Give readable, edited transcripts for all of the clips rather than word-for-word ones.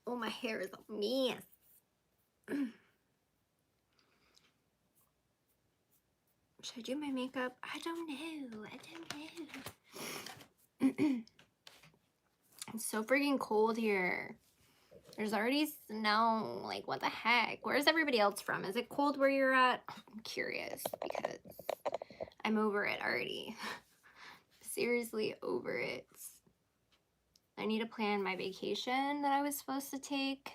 Oh, my hair is a mess. Should I do my makeup? I don't know. It's so freaking cold here. There's already snow. Like, what the heck? Where's everybody else from? Is it cold where you're at? I'm curious because I'm over it already. Seriously over it. I need to plan my vacation that I was supposed to take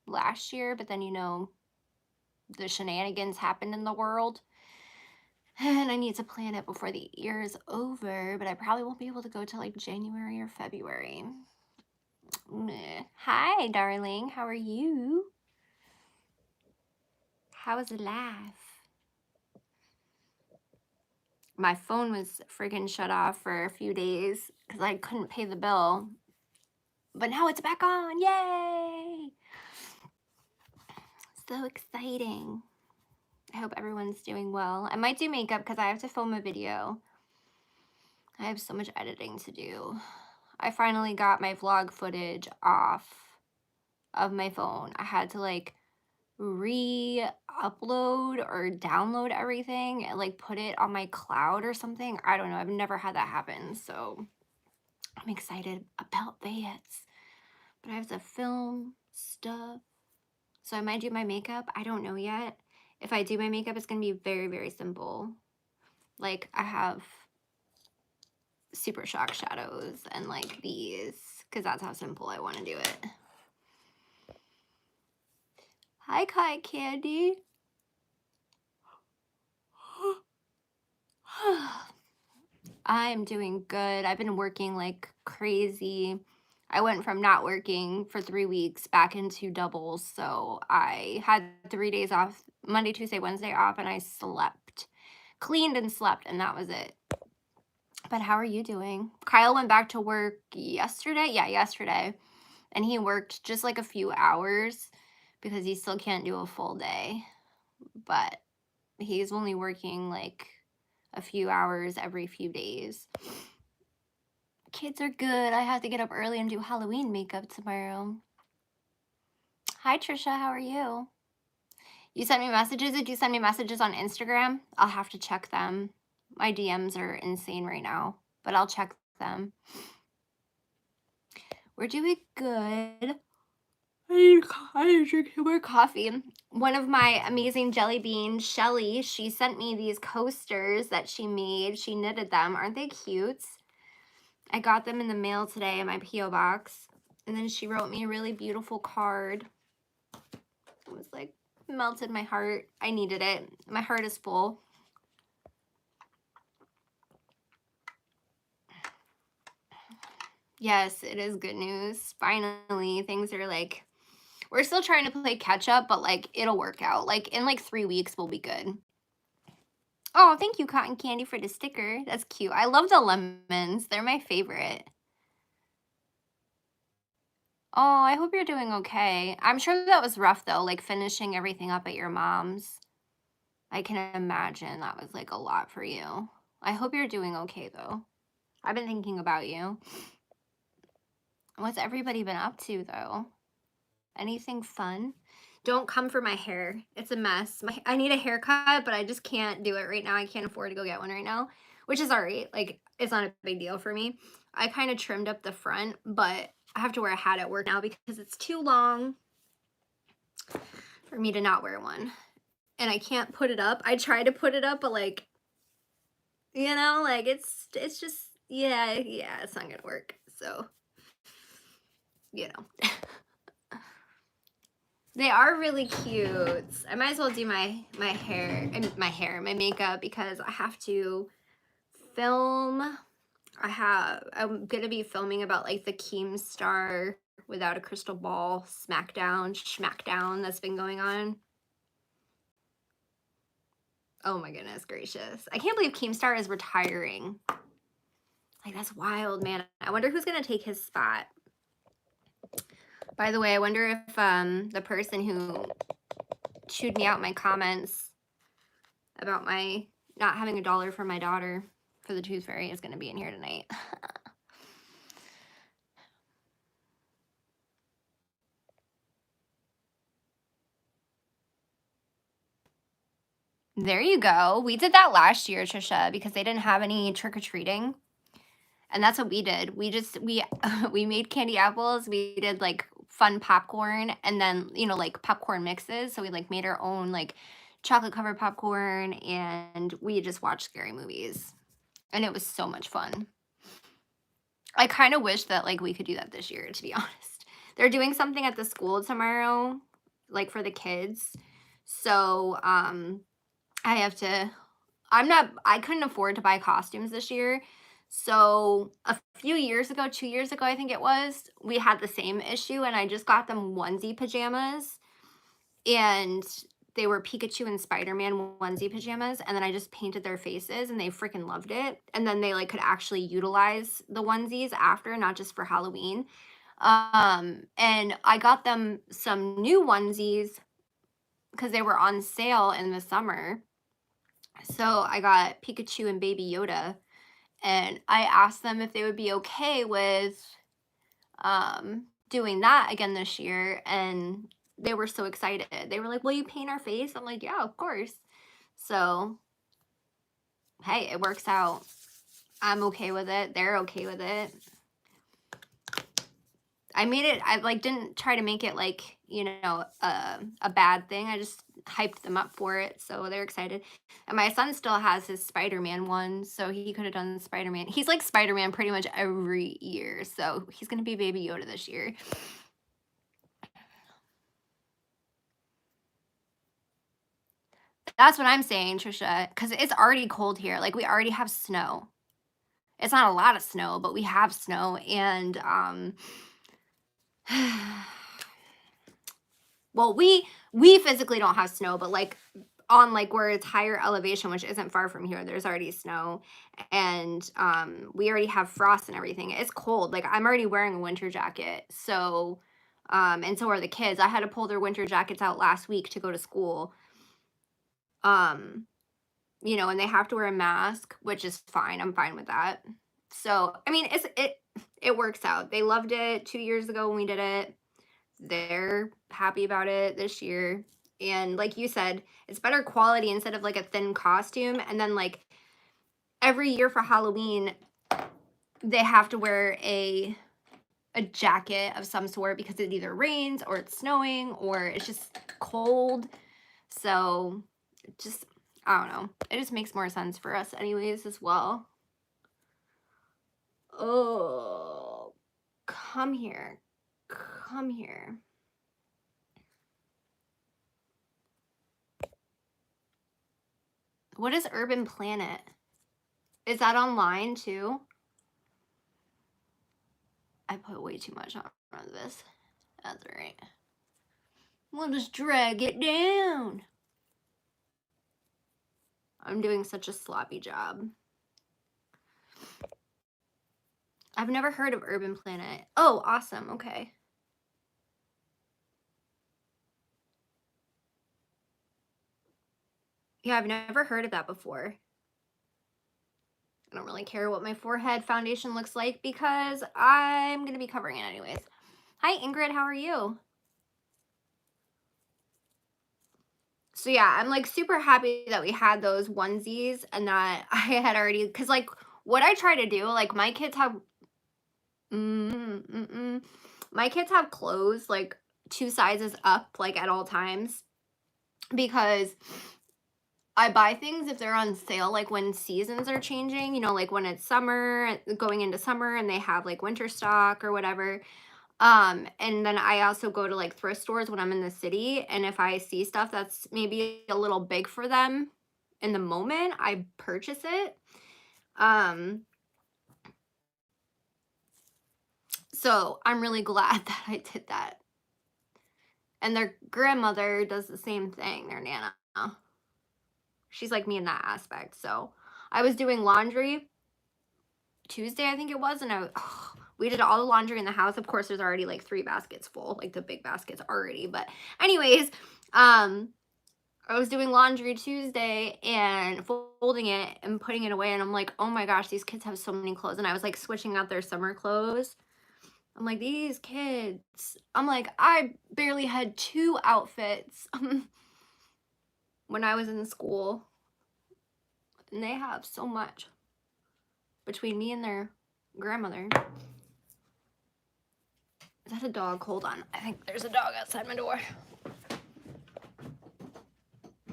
last year, but then, you know, the shenanigans happened in the world. And I need to plan it before the year is over, but I probably won't be able to go till like January or February. Meh. Hi, darling. How are you? How is life? My phone was freaking shut off for a few days because I couldn't pay the bill. But now it's back on. Yay! So exciting. I hope everyone's doing well. I might do makeup because I have to film a video. I have so much editing to do. I finally got my vlog footage off of my phone. I had to like re-upload or download everything and like put it on my cloud or something. I don't know. I've never had that happen. So I'm excited about that. But I have to film stuff. So I might do my makeup. I don't know yet. If I do my makeup, it's going to be very, very simple. Like I have super shock shadows and like these because that's how simple I want to do it. Hi, Kai Candy. I'm doing good. I've been working like crazy. I went from not working for 3 weeks back into doubles. So I had 3 days off, Monday, Tuesday, Wednesday off, and I slept, cleaned and slept, and that was it. But how are you doing? Kyle went back to work yesterday. Yeah, yesterday. And he worked just like a few hours because he still can't do a full day. But he's only working like a few hours every few days. Kids are good. I have to get up early and do Halloween makeup tomorrow. Hi, Trisha. How are you? You sent me messages? Did you send me messages on Instagram? I'll have to check them. My DMs are insane right now, but I'll check them. We're doing good. I need to drink some more coffee. One of my amazing jelly beans, Shelly, she sent me these coasters that she made. She knitted them. Aren't they cute? I got them in the mail today in my P.O. box. And then she wrote me a really beautiful card. It was like, melted my heart. I needed it. My heart is full. Yes, it is good news. Finally, things are like, we're still trying to play catch up, but like, it'll work out. Like, in like 3 weeks, we'll be good. Oh, thank you, Cotton Candy, for the sticker. That's cute. I love the lemons. They're my favorite. Oh, I hope you're doing okay. I'm sure that was rough, though, like finishing everything up at your mom's. I can imagine that was like a lot for you. I hope you're doing okay, though. I've been thinking about you. What's everybody been up to, though? Anything fun? Don't come for my hair. It's a mess. I need a haircut, but I just can't do it right now. I can't afford to go get one right now, which is all right. Like, it's not a big deal for me. I kind of trimmed up the front, but I have to wear a hat at work now because it's too long for me to not wear one. And I can't put it up. I try to put it up, but like, you know, like it's just, yeah, it's not gonna work. So, you know. They are really cute. I might as well do my makeup because I have to film. I'm gonna be filming about like the Keemstar Without a Crystal Ball schmackdown that's been going on. Oh my goodness gracious. I can't believe Keemstar is retiring. Like, that's wild, man. I wonder who's gonna take his spot. By the way, I wonder if the person who chewed me out in my comments about my not having $1 for my daughter for the Tooth Fairy is going to be in here tonight. There you go. We did that last year, Trisha, because they didn't have any trick-or-treating. And that's what we did. We we made candy apples. We did like fun popcorn and then, like popcorn mixes. So we like made our own like chocolate covered popcorn and we just watched scary movies. And it was so much fun. I kind of wish that like we could do that this year, to be honest. They're doing something at the school tomorrow, like for the kids. So, I have to I couldn't afford to buy costumes this year. So a few years ago, 2 years ago, I think it was, we had the same issue and I just got them onesie pajamas and they were Pikachu and Spider-Man onesie pajamas. And then I just painted their faces and they freaking loved it. And then they like could actually utilize the onesies after, not just for Halloween. And I got them some new onesies because they were on sale in the summer. So I got Pikachu and Baby Yoda, and I asked them if they would be okay with doing that again this year, and they were so excited. They were like, "Will you paint our face?" I'm like, "Yeah, of course." So, hey, it works out. I'm okay with it. They're okay with it. I like didn't try to make it like, a bad thing. I just hyped them up for it, so they're excited. And my son still has his Spider-Man one, so he could have done Spider-Man. He's like Spider-Man pretty much every year, so he's gonna be Baby Yoda this year. That's what I'm saying, Trisha, because it's already cold here. Like we already have snow. It's not a lot of snow, but we have snow, and well, we physically don't have snow, but like on like where it's higher elevation, which isn't far from here, there's already snow, and we already have frost and everything. It's cold. Like I'm already wearing a winter jacket, so and so are the kids. I had to pull their winter jackets out last week to go to school. Um, and they have to wear a mask, which is fine. I'm fine with that. So I mean, it works out. They loved it 2 years ago when we did it. They're happy about it this year. And like you said, it's better quality instead of like a thin costume. And then like every year for Halloween, they have to wear a jacket of some sort because it either rains or it's snowing or it's just cold. So just I don't know. It just makes more sense for us anyways as well. Oh, come here. Come here. What is Urban Planet? Is that online too? I put way too much on this. That's all right. We'll just drag it down. I'm doing such a sloppy job. I've never heard of Urban Planet. Oh, awesome. Okay. Yeah, I've never heard of that before. I don't really care what my forehead foundation looks like because I'm going to be covering it anyways. Hi, Ingrid. How are you? So yeah, I'm like super happy that we had those onesies and that I had already, because like what I try to do, like my kids have, my kids have clothes like 2 sizes up, like at all times, because I buy things if they're on sale, like when seasons are changing, like when it's summer, going into summer, and they have like winter stock or whatever. And then I also go to like thrift stores when I'm in the city, and if I see stuff that's maybe a little big for them in the moment, I purchase it. Um, so I'm really glad that I did that. And their grandmother does the same thing, their Nana. She's like me in that aspect. So I was doing laundry Tuesday, I think it was, and we did all the laundry in the house. Of course, there's already like 3 baskets full, like the big baskets already. But anyways, I was doing laundry Tuesday and folding it and putting it away, and I'm like, oh my gosh, these kids have so many clothes. And I was like switching out their summer clothes. I'm like, these kids. I'm like, I barely had 2 outfits when I was in school. And they have so much between me and their grandmother. Is that a dog? Hold on. I think there's a dog outside my door.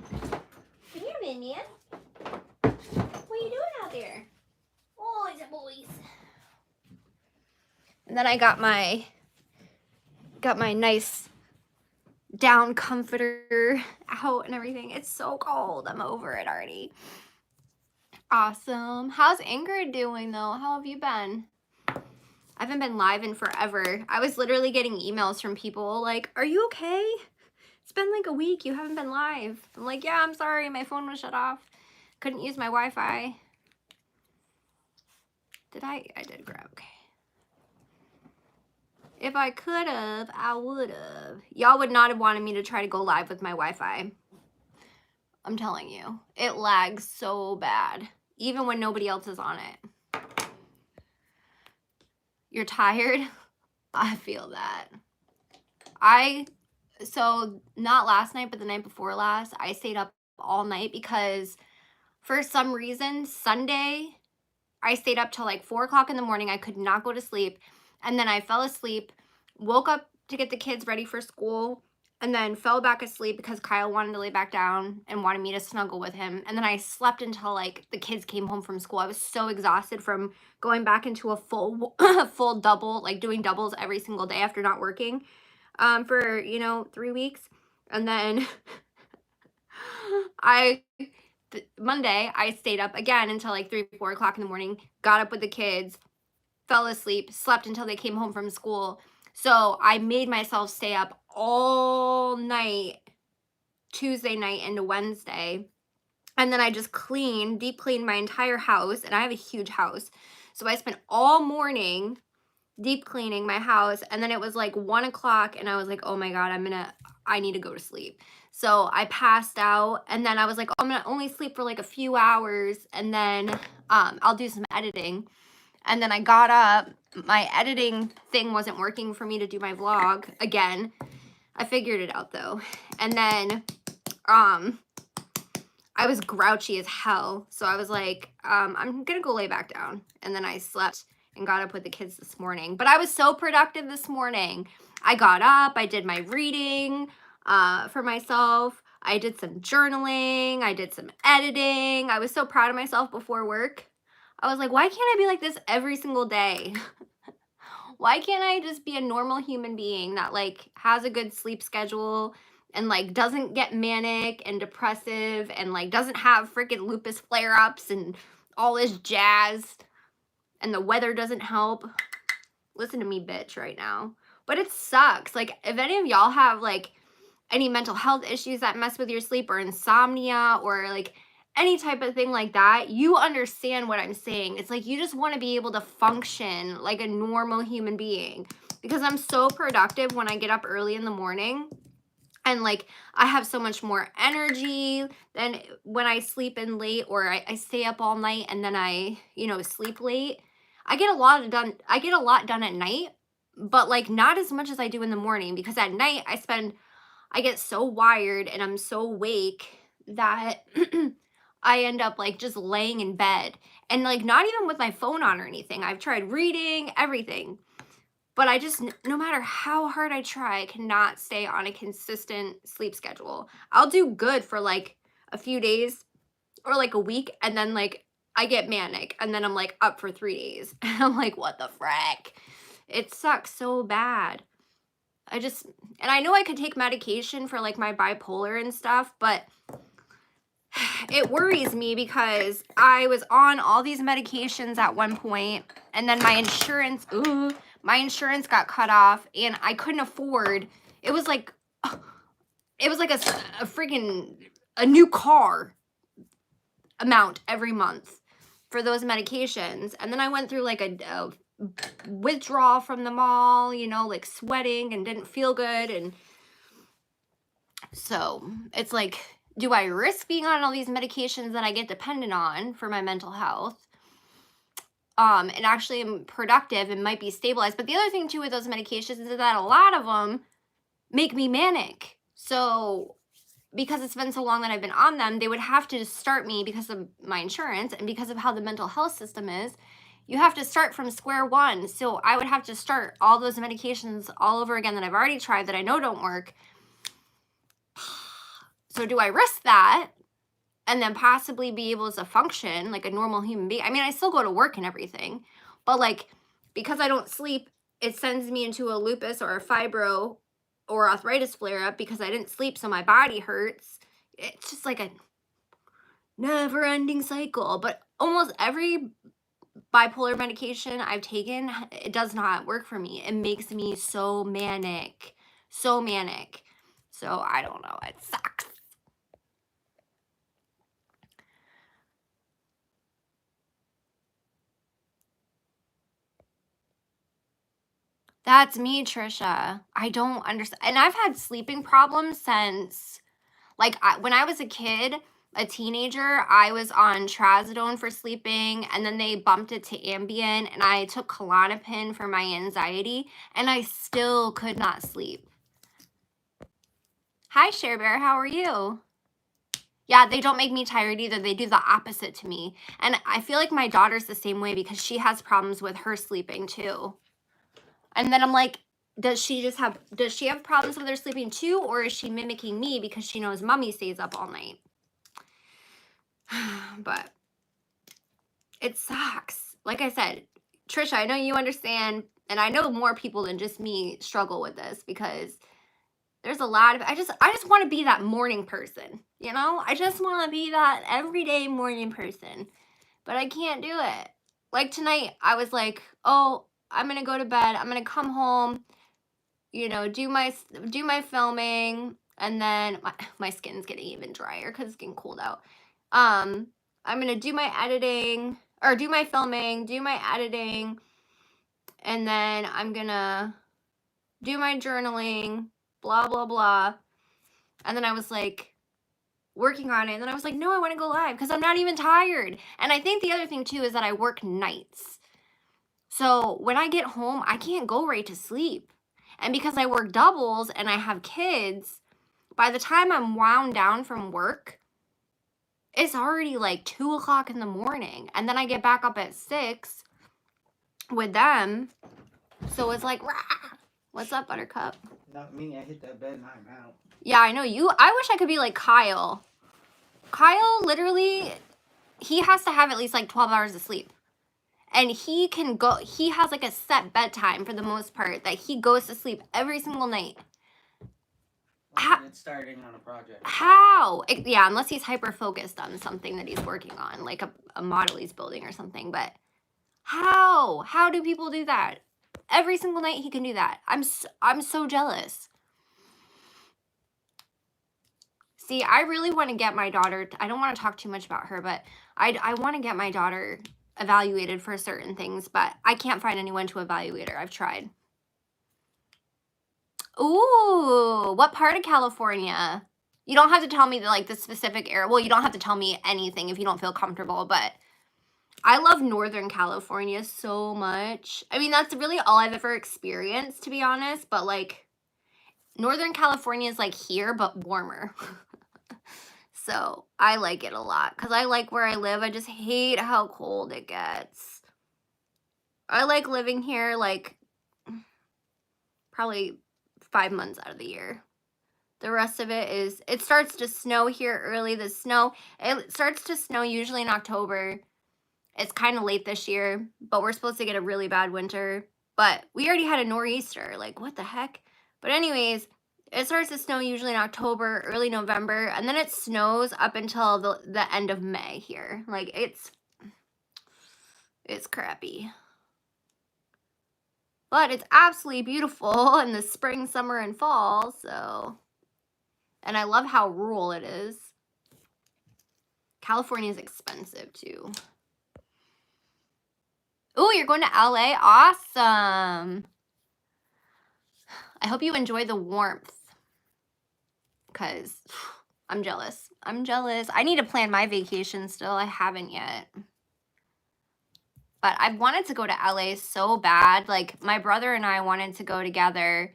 Come here, Minion. What are you doing out there? Oh, it's a boys. And then I got my nice down comforter out and everything. It's so cold. I'm over it already. Awesome. How's Ingrid doing though? How have you been? I haven't been live in forever. I was literally getting emails from people like, are you okay? It's been like a week. You haven't been live. I'm like, yeah, I'm sorry. My phone was shut off. Couldn't use my Wi-Fi. I did grab, okay. If I could have, I would have. Y'all would not have wanted me to try to go live with my Wi-Fi. I'm telling you, it lags so bad, even when nobody else is on it. You're tired? I feel that. So not last night, but the night before last, I stayed up all night because for some reason, Sunday, I stayed up till like 4 o'clock in the morning. I could not go to sleep. And then I fell asleep, woke up to get the kids ready for school, and then fell back asleep because Kyle wanted to lay back down and wanted me to snuggle with him. And then I slept until like the kids came home from school. I was so exhausted from going back into a full full double, like doing doubles every single day after not working for, 3 weeks. And then Monday, I stayed up again until like 3, 4 o'clock in the morning, got up with the kids, fell asleep, slept until they came home from school. So I made myself stay up all night, Tuesday night into Wednesday. And then I just deep cleaned my entire house. And I have a huge house. So I spent all morning deep cleaning my house. And then it was like 1 o'clock and I was like, oh my God, I need to go to sleep. So I passed out and then I was like, oh, I'm gonna only sleep for like a few hours and then I'll do some editing. And then I got up, my editing thing wasn't working for me to do my vlog again. I figured it out though. And then I was grouchy as hell. So I was like, I'm gonna go lay back down. And then I slept and got up with the kids this morning. But I was so productive this morning. I got up, I did my reading for myself. I did some journaling, I did some editing. I was so proud of myself before work. I was like, why can't I be like this every single day? Why can't I just be a normal human being that like has a good sleep schedule and like doesn't get manic and depressive and like doesn't have freaking lupus flare-ups and all this jazz and the weather doesn't help? Listen to me, bitch, right now. But it sucks. Like if any of y'all have like any mental health issues that mess with your sleep or insomnia or like any type of thing like that, you understand what I'm saying. It's like you just want to be able to function like a normal human being because I'm so productive when I get up early in the morning and like I have so much more energy than when I sleep in late or I stay up all night and then I, sleep late. I get a lot done at night, but like not as much as I do in the morning because at night I get so wired and I'm so awake that I end up like just laying in bed and like not even with my phone on or anything. I've tried reading, everything, but I just, no matter how hard I try, I cannot stay on a consistent sleep schedule. I'll do good for like a few days or like a week and then like I get manic and then I'm like up for 3 days. And I'm like, what the frick? It sucks so bad. And I know I could take medication for like my bipolar and stuff, but it worries me because I was on all these medications at one point and then my insurance got cut off and I couldn't afford, it was like a freaking a new car amount every month for those medications. And then I went through like a withdrawal from them all, like sweating and didn't feel good. And so it's like, do I risk being on all these medications that I get dependent on for my mental health? And actually am productive and might be stabilized. But the other thing too with those medications is that a lot of them make me manic. So because it's been so long that I've been on them, they would have to start me because of my insurance and because of how the mental health system is. You have to start from square one. So I would have to start all those medications all over again that I've already tried that I know don't work. So do I risk that and then possibly be able to function like a normal human being? I mean, I still go to work and everything, but like, because I don't sleep, it sends me into a lupus or a fibro or arthritis flare up because I didn't sleep, so my body hurts. It's just like a never ending cycle. But almost every bipolar medication I've taken, it does not work for me. It makes me so manic, so manic. So I don't know. It sucks. That's me, Trisha. I don't understand. And I've had sleeping problems since, like, when I was a kid, a teenager, I was on trazodone for sleeping, and then they bumped it to Ambien, and I took Klonopin for my anxiety, and I still could not sleep. Hi, Share Bear. How are you? Yeah, they don't make me tired either. They do the opposite to me. And I feel like my daughter's the same way because she has problems with her sleeping too. And then I'm like, does she have problems with her sleeping too, or is she mimicking me because she knows mommy stays up all night? But it sucks. Like I said, Trisha, I know you understand, and I know more people than just me struggle with this because there's a lot of, I just want to be that morning person, you know? I just want to be that everyday morning person, but I can't do it. Like tonight, I was like, oh, I'm going to go to bed. I'm going to come home, you know, do my filming, and then my skin's getting even drier because it's getting cold out. I'm going to do my editing, or do my filming, do my editing, and then I'm going to do my journaling, blah, blah, blah. And then I was like working on it. And then I was like, no, I want to go live because I'm not even tired. And I think the other thing too is that I work nights. So when I get home, I can't go right to sleep. And because I work doubles and I have kids, by the time I'm wound down from work, it's already like 2 o'clock in the morning. And then I get back up at 6 with them. So it's like, rah. What's up, Buttercup? Not me. I hit that bed and I'm out. Yeah, I know you. I wish I could be like Kyle. Kyle, literally, he has to have at least like 12 hours of sleep. And he has like a set bedtime for the most part that he goes to sleep every single night. It's starting on a project. How? Yeah, unless he's hyper focused on something that he's working on, like a model he's building or something. But how? How do people do that? Every single night he can do that. I'm so jealous. See, I really want to get my daughter, I don't want to talk too much about her, but I want to get my daughter evaluated for certain things, but I can't find anyone to evaluate her. I've tried. Ooh, what part of California? You don't have to tell me the specific area. Well, you don't have to tell me anything if you don't feel comfortable, but I love Northern California so much. I mean, that's really all I've ever experienced, to be honest, but like Northern California is like here, but warmer. So I like it a lot because I like where I live. I just hate how cold it gets. I like living here like probably 5 months out of the year. The rest of it starts to snow here early. It starts to snow usually in October. It's kind of late this year, but we're supposed to get a really bad winter. But we already had a nor'easter. Like, what the heck? But anyways, it starts to snow usually in October, early November, and then it snows up until the end of May here. Like, it's crappy. But it's absolutely beautiful in the spring, summer, and fall, so. And I love how rural it is. California is expensive, too. Ooh, you're going to LA? Awesome. I hope you enjoy the warmth. Because I'm jealous. I'm jealous. I need to plan my vacation still. I haven't yet. But I've wanted to go to LA so bad. Like, my brother and I wanted to go together.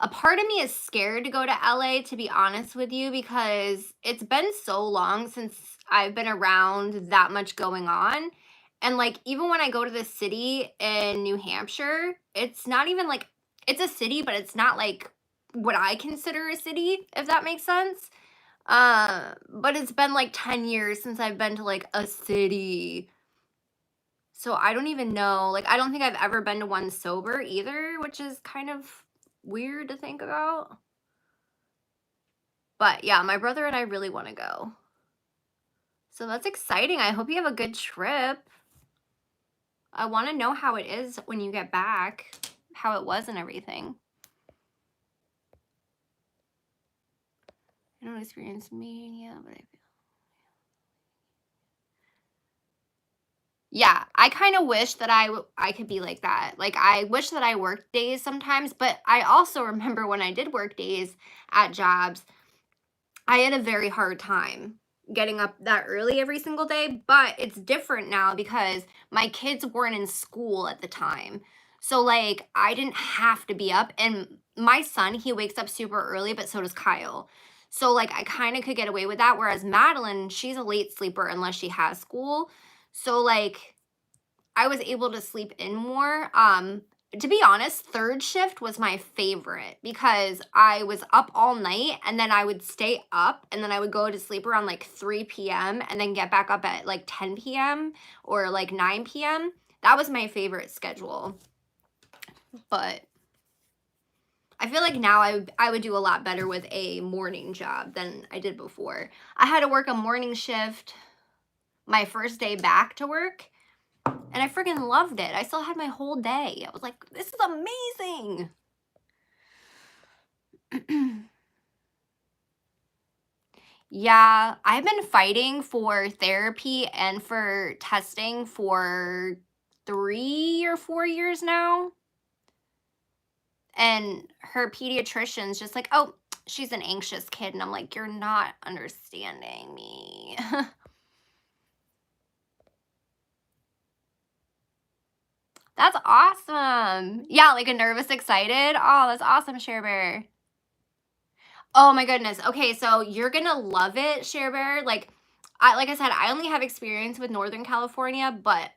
a part of me is scared to go to LA, to be honest with you, because it's been so long since I've been around that much going on. And like, even when I go to the city in New Hampshire, it's not even like, it's a city, but it's not like what I consider a city, if that makes sense. But it's been like 10 years since I've been to like a city. So I don't even know. Like, I don't think I've ever been to one sober either, which is kind of weird to think about. But yeah, my brother and I really want to go. So that's exciting. I hope you have a good trip. I want to know how it is when you get back, how it was and everything. I don't experience mania, but I feel. Yeah, I kind of wish that I could be like that. Like, I wish that I worked days sometimes, but I also remember when I did work days at jobs, I had a very hard time getting up that early every single day, but it's different now because my kids weren't in school at the time. So like I didn't have to be up, and my son, he wakes up super early, but so does Kyle. So like I kind of could get away with that, whereas Madeline, she's a late sleeper unless she has school. So like I was able to sleep in more. To be honest, third shift was my favorite because I was up all night and then I would stay up and then I would go to sleep around like 3 p.m. and then get back up at like 10 p.m. or like 9 p.m. That was my favorite schedule. But I feel like now I would do a lot better with a morning job than I did before. I had to work a morning shift my first day back to work. And I freaking loved it. I still had my whole day. I was like, this is amazing. Yeah, I've been fighting for therapy and for testing for 3 or 4 years now. And her pediatrician's just like, oh, she's an anxious kid. And I'm like, you're not understanding me. That's awesome. Yeah, like a nervous, excited. Oh, that's awesome, Share Bear. Oh my goodness. Okay, so you're gonna love it, Share Bear. Like I said, I only have experience with Northern California, but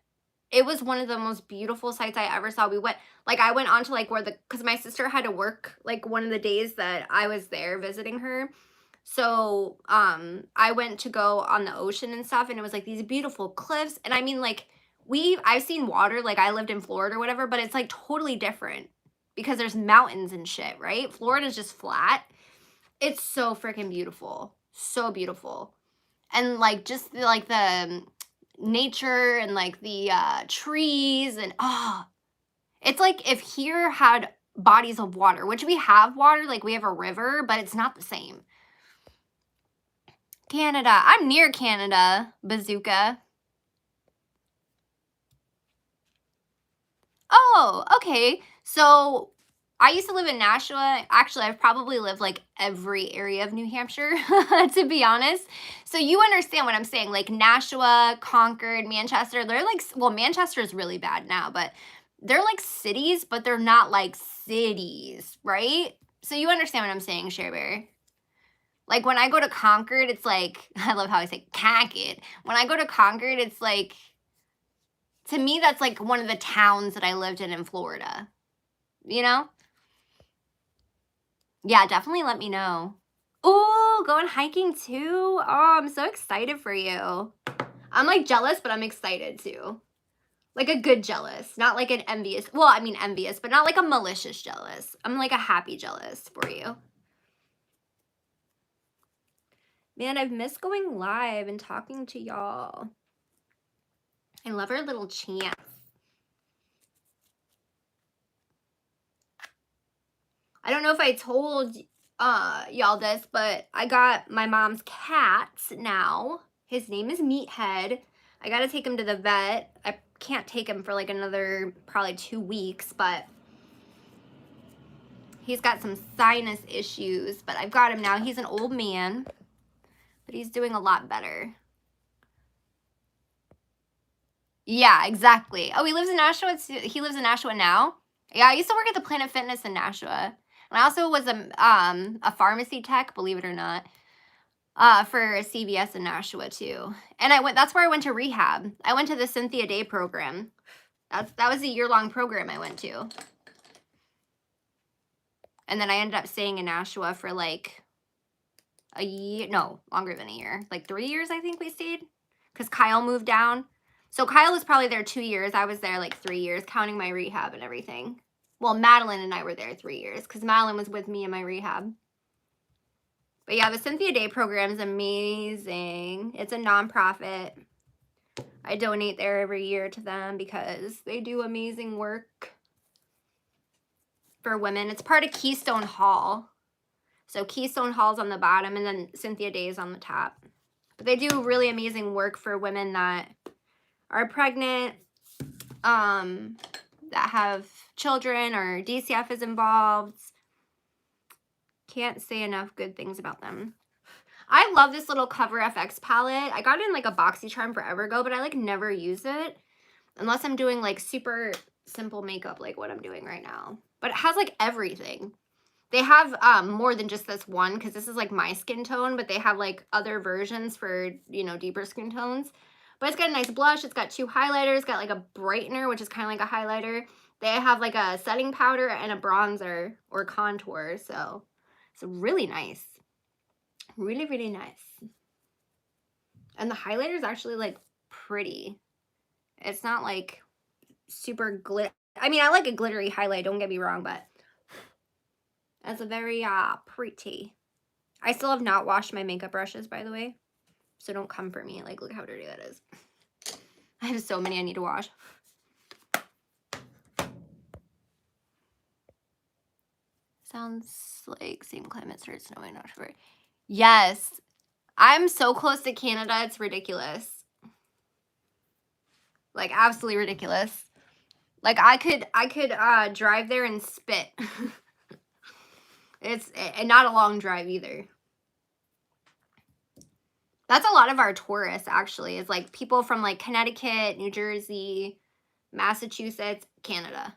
it was one of the most beautiful sights I ever saw. I went on to like where because my sister had to work like one of the days that I was there visiting her. So I went to go on the ocean and stuff, and it was like these beautiful cliffs. And I mean, like I've seen water, like I lived in Florida or whatever, but it's like totally different because there's mountains and shit, right? Florida's just flat. It's so freaking beautiful. So beautiful. And like just like the nature and like the trees and it's like if here had bodies of water, which we have water, like we have a river, but it's not the same. Canada. I'm near Canada, Bazooka. Oh, okay. So I used to live in Nashua. Actually, I've probably lived like every area of New Hampshire, to be honest. So you understand what I'm saying. Like Nashua, Concord, Manchester, they're like, well, Manchester is really bad now, but they're like cities, but they're not like cities, right? So you understand what I'm saying, Cherbear. Like when I go to Concord, it's like, I love how I say Concord. When I go to Concord, it's like, to me, that's like one of the towns that I lived in Florida, you know? Yeah, definitely let me know. Oh, going hiking too? Oh, I'm so excited for you. I'm like jealous, but I'm excited too. Like a good jealous, not like an envious. Well, I mean envious, but not like a malicious jealous. I'm like a happy jealous for you. Man, I've missed going live and talking to y'all. I love our little chants. I don't know if I told y'all this, but I got my mom's cat now. His name is Meathead. I gotta take him to the vet. I can't take him for like another probably 2 weeks, but he's got some sinus issues, but I've got him now. He's an old man, but he's doing a lot better. Yeah, exactly. Oh, he lives in Nashua? He lives in Nashua now? Yeah, I used to work at the Planet Fitness in Nashua. And I also was a pharmacy tech, believe it or not, for CVS in Nashua too. And that's where I went to rehab. I went to the Cynthia Day program. That was a year-long program I went to. And then I ended up staying in Nashua for like a year, no, longer than a year. Like 3 years, I think we stayed. Because Kyle moved down. So Kyle was probably there 2 years. I was there like 3 years, counting my rehab and everything. Well, Madeline and I were there 3 years because Madeline was with me in my rehab. But yeah, the Cynthia Day program is amazing. It's a nonprofit. I donate there every year to them because they do amazing work for women. It's part of Keystone Hall. So Keystone Hall's on the bottom and then Cynthia Day is on the top. But they do really amazing work for women that are pregnant, that have children, or DCF is involved. Can't say enough good things about them. I love this little Cover FX palette. I got it in like a BoxyCharm forever ago, but I like never use it unless I'm doing like super simple makeup like what I'm doing right now. But it has like everything. They have more than just this one because this is like my skin tone, but they have like other versions for, you know, deeper skin tones. But it's got a nice blush. It's got 2 highlighters. Got like a brightener, which is kind of like a highlighter. They have like a setting powder and a bronzer or contour. So it's really nice. Really, really nice. And the highlighter is actually like pretty. It's not like super glitter. I mean, I like a glittery highlight, don't get me wrong, but it's a very pretty. I still have not washed my makeup brushes, by the way. So don't come for me. Like, look how dirty that is. I have so many I need to wash. Sounds like same climate starts snowing in October. Yes. I'm so close to Canada, it's ridiculous. Like, absolutely ridiculous. Like, I could drive there and spit. It's and not a long drive either. That's a lot of our tourists, actually. It's like people from like Connecticut, New Jersey, Massachusetts, Canada.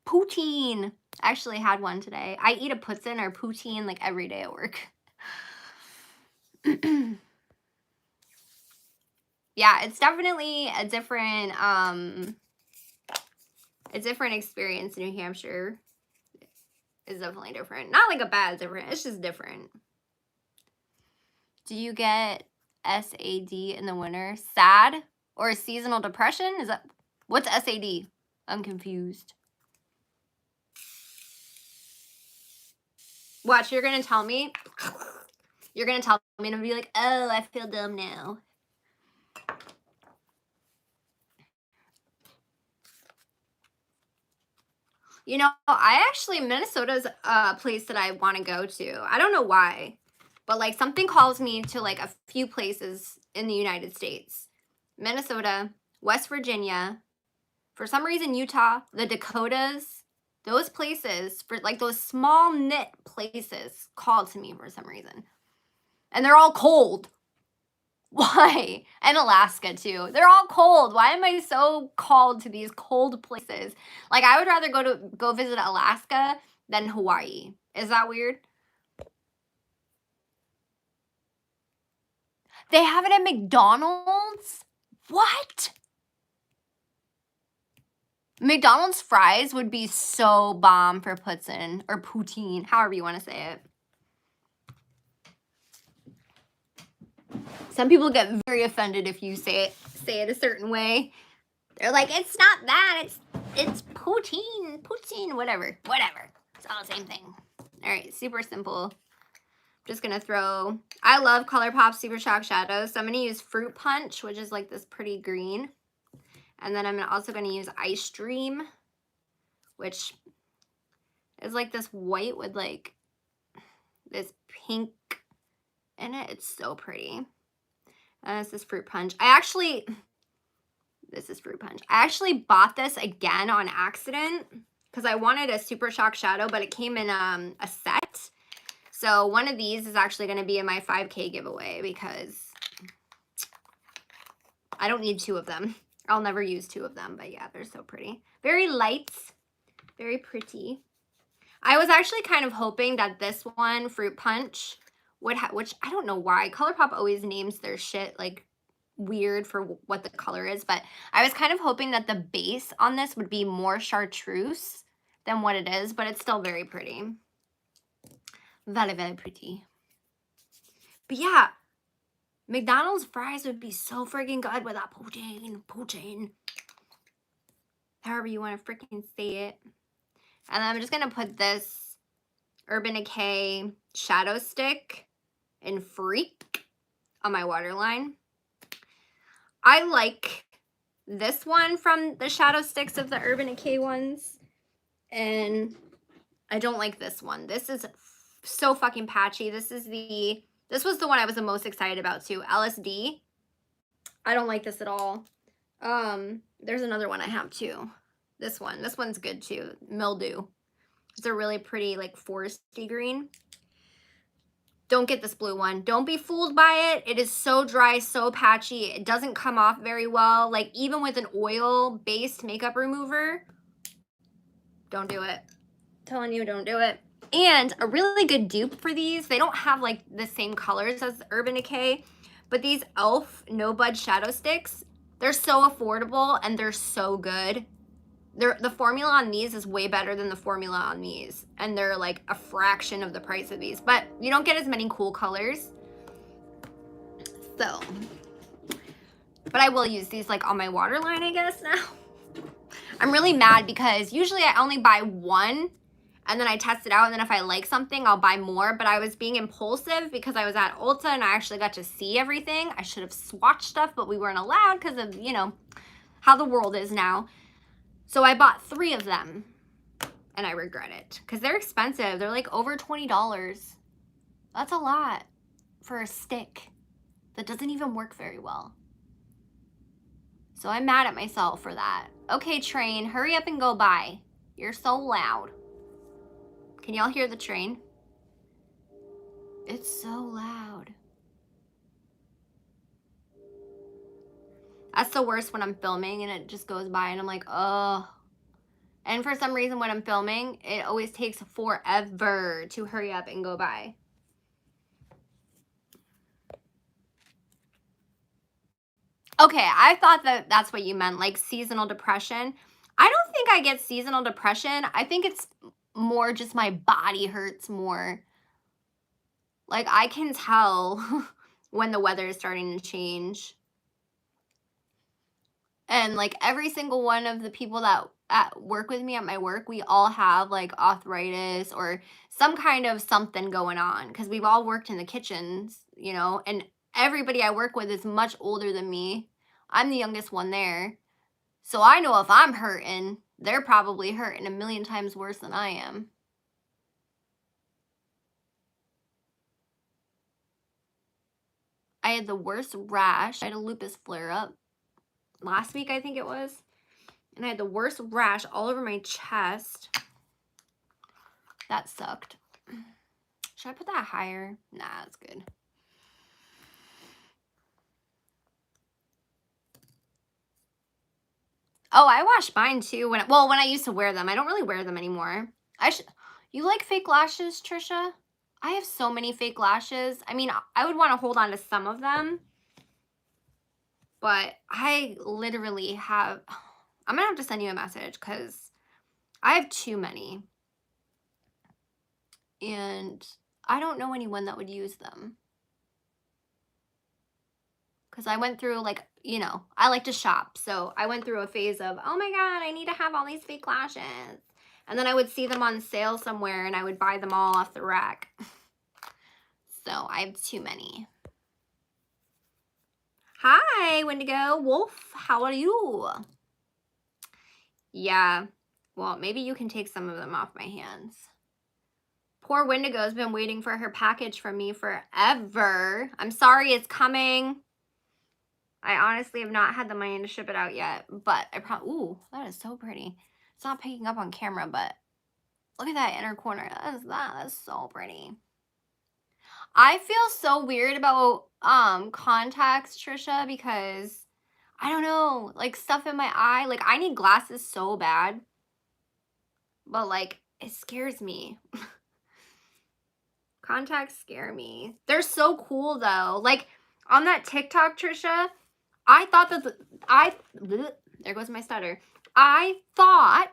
Poutine. I actually had one today. I eat a poutine or poutine like every day at work. Yeah, it's definitely a different experience in New Hampshire. It's definitely different. Not like a bad different. It's just different. Do you get SAD in the winter? SAD or seasonal depression? Is that what's SAD? I'm confused. Watch, you're gonna tell me. You're gonna tell me and I'll be like, oh, I feel dumb now. You know, Minnesota's a place that I want to go to. I don't know why, but like something calls me to like a few places in the United States. Minnesota, West Virginia, for some reason Utah, the Dakotas, those places, for like those small knit places call to me for some reason. And they're all cold. Why? And Alaska too. They're all cold. Why am I so called to these cold places? Like I would rather go visit Alaska than Hawaii. Is that weird? They have it at McDonald's? What? McDonald's fries would be so bomb for poutine or poutine, however you want to say it. Some people get very offended if you say it a certain way. They're like, it's not that, it's poutine, whatever. It's all the same thing. All right, super simple. Just gonna throw, I love ColourPop Super Shock Shadows, so I'm gonna use Fruit Punch, which is like this pretty green. And then I'm also gonna use Ice Dream, which is like this white with like this pink in it. It's so pretty. And this is Fruit Punch. This is Fruit Punch. I actually bought this again on accident because I wanted a Super Shock Shadow, but it came in a set. So one of these is actually going to be in my 5K giveaway because I don't need 2 of them. I'll never use 2 of them, but yeah, they're so pretty. Very light Very pretty. I was actually kind of hoping that this one, Fruit Punch, would have, which I don't know why. ColourPop always names their shit like weird for what the color is, but I was kind of hoping that the base on this would be more chartreuse than what it is, but it's still very pretty. Very, very pretty. But yeah, McDonald's fries would be so freaking good with that poutine. Poutine. However you want to freaking say it. And then I'm just going to put this Urban Decay Shadow Stick in Freak on my waterline. I like this one from the Shadow Sticks of the Urban Decay ones. And I don't like this one. This is so fucking patchy. This was the one I was the most excited about too. LSD. I don't like this at all. There's another one I have too. This one's good too. Mildew. It's a really pretty like foresty green. Don't get this blue one. Don't be fooled by it. It is so dry, so patchy. It doesn't come off very well. Like even with an oil-based makeup remover, don't do it. I'm telling you, don't do it. And a really good dupe for these, they don't have like the same colors as Urban Decay, but these e.l.f. No Budge Shadow Sticks, they're so affordable and they're so good. The formula on these is way better than the formula on these, and they're like a fraction of the price of these, but you don't get as many cool colors. So, but I will use these like on my waterline, I guess now. I'm really mad because usually I only buy one and then I test it out, and then if I like something, I'll buy more. But I was being impulsive because I was at Ulta and I actually got to see everything. I should have swatched stuff, but we weren't allowed because of, you know, how the world is now. So I bought 3 of them and I regret it because they're expensive. They're like over $20. That's a lot for a stick that doesn't even work very well. So I'm mad at myself for that. Okay, train, hurry up and go by. You're so loud. Can y'all hear the train? It's so loud. That's the worst when I'm filming and it just goes by and I'm like, oh. And for some reason when I'm filming, it always takes forever to hurry up and go by. Okay, I thought that that's what you meant, like seasonal depression. I don't think I get seasonal depression. I think it's more just my body hurts more. Like I can tell when the weather is starting to change. And like every single one of the people that work with me at my work, we all have like arthritis or some kind of something going on because we've all worked in the kitchens, you know, and everybody I work with is much older than me. I'm the youngest one there. So I know if I'm hurting, they're probably hurting a million times worse than I am. I had the worst rash. I had a lupus flare-up last week, I think it was. And I had the worst rash all over my chest. That sucked. Should I put that higher? Nah, that's good. Oh, I washed mine too when I used to wear them. I don't really wear them anymore. You like fake lashes, Trisha? I have so many fake lashes. I mean, I would want to hold on to some of them, but I literally have, I'm gonna have to send you a message because I have too many. And I don't know anyone that would use them. Because I went through like, you know, I like to shop. So I went through a phase of, oh my God, I need to have all these fake lashes. And then I would see them on sale somewhere and I would buy them all off the rack. So I have too many. Hi, Wendigo. Wolf, how are you? Yeah, well, maybe you can take some of them off my hands. Poor Wendigo's been waiting for her package from me forever. I'm sorry, it's coming. I honestly have not had the money to ship it out yet, but I probably, ooh, that is so pretty. It's not picking up on camera, but look at that inner corner. That is so pretty. I feel so weird about contacts, Trisha, because I don't know, like stuff in my eye. Like I need glasses so bad, but like it scares me. Contacts scare me. They're so cool though. Like on that TikTok, Trisha, I thought that there goes my stutter. I thought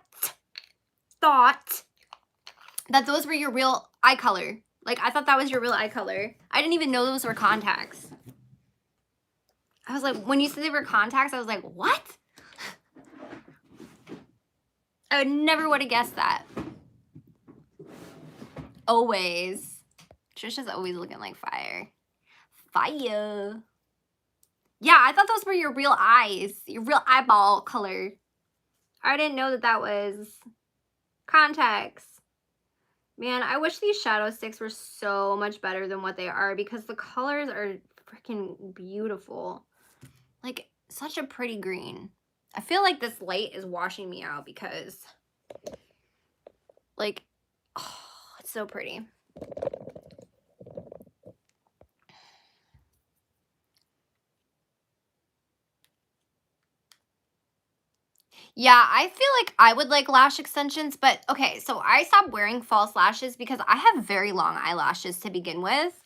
that those were your real eye color. Like I thought that was your real eye color. I didn't even know those were contacts. I was like, when you said they were contacts, I was like, what? I would never would have guessed that. Always. Trisha's always looking like fire. Fire. Yeah, I thought those were your real eyes. Your real eyeball color. I didn't know that that was contacts. Man, I wish these shadow sticks were so much better than what they are because the colors are freaking beautiful. Like, such a pretty green. I feel like this light is washing me out because, like, oh, it's so pretty. Yeah, I feel like I would like lash extensions, but okay, so I stopped wearing false lashes because I have very long eyelashes to begin with.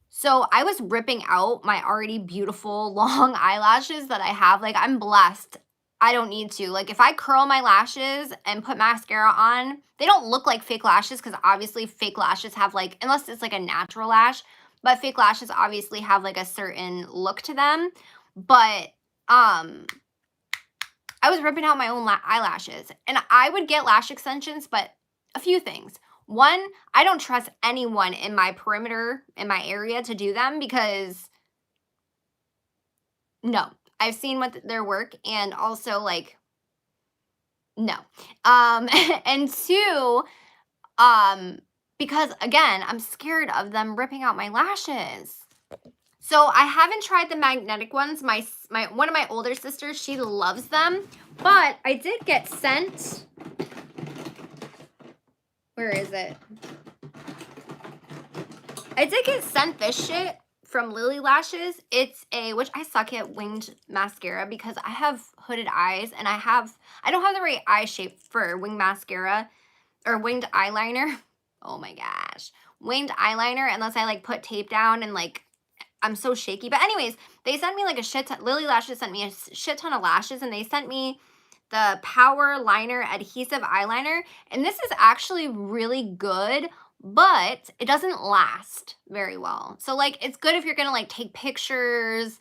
So I was ripping out my already beautiful long eyelashes that I have. Like, I'm blessed. I don't need to. Like, if I curl my lashes and put mascara on, they don't look like fake lashes because obviously fake lashes have like, unless it's like a natural lash, but fake lashes obviously have like a certain look to them. But I was ripping out my own eyelashes and I would get lash extensions, but a few things. One, I don't trust anyone in my perimeter, in my area to do them because no, I've seen what their work and also like, no. And two, because again, I'm scared of them ripping out my lashes. So I haven't tried the magnetic ones. My one of my older sisters, she loves them, but I did get sent. Where is it? I did get sent this shit from Lily Lashes. It's a, which I suck at winged mascara because I have hooded eyes and I don't have the right eye shape for winged mascara or winged eyeliner. Oh my gosh. Winged eyeliner unless I like put tape down and like I'm so shaky. But anyways, they sent me like a shit ton. Lily Lashes sent me a shit ton of lashes and they sent me the Power Liner Adhesive Eyeliner. And this is actually really good, but it doesn't last very well. So like it's good if you're gonna like take pictures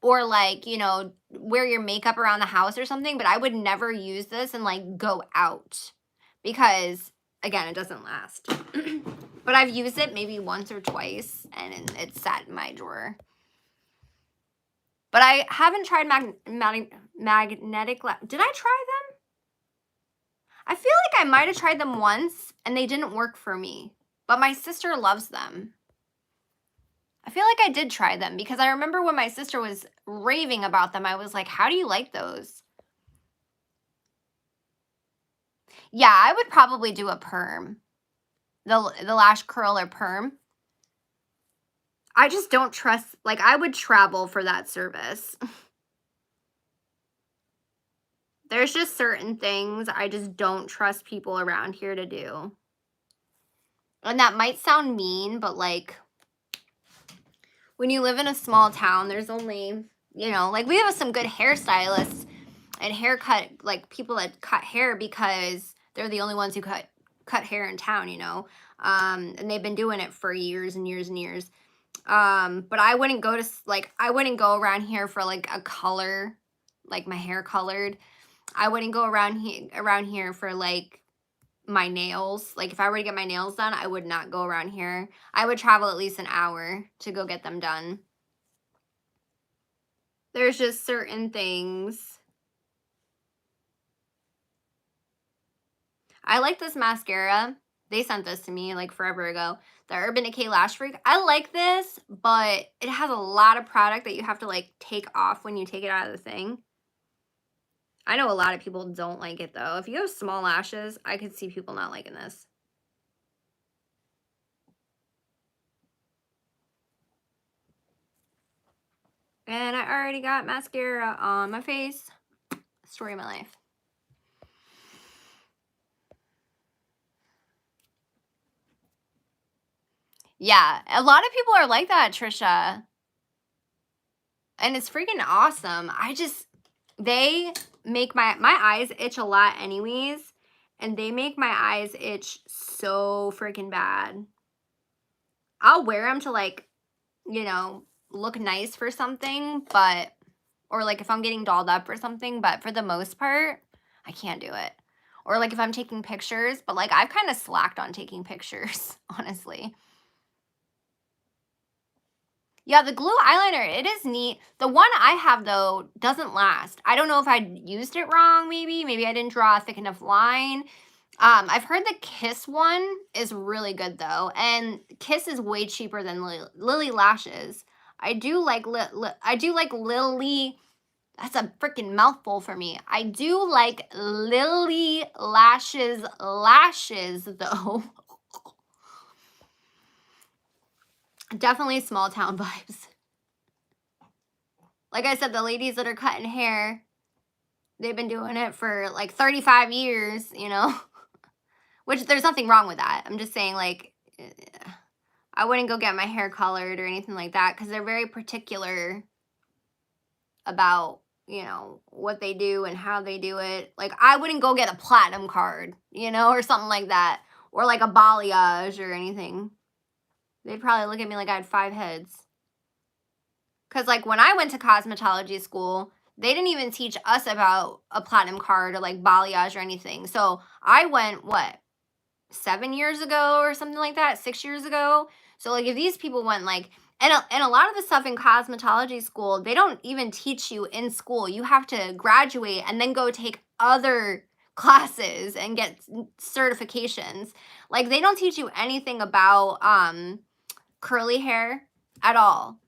or like, you know, wear your makeup around the house or something, but I would never use this and like go out because again, it doesn't last. But I've used it maybe once or twice and it's sat in my drawer. But I haven't tried magnetic. Did I try them? I feel like I might have tried them once and they didn't work for me. But my sister loves them. I feel like I did try them because I remember when my sister was raving about them, I was like, how do you like those? Yeah, I would probably do a perm. The lash curl or perm. I just don't trust, like I would travel for that service. There's just certain things I just don't trust people around here to do. And that might sound mean, but like when you live in a small town, there's only, you know, like we have some good hairstylists and haircut, like people that cut hair because they're the only ones who cut hair in town, you know. And they've been doing it for years and years and years. But I wouldn't go to like I wouldn't go around here for like a color, like my hair colored. I wouldn't go around here for like my nails. Like if I were to get my nails done, I would not go around here. I would travel at least an hour to go get them done. There's just certain things. I like this mascara. They sent this to me like forever ago. The Urban Decay Lash Freak. I like this, but it has a lot of product that you have to like take off when you take it out of the thing. I know a lot of people don't like it though. If you have small lashes, I could see people not liking this. And I already got mascara on my face. Story of my life. Yeah, a lot of people are like that, Trisha. And it's freaking awesome. They make my eyes itch a lot anyways, and they make my eyes itch so freaking bad. I'll wear them to like, you know, look nice for something, but or like if I'm getting dolled up or something, but for the most part, I can't do it. Or like if I'm taking pictures, but like I've kind of slacked on taking pictures, honestly. Yeah, the glue eyeliner, it is neat. The one I have though doesn't last. I don't know if I used it wrong, maybe. Maybe I didn't draw a thick enough line. I've heard the Kiss one is really good though, and Kiss is way cheaper than Lily Lashes. I do like Lily. That's a freaking mouthful for me. I do like Lily lashes though. Definitely small town vibes. Like I said, the ladies that are cutting hair, they've been doing it for like 35 years, you know? Which there's nothing wrong with that. I'm just saying, like, I wouldn't go get my hair colored or anything like that because they're very particular about, you know, what they do and how they do it. Like, I wouldn't go get a platinum card, you know, or something like that, or like a balayage or anything. They'd probably look at me like I had 5 heads. Because, like, when I went to cosmetology school, they didn't even teach us about a platinum card or like balayage or anything. So I went, what, 7 years ago or something like that, 6 years ago. So like if these people went like, and a lot of the stuff in cosmetology school, they don't even teach you in school. You have to graduate and then go take other classes and get certifications. Like they don't teach you anything about curly hair at all.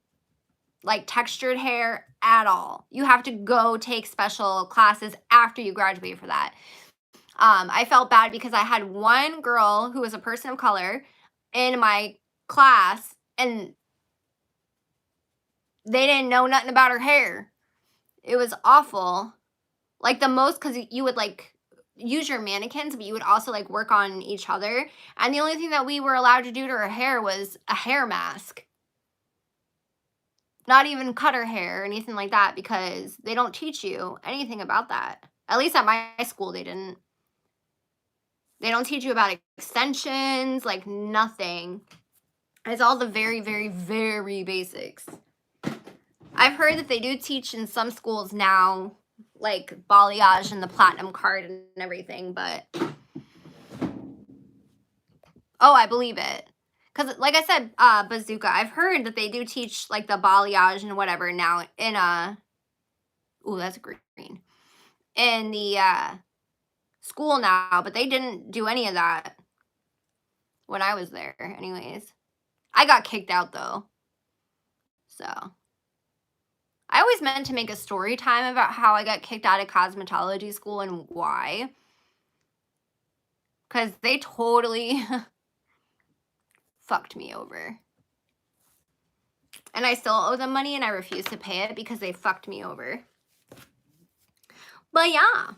Like textured hair at all. You have to go take special classes after you graduate for that. I felt bad because I had one girl who was a person of color in my class and they didn't know nothing about her hair. It was awful. Like the most, because you would like use your mannequins, but you would also like work on each other. And the only thing that we were allowed to do to her hair was a hair mask. Not even cut her hair or anything like that because they don't teach you anything about that. At least at my school, they didn't. They don't teach you about extensions, like nothing. It's all the very, very, very basics. I've heard that they do teach in some schools now, like balayage and the platinum card and everything, but oh, I believe it. Because, like I said, Bazooka, I've heard that they do teach like the balayage and whatever now in ooh, that's green. In the school now, but they didn't do any of that when I was there, anyways. I got kicked out though. So I always meant to make a story time about how I got kicked out of cosmetology school and why. Because they totally fucked me over. And I still owe them money and I refuse to pay it because they fucked me over. But yeah,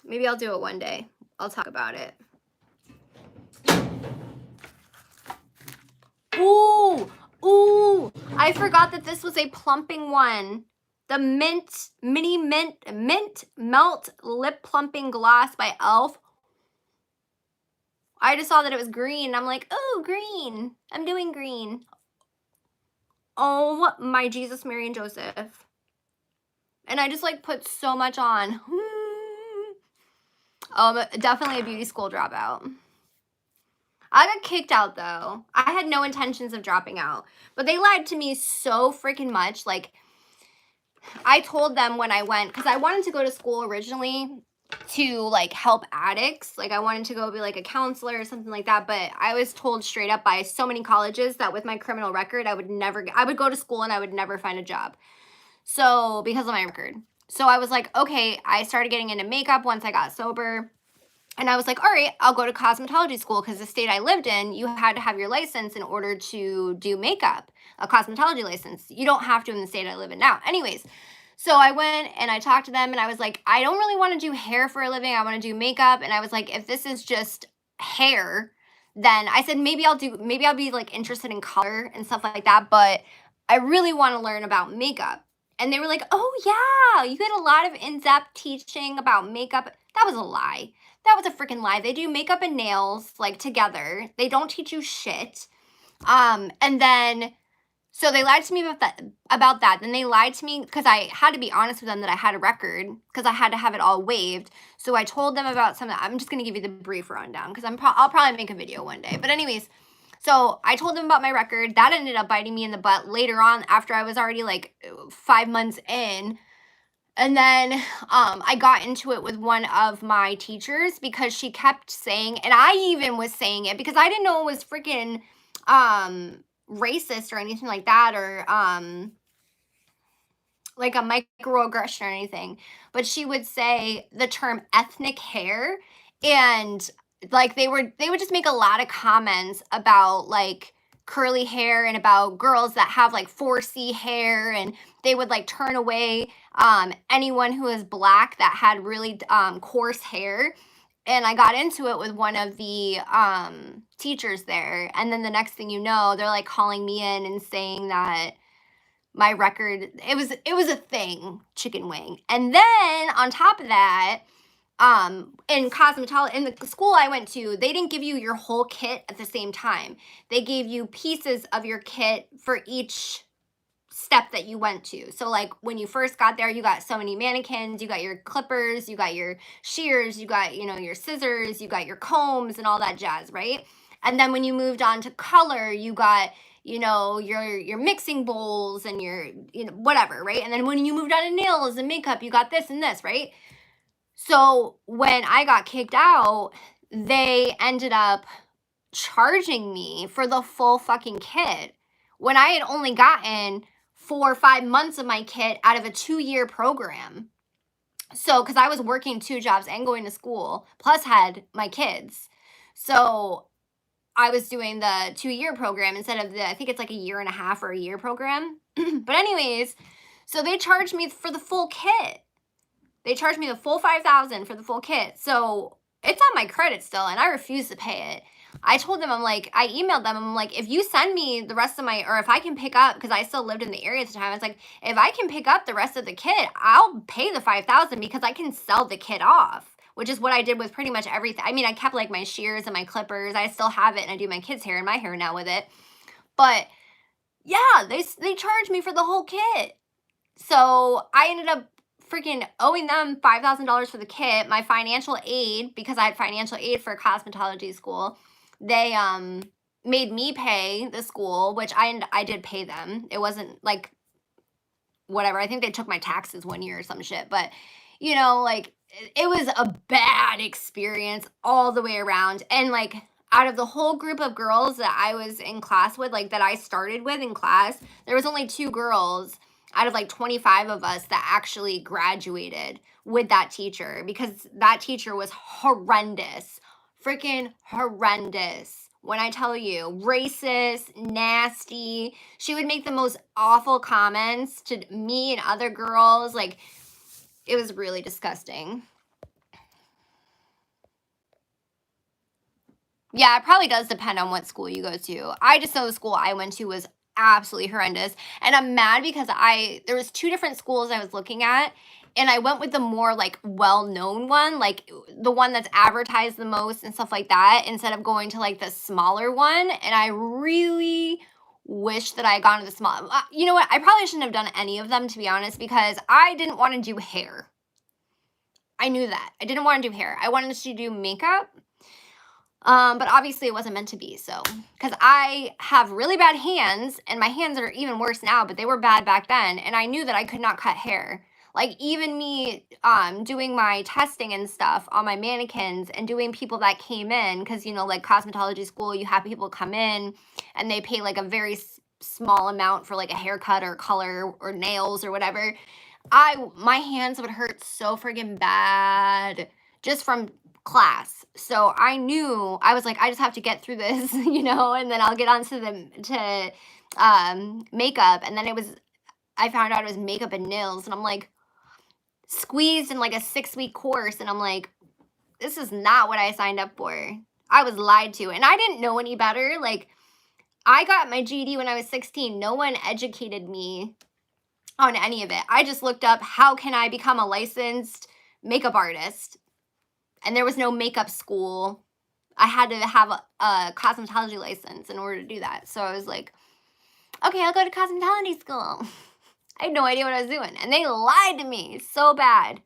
maybe I'll do it one day. I'll talk about it. Ooh, ooh, I forgot that this was a plumping one. The mini mint melt lip plumping gloss by e.l.f. I just saw that it was green. I'm like, oh, green. I'm doing green. Oh my Jesus, Mary, and Joseph. And I just like put so much on. Definitely a beauty school dropout. I got kicked out though. I had no intentions of dropping out, but they lied to me so freaking much. Like I told them when I went, because I wanted to go to school originally to like help addicts. Like I wanted to go be like a counselor or something like that. But I was told straight up by so many colleges that with my criminal record, I would go to school and I would never find a job. So because of my record. So I was like, okay, I started getting into makeup once I got sober. And I was like, all right, I'll go to cosmetology school because the state I lived in, you had to have your license in order to do makeup, a cosmetology license. You don't have to in the state I live in now. Anyways, so I went and I talked to them and I was like, I don't really want to do hair for a living. I want to do makeup. And I was like, if this is just hair, then I said maybe I'll be like interested in color and stuff like that, but I really want to learn about makeup. And they were like, "Oh yeah, you get a lot of in-depth teaching about makeup." That was a lie. That was a freaking lie. They do makeup and nails like together. They don't teach you shit. And then so they lied to me about that. Then they lied to me because I had to be honest with them that I had a record because I had to have it all waived. So I told them about some. I'm just gonna give you the brief rundown because I'll probably make a video one day. But anyways, so I told them about my record. That ended up biting me in the butt later on after I was already like 5 months in. And then I got into it with one of my teachers because she kept saying, and I even was saying it because I didn't know it was freaking racist or anything like that, or like a microaggression or anything. But she would say the term ethnic hair, and like they would just make a lot of comments about like curly hair and about girls that have like 4C hair, and they would like turn away anyone who is black that had really coarse hair. And I got into it with one of the teachers there, and then the next thing you know, they're like calling me in and saying that my record, it was a thing, chicken wing. And then on top of that, in cosmetology, in the school I went to, they didn't give you your whole kit at the same time. They gave you pieces of your kit for each step that you went to. So like when you first got there, you got so many mannequins, you got your clippers, you got your shears, you got, your scissors, you got your combs and all that jazz, right? And then when you moved on to color, you got, your mixing bowls and your, whatever, right? And then when you moved on to nails and makeup, you got this and this, right? So when I got kicked out, they ended up charging me for the full fucking kit when I had only gotten 4 or 5 months of my kit out of a 2-year program. So, because I was working 2 jobs and going to school, plus had my kids. So, I was doing the 2-year program instead of I think it's like a year and a half or a year program. But, anyways, so they charged me for the full kit. They charged me the full $5,000 for the full kit. So it's on my credit still, and I refuse to pay it. I told them, I emailed them, I'm like, if you send me the rest of or if I can pick up, because I still lived in the area at the time, I was like, if I can pick up the rest of the kit, I'll pay the $5,000 because I can sell the kit off, which is what I did with pretty much everything. I mean, I kept like my shears and my clippers. I still have it, and I do my kids' hair and my hair now with it. But yeah, they charged me for the whole kit. So I ended up freaking owing them $5,000 for the kit. My financial aid, because I had financial aid for cosmetology school, they made me pay the school, which I did pay them. It wasn't like whatever. I think they took my taxes one year or some shit, but like it was a bad experience all the way around. And like out of the whole group of girls that I was in class with, like that I started with in class, there was only 2 girls out of like 25 of us that actually graduated with that teacher, because that teacher was horrendous. Freaking horrendous. When I tell you, racist, nasty. She would make the most awful comments to me and other girls. Like, it was really disgusting. Yeah, it probably does depend on what school you go to. I just know the school I went to was absolutely horrendous. And I'm mad because there was 2 different schools I was looking at, and I went with the more like well-known one, like the one that's advertised the most and stuff like that, instead of going to like the smaller one. And I really wish that I had gone to the small. You know what? I probably shouldn't have done any of them, to be honest, because I didn't want to do hair. I knew that. I didn't want to do hair. I wanted to do makeup. But obviously it wasn't meant to be. So, because I have really bad hands, and my hands are even worse now, but they were bad back then. And I knew that I could not cut hair. Like even me, doing my testing and stuff on my mannequins and doing people that came in, because, like cosmetology school, you have people come in and they pay like a very small amount for like a haircut or color or nails or whatever. My hands would hurt so friggin' bad just from class. So I knew, I was like, I just have to get through this, and then I'll get on to makeup. And then I found out it was makeup and nails, and I'm like squeezed in like a 6-week course, and I'm like, this is not what I signed up for. I was lied to, and I didn't know any better. Like, I got my GED when I was 16. No one educated me on any of it. I just looked up, how can I become a licensed makeup artist? And there was no makeup school. I had to have a cosmetology license in order to do that. So I was like, okay, I'll go to cosmetology school. I had no idea what I was doing. And they lied to me so bad.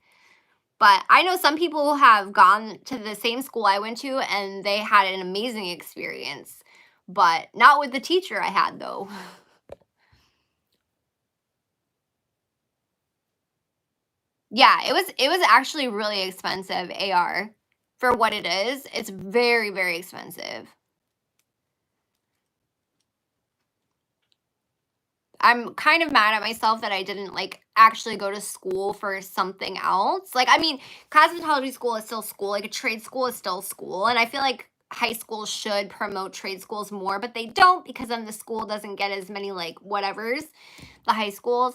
But I know some people who have gone to the same school I went to and they had an amazing experience. But not with the teacher I had, though. Yeah, it was actually really expensive, AR. For what it is, it's very, very expensive. I'm kind of mad at myself that I didn't like actually go to school for something else. Like, I mean, cosmetology school is still school, like a trade school is still school. And I feel like high schools should promote trade schools more, but they don't because then the school doesn't get as many like whatevers, the high schools.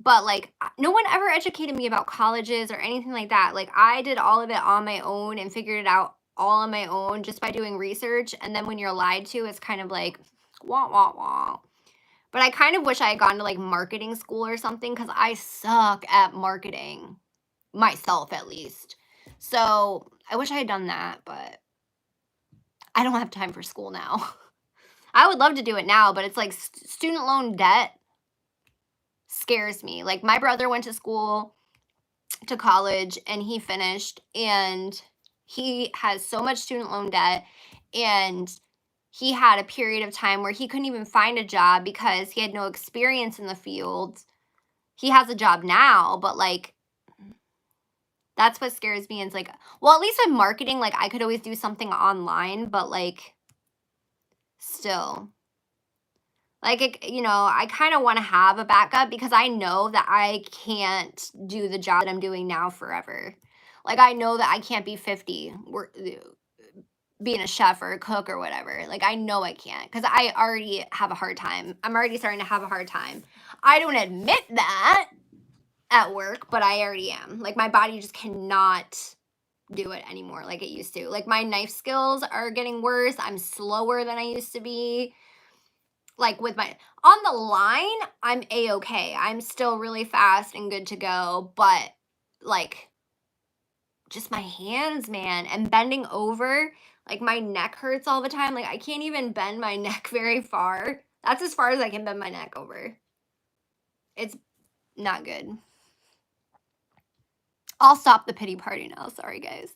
But like, no one ever educated me about colleges or anything like that. Like, I did all of it on my own and figured it out all on my own just by doing research. And then when you're lied to, it's kind of like, wah, wah, wah. But I kind of wish I had gone to like marketing school or something because I suck at marketing, myself at least. So I wish I had done that, but I don't have time for school now. I would love to do it now, but it's like student loan debt scares me. Like, my brother went to school, to college, and he finished, and he has so much student loan debt, and he had a period of time where he couldn't even find a job because he had no experience in the field. He has a job now, but like, that's what scares me. And it's like, well, at least with marketing, like, I could always do something online, but like, still, like, I kind of want to have a backup because I know that I can't do the job that I'm doing now forever. Like, I know that I can't be 50 being a chef or a cook or whatever. Like, I know I can't because I already have a hard time. I'm already starting to have a hard time. I don't admit that at work, but I already am. Like, my body just cannot do it anymore like it used to. Like, my knife skills are getting worse. I'm slower than I used to be. Like, with my on the line, I'm a-okay. I'm still really fast and good to go, but like, just my hands, man, and bending over, like, my neck hurts all the time. Like, I can't even bend my neck very far. That's as far as I can bend my neck over. It's not good. I'll stop the pity party now. Sorry, guys.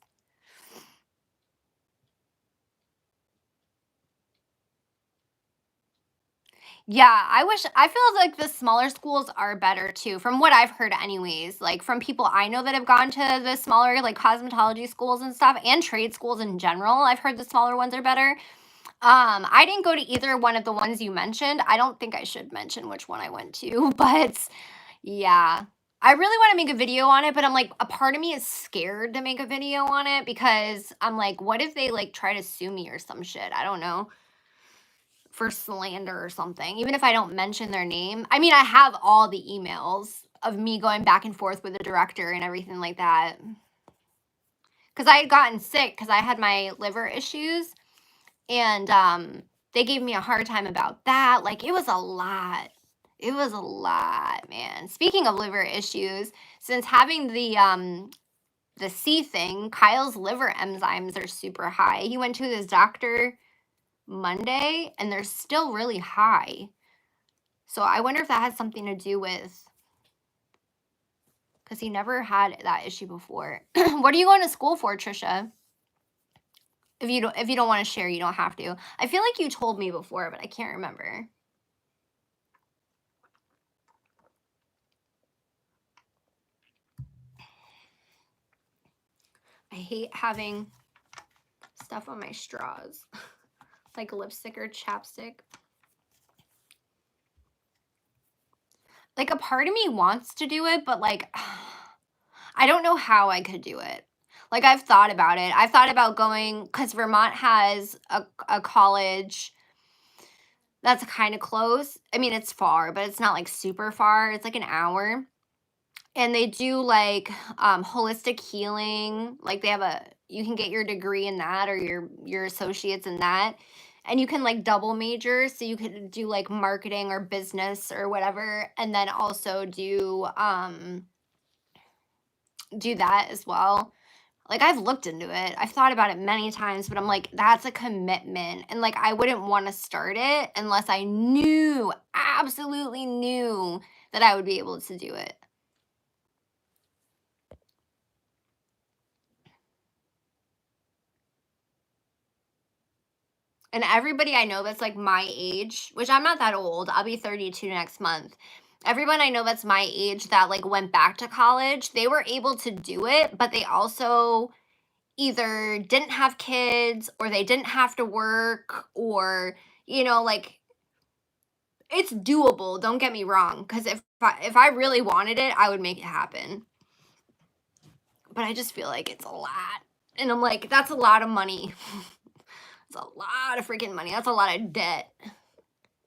Yeah, I feel like the smaller schools are better too, from what I've heard anyways. Like, from people I know that have gone to the smaller like cosmetology schools and stuff and trade schools in general. I've heard the smaller ones are better. I didn't go to either one of the ones you mentioned. I don't think I should mention which one I went to, but yeah. I really want to make a video on it, but I'm like, a part of me is scared to make a video on it because I'm like, what if they like try to sue me or some shit? I don't know, for slander or something, even if I don't mention their name. I mean, I have all the emails of me going back and forth with the director and everything like that. Because I had gotten sick because I had my liver issues, and they gave me a hard time about that. Like, it was a lot. It was a lot, man. Speaking of liver issues, since having the C thing, Kyle's liver enzymes are super high. He went to his doctor Monday and they're still really high. So I wonder if that has something to do with, because he never had that issue before. What are you going to school for, Trisha? If you don't want to share, you don't have to. I feel like you told me before, but I can't remember. I hate having stuff on my straws, like lipstick or chapstick. Like, a part of me wants to do it, but like, I don't know how I could do it. Like, I've thought about it. I've thought about going, because Vermont has a college that's kind of close. I mean, it's far, but it's not like super far. It's like an hour. And they do like holistic healing. Like, they have you can get your degree in that or your associates in that. And you can like double major, so you could do like marketing or business or whatever, and then also do that as well. Like, I've looked into it. I've thought about it many times, but I'm like, that's a commitment. And like, I wouldn't want to start it unless I knew, absolutely knew that I would be able to do it. And everybody I know that's like my age, which I'm not that old, I'll be 32 next month. Everyone I know that's my age that like went back to college, they were able to do it, but they also either didn't have kids or they didn't have to work or, like it's doable, don't get me wrong, because if I really wanted it, I would make it happen. But I just feel like it's a lot. And I'm like, that's a lot of money. It's a lot of freaking money. That's a lot of debt.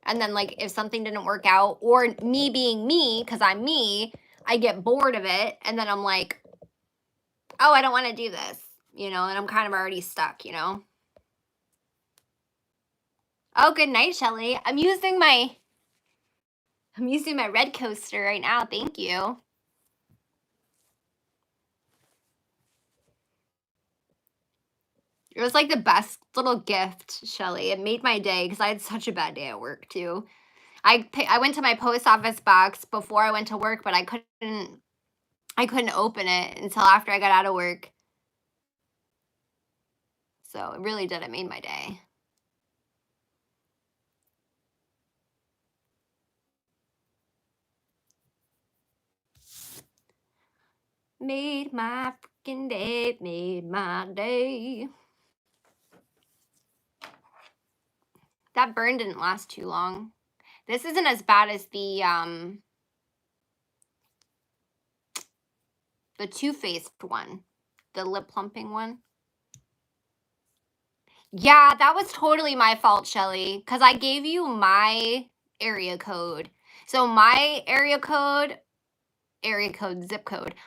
And then like if something didn't work out, or me being me, because I'm me, I get bored of it, and then I'm like, oh, I don't want to do this, and I'm kind of already stuck. Oh, good night, Shelly. I'm using my red coaster right now. Thank you. It was like the best little gift, Shelly. It made my day because I had such a bad day at work too. I went to my post office box before I went to work, but I couldn't open it until after I got out of work. So it really did. It made my day. Made my freaking day. Made my day. That burn didn't last too long. This isn't as bad as the Too Faced one, the lip plumping one. Yeah, that was totally my fault, Shelly, because I gave you my area code. So my zip code,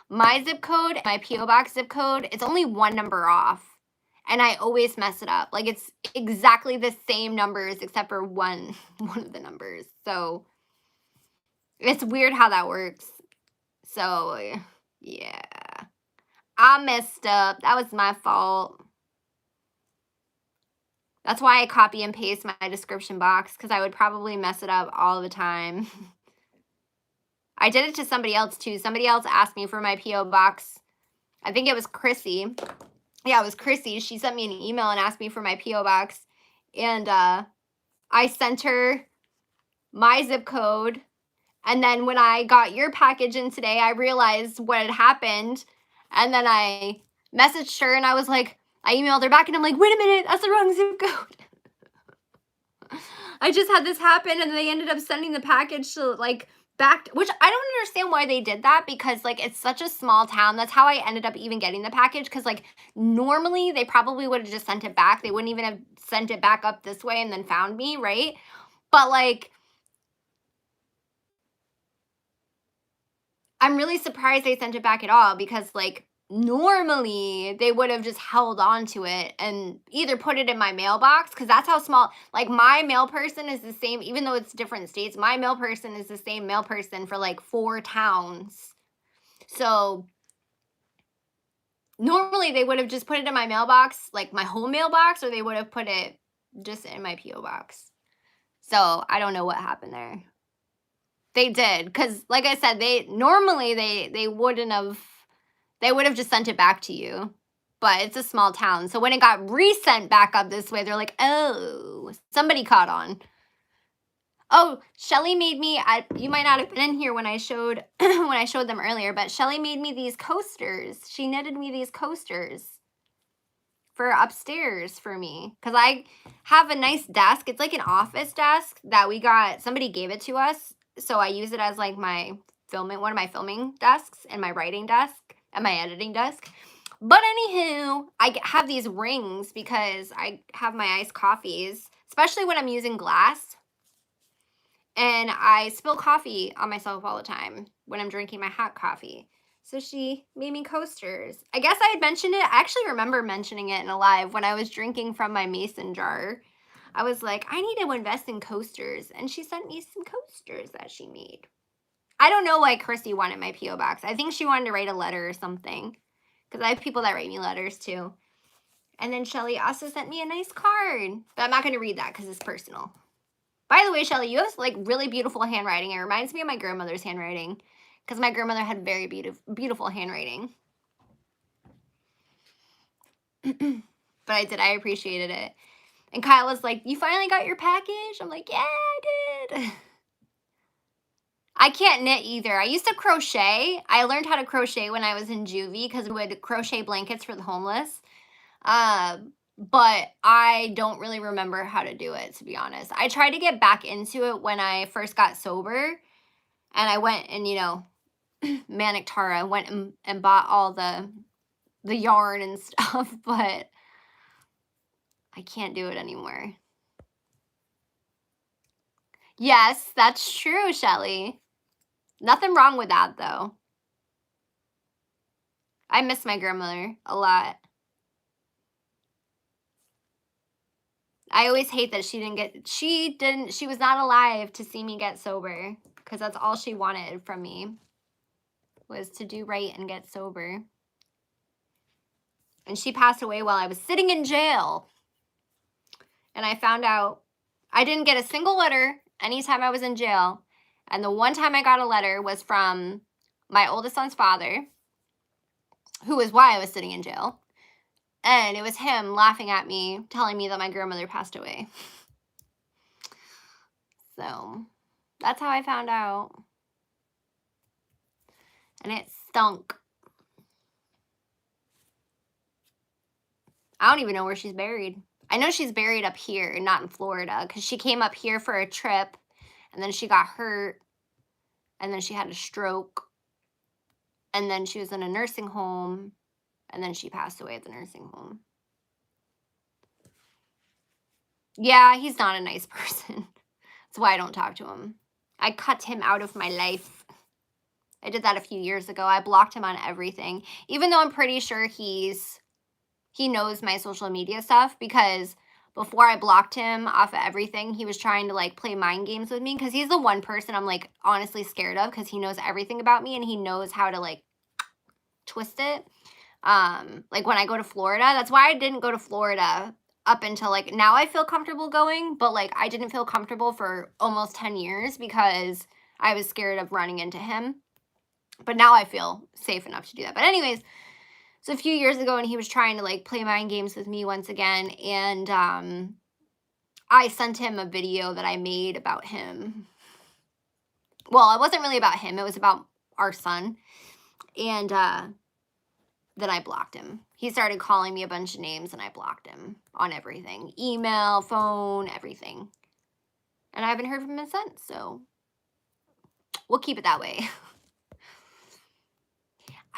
my zip code, my P.O. Box zip code, it's only one number off. And I always mess it up. Like it's exactly the same numbers except for one of the numbers. So it's weird how that works. So yeah. I messed up. That was my fault. That's why I copy and paste my description box, because I would probably mess it up all the time. I did it to somebody else too. Somebody else asked me for my P.O. box. I think it was Chrissy. Yeah, it was Chrissy. She sent me an email and asked me for my P.O. box. And I sent her my zip code. And then when I got your package in today, I realized what had happened. And then I messaged her and I was like, I emailed her back and I'm like, wait a minute, that's the wrong zip code. I just had this happen and they ended up sending the package to like back, which I don't understand why they did that, because like it's such a small town. That's how I ended up even getting the package, because like normally they probably would have just sent it back. They wouldn't even have sent it back up this way and then found me, right? But like I'm really surprised they sent it back at all, because like normally they would have just held on to it and either put it in my mailbox, because that's how small, like my mail person is the same, even though it's different states, my mail person is the same mail person for like 4 towns. So normally they would have just put it in my mailbox, like my home mailbox, or they would have put it just in my P.O. box. So I don't know what happened there. They did, because like I said, they wouldn't have, they would have just sent it back to you. But it's a small town. So when it got resent back up this way, they're like, oh, somebody caught on. Oh, Shelly made me, you might not have been in here when I showed when I showed them earlier, but Shelly made me these coasters. She knitted me these coasters for upstairs for me, because I have a nice desk. It's like an office desk that we got, somebody gave it to us, so I use it as like my one of my filming desks and my writing desk and my editing desk. But anywho, I have these rings because I have my iced coffees, especially when I'm using glass, and I spill coffee on myself all the time when I'm drinking my hot coffee. So she made me coasters. I guess I had mentioned it. I actually remember mentioning it in a live when I was drinking from my mason jar. I was like, I need to invest in coasters. And she sent me some coasters that she made. I don't know why Chrissy wanted my P.O. box. I think she wanted to write a letter or something. Because I have people that write me letters too. And then Shelly also sent me a nice card. But I'm not going to read that because it's personal. By the way, Shelly, you have like really beautiful handwriting. It reminds me of my grandmother's handwriting. Because my grandmother had very beautiful handwriting. But I did. I appreciated it. And Kyle was like, you finally got your package? I'm like, yeah, I did. I can't knit either. I used to crochet. I learned how to crochet when I was in juvie because we would crochet blankets for the homeless. But I don't really remember how to do it, to be honest. I tried to get back into it when I first got sober. And I went and, you know, Manic Tarrah went and bought all the yarn and stuff, but I can't do it anymore. Yes, that's true, Shelly. Nothing wrong with that, though. I miss my grandmother a lot. I always hate that she was not alive to see me get sober, because that's all she wanted from me was to do right and get sober. And she passed away while I was sitting in jail. And I found out I didn't get a single letter anytime I was in jail. And the one time I got a letter was from my oldest son's father, who is why I was sitting in jail. And it was him laughing at me, telling me that my grandmother passed away. So that's how I found out. And it stunk. I don't even know where she's buried. I know she's buried up here, not in Florida, because she came up here for a trip, and then she got hurt, and then she had a stroke, and then she was in a nursing home, and then she passed away at the nursing home. Yeah, he's not a nice person. That's why I don't talk to him. I cut him out of my life. I did that a few years ago. I blocked him on everything, even though I'm pretty sure he knows my social media stuff, because before I blocked him off of everything, he was trying to like play mind games with me, because he's the one person I'm like honestly scared of, because he knows everything about me and he knows how to like twist it. Like when I go to Florida, that's why I didn't go to Florida up until like now I feel comfortable going, but like I didn't feel comfortable for almost 10 years because I was scared of running into him. But now I feel safe enough to do that. But anyways, so a few years ago, and he was trying to like play mind games with me once again, and I sent him a video that I made about him. Well, it wasn't really about him, it was about our son. And then I blocked him. He started calling me a bunch of names, and I blocked him on everything. Email, phone, everything. And I haven't heard from him since, so we'll keep it that way.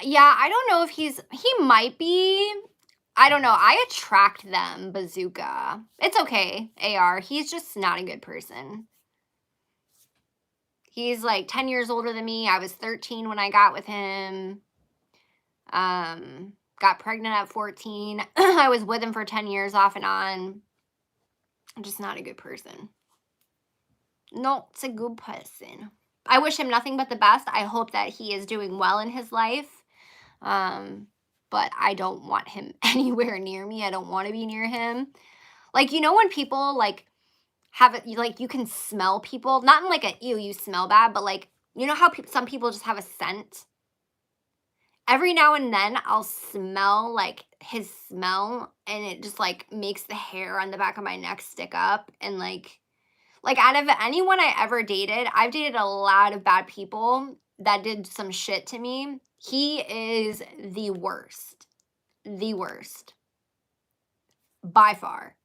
Yeah, I don't know if he might be. I don't know. I attract them, Bazooka. It's okay, AR. He's just not a good person. He's like 10 years older than me. I was 13 when I got with him. Got pregnant at 14. I was with him for 10 years off and on. I'm just not a good person. Not a good person. I wish him nothing but the best. I hope that he is doing well in his life. But I don't want him anywhere near me. I don't want to be near him. Like, you know when people like have it, like you can smell people, not in like a ew, you smell bad, but like, you know how some people just have a scent? Every now and then I'll smell like his smell, and it just like makes the hair on the back of my neck stick up. And like out of anyone I ever dated, I've dated a lot of bad people that did some shit to me. He is the worst. The worst. By far.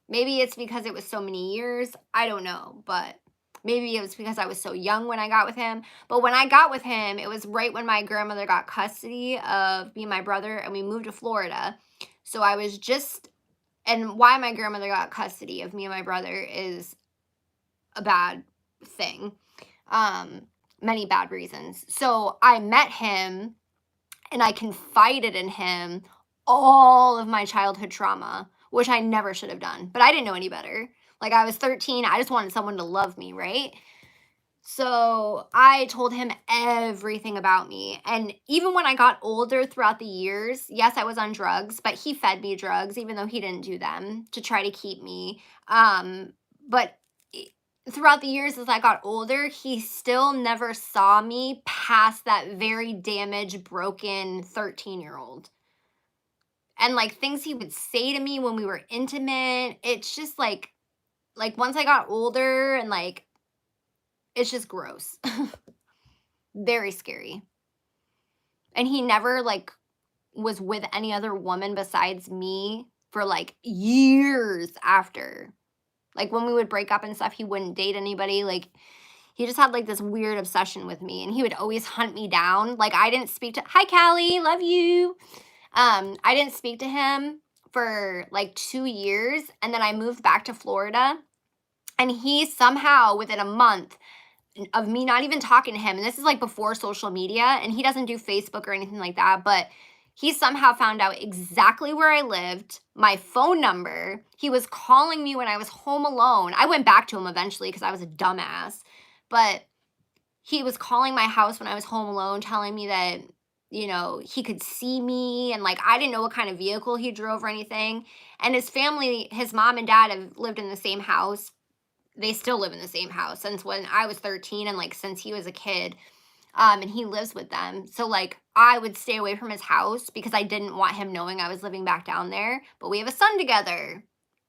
Maybe it's because it was so many years. I don't know. But maybe it was because I was so young when I got with him. But when I got with him, it was right when my grandmother got custody of me and my brother, and we moved to Florida. So I was just, and why my grandmother got custody of me and my brother is a bad thing. Many bad reasons. So I met him and I confided in him all of my childhood trauma, which I never should have done, but I didn't know any better. Like, I was 13, I just wanted someone to love me, right? So I told him everything about me. And even when I got older throughout the years, yes, I was on drugs, but he fed me drugs, even though he didn't do them to try to keep me. But i- throughout the years, as I got older, he still never saw me past that very damaged, broken 13-year-old. And like things he would say to me when we were intimate, it's just like once I got older and like it's just gross. Very scary. And he never like was with any other woman besides me for like years after. Like when we would break up and stuff, he wouldn't date anybody. Like he just had like this weird obsession with me and he would always hunt me down. Like I didn't speak to Hi Callie, love you. I didn't speak to him for like 2 years and then I moved back to Florida and he somehow within a month of me not even talking to him, and this is like before social media, and he doesn't do Facebook or anything like that, but he somehow found out exactly where I lived, my phone number. He was calling me when I was home alone. I went back to him eventually because I was a dumbass, but he was calling my house when I was home alone, telling me that, he could see me, and like I didn't know what kind of vehicle he drove or anything. And his family, his mom and dad have lived in the same house, they still live in the same house since when I was 13 and like since he was a kid. And he lives with them. So like I would stay away from his house because I didn't want him knowing I was living back down there. But we have a son together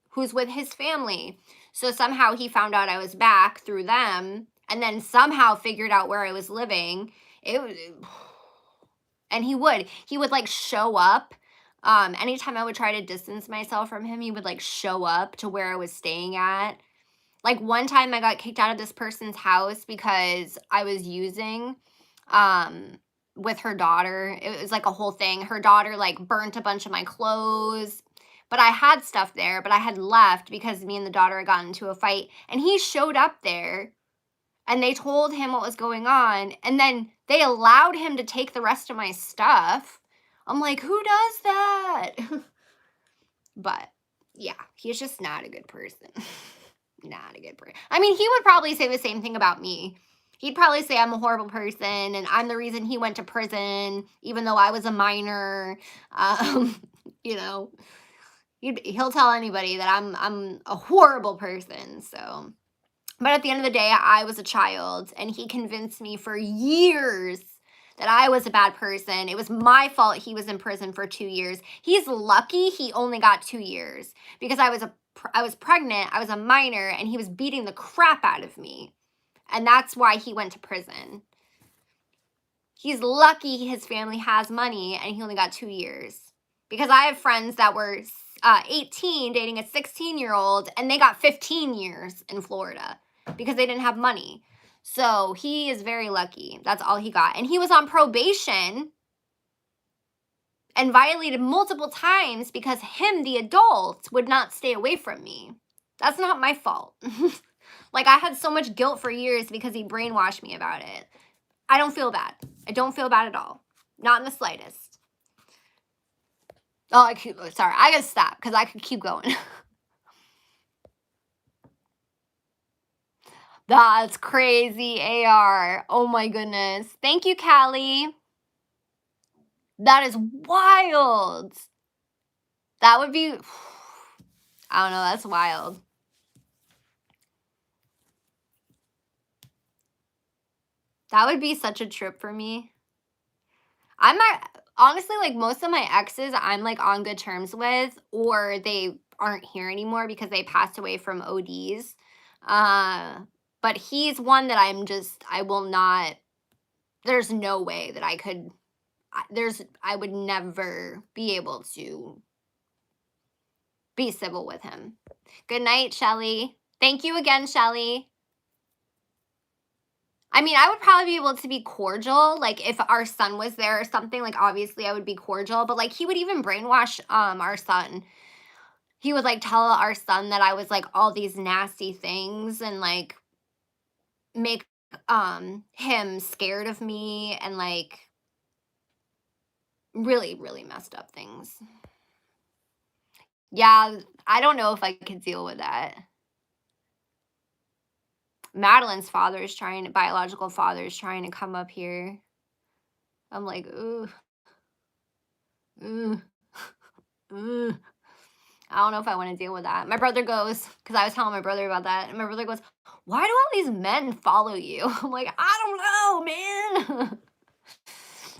who's with his family. So somehow he found out I was back through them and then somehow figured out where I was living. It was and he would like show up anytime I would try to distance myself from him, he would like show up to where I was staying at. Like one time I got kicked out of this person's house because I was using um with her daughter. It was like a whole thing. Her daughter like burnt a bunch of my clothes. But I had stuff there, but I had left because me and the daughter had gotten into a fight. And he showed up there and they told him what was going on. And then they allowed him to take the rest of my stuff. I'm like, who does that? But yeah, he's just not a good person. Not a good person. I mean, he would probably say the same thing about me. He'd probably say I'm a horrible person and I'm the reason he went to prison, even though I was a minor. Um, you know, he'll tell anybody that I'm a horrible person. So, but at the end of the day, I was a child and he convinced me for years that I was a bad person. It was my fault he was in prison for 2 years. He's lucky he only got 2 years because I was pregnant, I was a minor and he was beating the crap out of me. And that's why he went to prison. He's lucky his family has money and he only got 2 years. Because I have friends that were 18 dating a 16-year-old and they got 15 years in Florida because they didn't have money. So he is very lucky. That's all he got. And he was on probation and violated multiple times because him, the adult, would not stay away from me. That's not my fault. Like I had so much guilt for years because he brainwashed me about it. I don't feel bad. I don't feel bad at all. Not in the slightest. Oh, sorry. I gotta stop because I could keep going. That's crazy, AR. Oh my goodness. Thank you, Callie. That is wild. That would be, I don't know, that's wild. That would be such a trip for me. I'm not, honestly, like most of my exes, I'm like on good terms with, or they aren't here anymore because they passed away from ODs. But he's one that I will not, there's no way that I could, I would never be able to be civil with him. Good night, Shelly. Thank you again, Shelly. I mean, I would probably be able to be cordial, like if our son was there or something, like obviously I would be cordial, but like he would even brainwash our son. He would like tell our son that I was like all these nasty things and like make him scared of me and like Really, really messed up things. Yeah, I don't know if I could deal with that. Madeline's biological father is trying to come up here. I'm like, ooh, ooh, ooh. I don't know if I want to deal with that. My brother goes, because I was telling my brother about that, and my brother goes, "Why do all these men follow you?" I'm like, I don't know, man.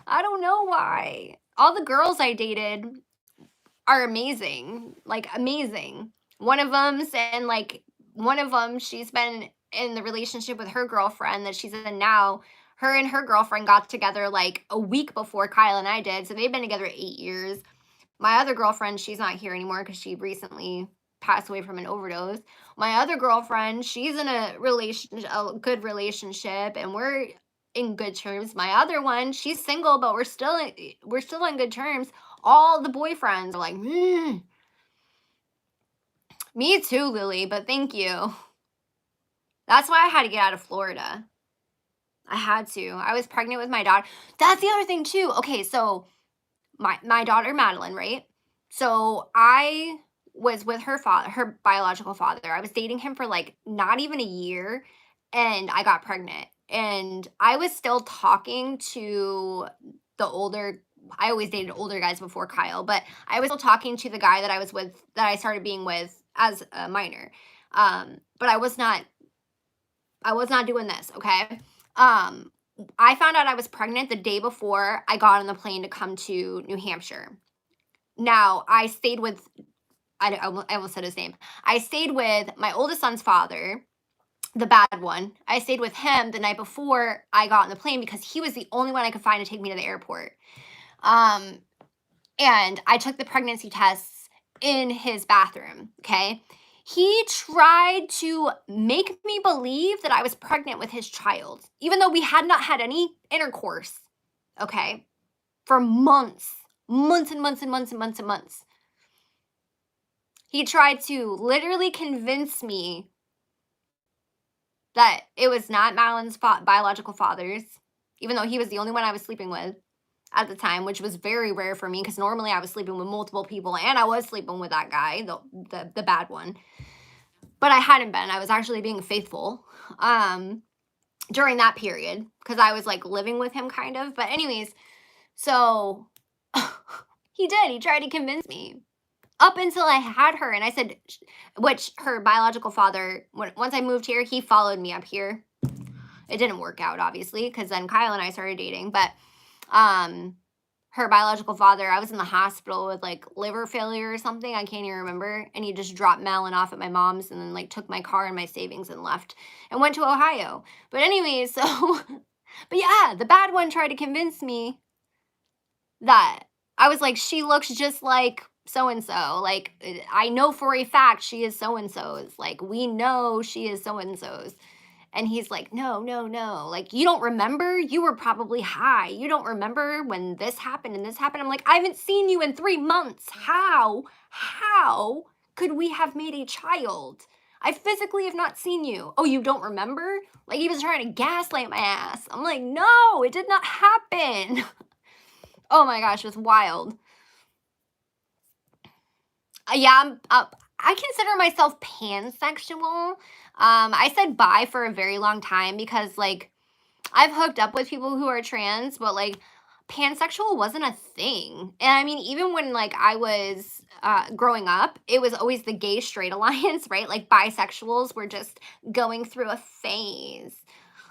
I don't know why. All the girls I dated are amazing, like amazing. One of them, she's been in the relationship with her girlfriend that she's in now. Her and her girlfriend got together like a week before Kyle and I did, so they've been together 8 years. My other girlfriend, she's not here anymore because she recently passed away from an overdose. My other girlfriend, she's in a good relationship, and we're in good terms. My other one, she's single, but we're still on good terms. All the boyfriends are like, me too, Lily, but thank you. That's why I had to get out of Florida. I had to. I was pregnant with my daughter. That's the other thing too. Okay, so my daughter Madeline, right? So I was with her biological father. I was dating him for like not even a year, and I got pregnant. And I was still talking to the older I always dated older guys before Kyle, but I was still talking to the guy that I started being with as a minor. But I was not doing this, okay? Um, I found out I was pregnant the day before I got on the plane to come to New Hampshire. Now, I stayed with, I almost said his name. I stayed with my oldest son's father, the bad one. I stayed with him the night before I got on the plane because he was the only one I could find to take me to the airport. Um, and I took the pregnancy tests in his bathroom, okay? He tried to make me believe that I was pregnant with his child, even though we had not had any intercourse, okay? For months, months and months and months and months and months. He tried to literally convince me that it was not Madeline's biological father's, even though he was the only one I was sleeping with at the time, which was very rare for me because normally I was sleeping with multiple people, and I was sleeping with that guy, the bad one. But I hadn't been. I was actually being faithful during that period because I was like living with him kind of. But anyways, so he did. He tried to convince me up until I had her, and I said, which her biological father, once I moved here, he followed me up here. It didn't work out, obviously, because then Kyle and I started dating. But her biological father, I was in the hospital with like liver failure or something. I can't even remember. And he just dropped Malin off at my mom's and then like took my car and my savings and left and went to Ohio. But anyways, so, but yeah, the bad one tried to convince me that I was like, she looks just like so and so. Like, I know for a fact she is so and so's. Like, we know she is so and so's. And he's like, no, no, no. Like, you don't remember? You were probably high. You don't remember when this happened and this happened? I'm like, I haven't seen you in 3 months. How could we have made a child? I physically have not seen you. Oh, you don't remember? Like, he was trying to gaslight my ass. I'm like, no, it did not happen. Oh my gosh, it was wild. Yeah, I consider myself pansexual. I said bi for a very long time because, like, I've hooked up with people who are trans, but like pansexual wasn't a thing. And I mean, even when like I was growing up, it was always the gay straight alliance, right? Like bisexuals were just going through a phase.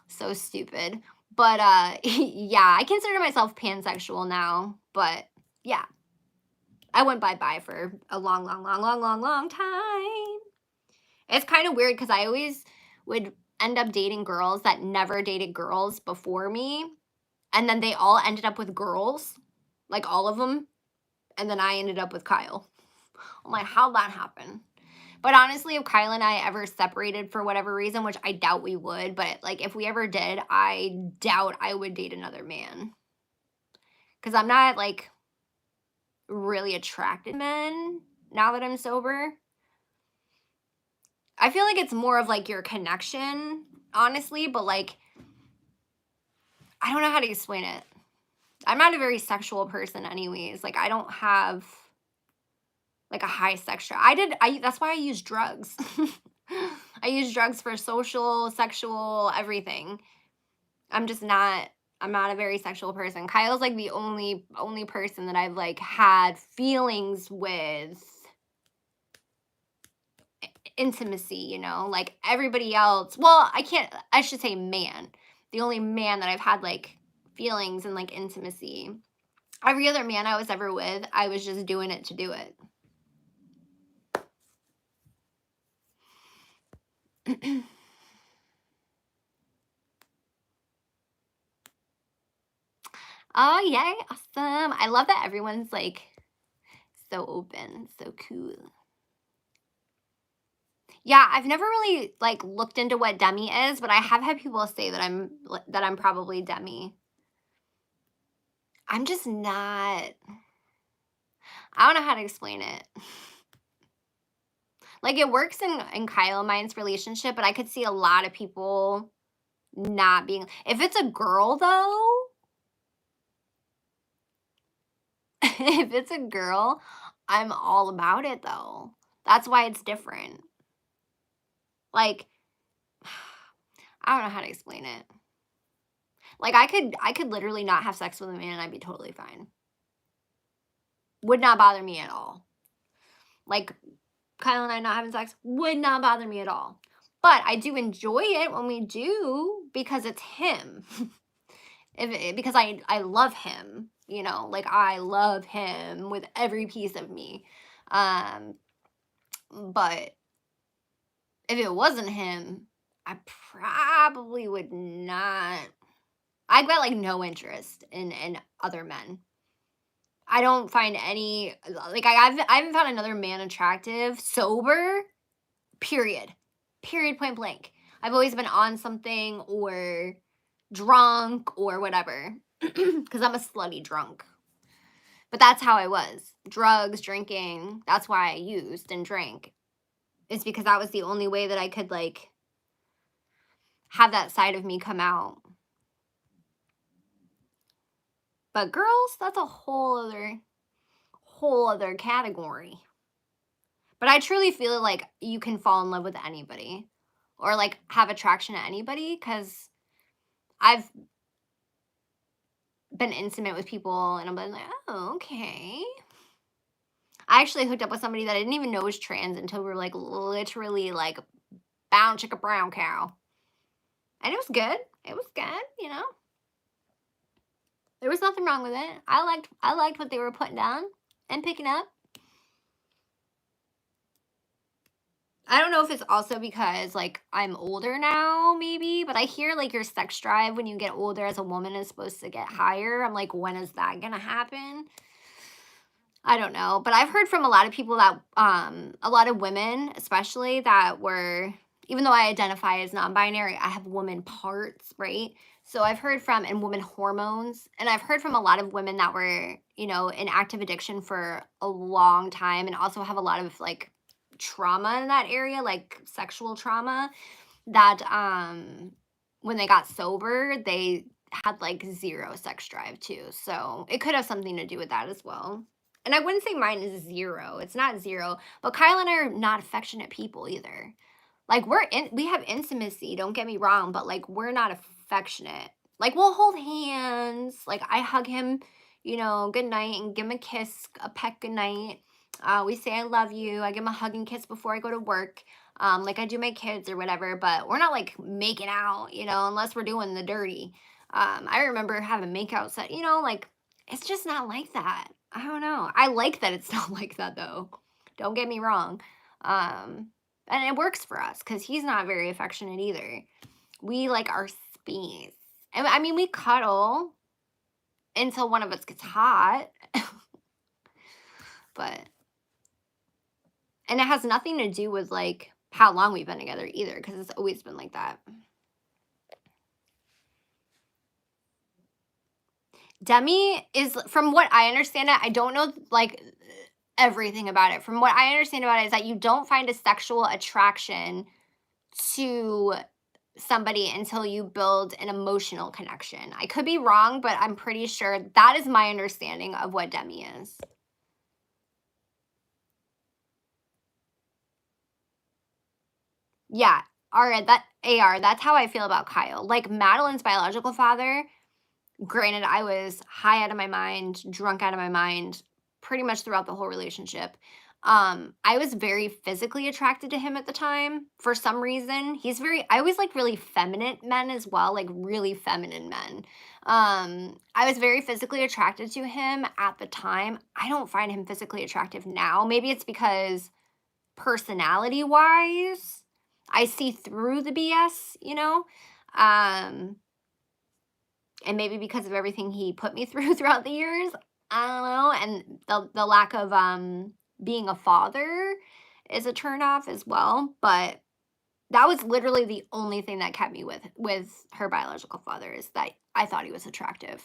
So stupid. But yeah, I consider myself pansexual now. But yeah, I went bi for a long, long, long, long, long, long time. It's kind of weird because I always would end up dating girls that never dated girls before me. And then they all ended up with girls, like all of them. And then I ended up with Kyle. I'm like, how'd that happen? But honestly, if Kyle and I ever separated for whatever reason, which I doubt we would, but like if we ever did, I doubt I would date another man. Because I'm not like really attracted to men now that I'm sober. I feel like it's more of like your connection, honestly, but like I don't know how to explain it. I'm not a very sexual person anyways. Like, I don't have like a high sex drive. That's why I use drugs. I use drugs for social, sexual, everything. I'm just not I'm not a very sexual person. Kyle's like the only person that I've like had feelings with intimacy, like everybody else. Well, I should say man. The only man that I've had like feelings and like intimacy. Every other man I was ever with, I was just doing it to do it. Oh, yay, awesome. I love that everyone's like so open, so cool. Yeah, I've never really like looked into what demi is, but I have had people say that I'm probably demi. I'm just not I don't know how to explain it. Like it works in Kyle and mine's relationship, but I could see a lot of people not being if it's a girl though, if it's a girl, I'm all about it though. That's why it's different. Like I don't know how to explain it. Like I could literally not have sex with a man and I'd be totally fine. Would not bother me at all. Like Kyle and I not having sex would not bother me at all. But I do enjoy it when we do because it's him. Because I love him, like I love him with every piece of me. Um but if it wasn't him, I probably would not I've got like no interest in other men. I don't find any like I haven't found another man attractive sober. Period. Period. Point blank. I've always been on something or drunk or whatever because I'm a slutty drunk. But that's how I was. Drugs, drinking. That's why I used and drank. It's because that was the only way that I could like have that side of me come out. But girls, that's a whole other category. But I truly feel like you can fall in love with anybody or like have attraction to anybody because I've been intimate with people and I'm like, oh, okay. I actually hooked up with somebody that I didn't even know was trans until we were like literally like bound chicka brown cow. And it was good. It was good. There was nothing wrong with it. I liked what they were putting down and picking up. I don't know if it's also because like I'm older now, maybe, but I hear like your sex drive when you get older as a woman is supposed to get higher. I'm like, when is that gonna happen? I don't know, but I've heard from a lot of people that a lot of women, especially that were even though I identify as non-binary, I have woman parts, right? So I've heard from and woman hormones, and I've heard from a lot of women that were, in active addiction for a long time and also have a lot of like trauma in that area, like sexual trauma that when they got sober, they had like zero sex drive too. So it could have something to do with that as well. And I wouldn't say mine is zero. It's not zero, but Kyle and I are not affectionate people either. Like we have intimacy, don't get me wrong, but like we're not affectionate. Like we'll hold hands, like I hug him, good night and give him a kiss, a peck good night. We say I love you. I give him a hug and kiss before I go to work. Like I do my kids or whatever, but we're not like making out, unless we're doing the dirty. I remember having makeout set, like it's just not like that. I don't know. I like that it's not like that though. Don't get me wrong. And it works for us because he's not very affectionate either. We like our space. And I mean, we cuddle until one of us gets hot. But, and it has nothing to do with like how long we've been together either because it's always been like that. Demi is, from what I understand it, I don't know like everything about it. From what I understand about it is that you don't find a sexual attraction to somebody until you build an emotional connection. I could be wrong, but I'm pretty sure that is my understanding of what demi is. Yeah, alright, that AR, that's how I feel about Kyle. Like, Madeline's biological father, granted, I was high out of my mind, drunk out of my mind, pretty much throughout the whole relationship. I was very physically attracted to him at the time for some reason. I always like really feminine men as well, like really feminine men. I was very physically attracted to him at the time. I don't find him physically attractive now. Maybe it's because personality wise, I see through the BS, you know? Um, and maybe because of everything he put me through throughout the years, I don't know, and the lack of being a father is a turn off as well. But that was literally the only thing that kept me with her biological father, is that I thought he was attractive.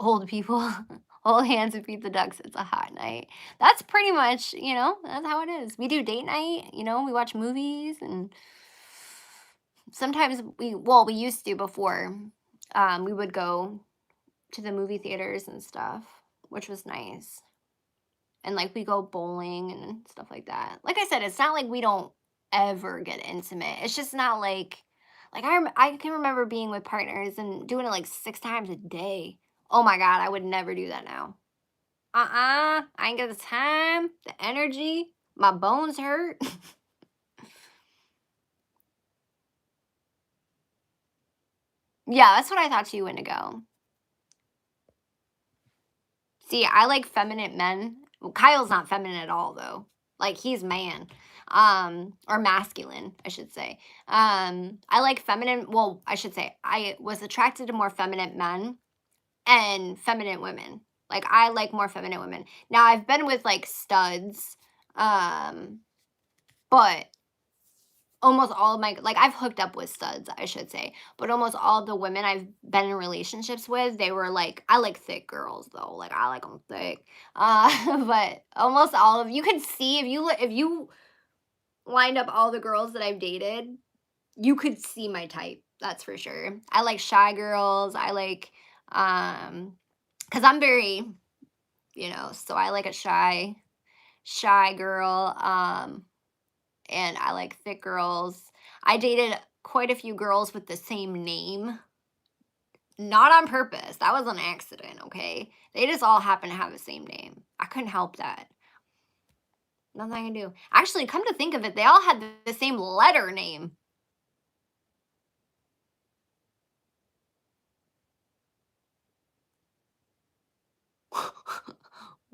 Old people hold hands and feed the ducks. It's a hot night. That's pretty much, that's how it is. We do date night, we watch movies, and sometimes we used to before. We would go to the movie theaters and stuff, which was nice. And like we go bowling and stuff like that. Like I said, it's not like we don't ever get intimate. It's just not like I can remember being with partners and doing it like 6 times a day. Oh my god, I would never do that now. I ain't got the time, the energy. My bones hurt. Yeah, that's what I thought too, Indigo. See, I like feminine men. Well, Kyle's not feminine at all though. Like he's man. Or masculine, I should say. I like feminine, well, I should say I was attracted to more feminine men and feminine women. Like I like more feminine women. Now I've been with like studs, but almost all of my like I've hooked up with studs, I should say, but almost all of the women I've been in relationships with, they were like, I like thick girls though, like I like them thick. But almost all of, you could see if you lined up all the girls that I've dated, you could see my type. That's for sure. I like shy girls. I like because I'm very, so I like a shy girl. And I like thick girls. I dated quite a few girls with the same name. Not on purpose. That was an accident, okay? They just all happen to have the same name. I couldn't help that. Nothing I can do. Actually, come to think of it, they all had the same letter name.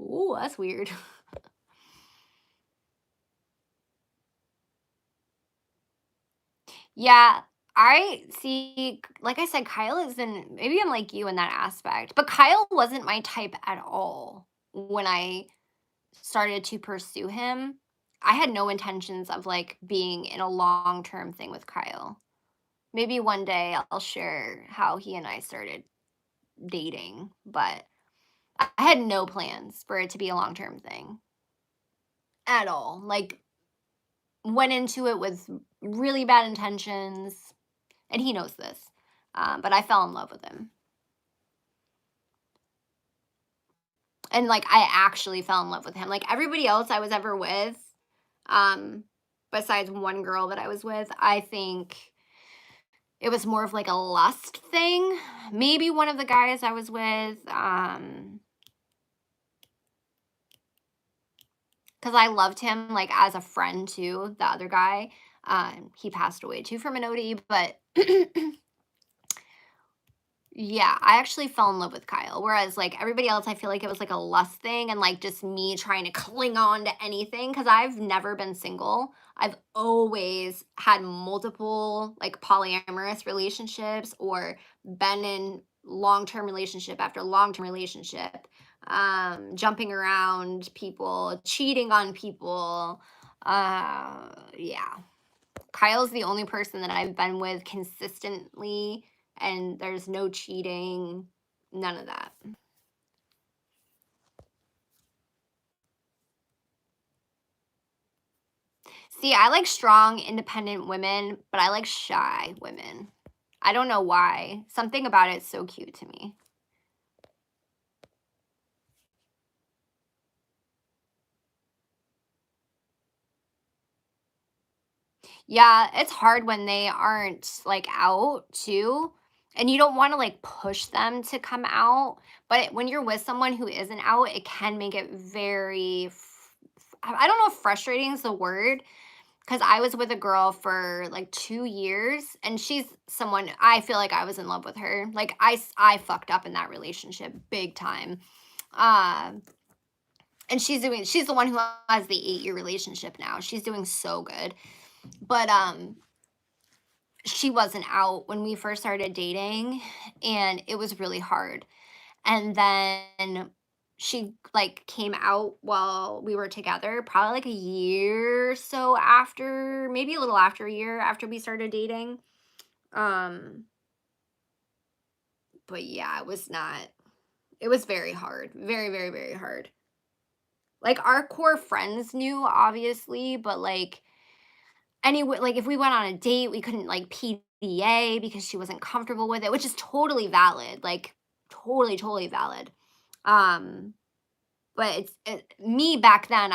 Ooh, that's weird. Yeah, I see. Like I said, Kyle isn't, maybe I'm like you in that aspect, but Kyle wasn't my type at all when I started to pursue him. I had no intentions of like being in a long-term thing with Kyle. Maybe one day I'll share how he and I started dating, but I had no plans for it to be a long-term thing at all. Like, went into it with really bad intentions, and he knows this. But I fell in love with him. And like I actually fell in love with him. Like everybody else I was ever with, um, besides one girl that I was with, I think it was more of like a lust thing. Maybe one of the guys I was with, because I loved him like as a friend too. The other guy, he passed away too from an OD, but yeah, I actually fell in love with Kyle, whereas, like, everybody else, I feel like it was, like, a lust thing and, like, just me trying to cling on to anything. Because 'cause I've never been single. I've always had multiple, like, polyamorous relationships or been in long-term relationship after long-term relationship, jumping around people, cheating on people, yeah. Kyle's the only person that I've been with consistently, and there's no cheating, none of that. See, I like strong, independent women, but I like shy women. I don't know why. Something about it's so cute to me. Yeah, it's hard when they aren't, like, out too, and you don't wanna, like, push them to come out, but when you're with someone who isn't out, it can make it very I don't know if frustrating is the word, 'cause I was with a girl for, like, 2 years, and she's someone I feel like I was in love with her. Like, I fucked up in that relationship big time. Um, and she's the one who has the 8-year relationship now. She's doing so good. But, she wasn't out when we first started dating, and it was really hard. And then she, like, came out while we were together, probably, like, a year or so after, maybe a little after a year after we started dating. Um, but yeah, it was very hard. Very, very, very hard. Like, our core friends knew, obviously, but, like, anyway, like, if we went on a date, we couldn't, like, PDA because she wasn't comfortable with it, which is totally valid, like, totally, totally valid. Um, but me back then,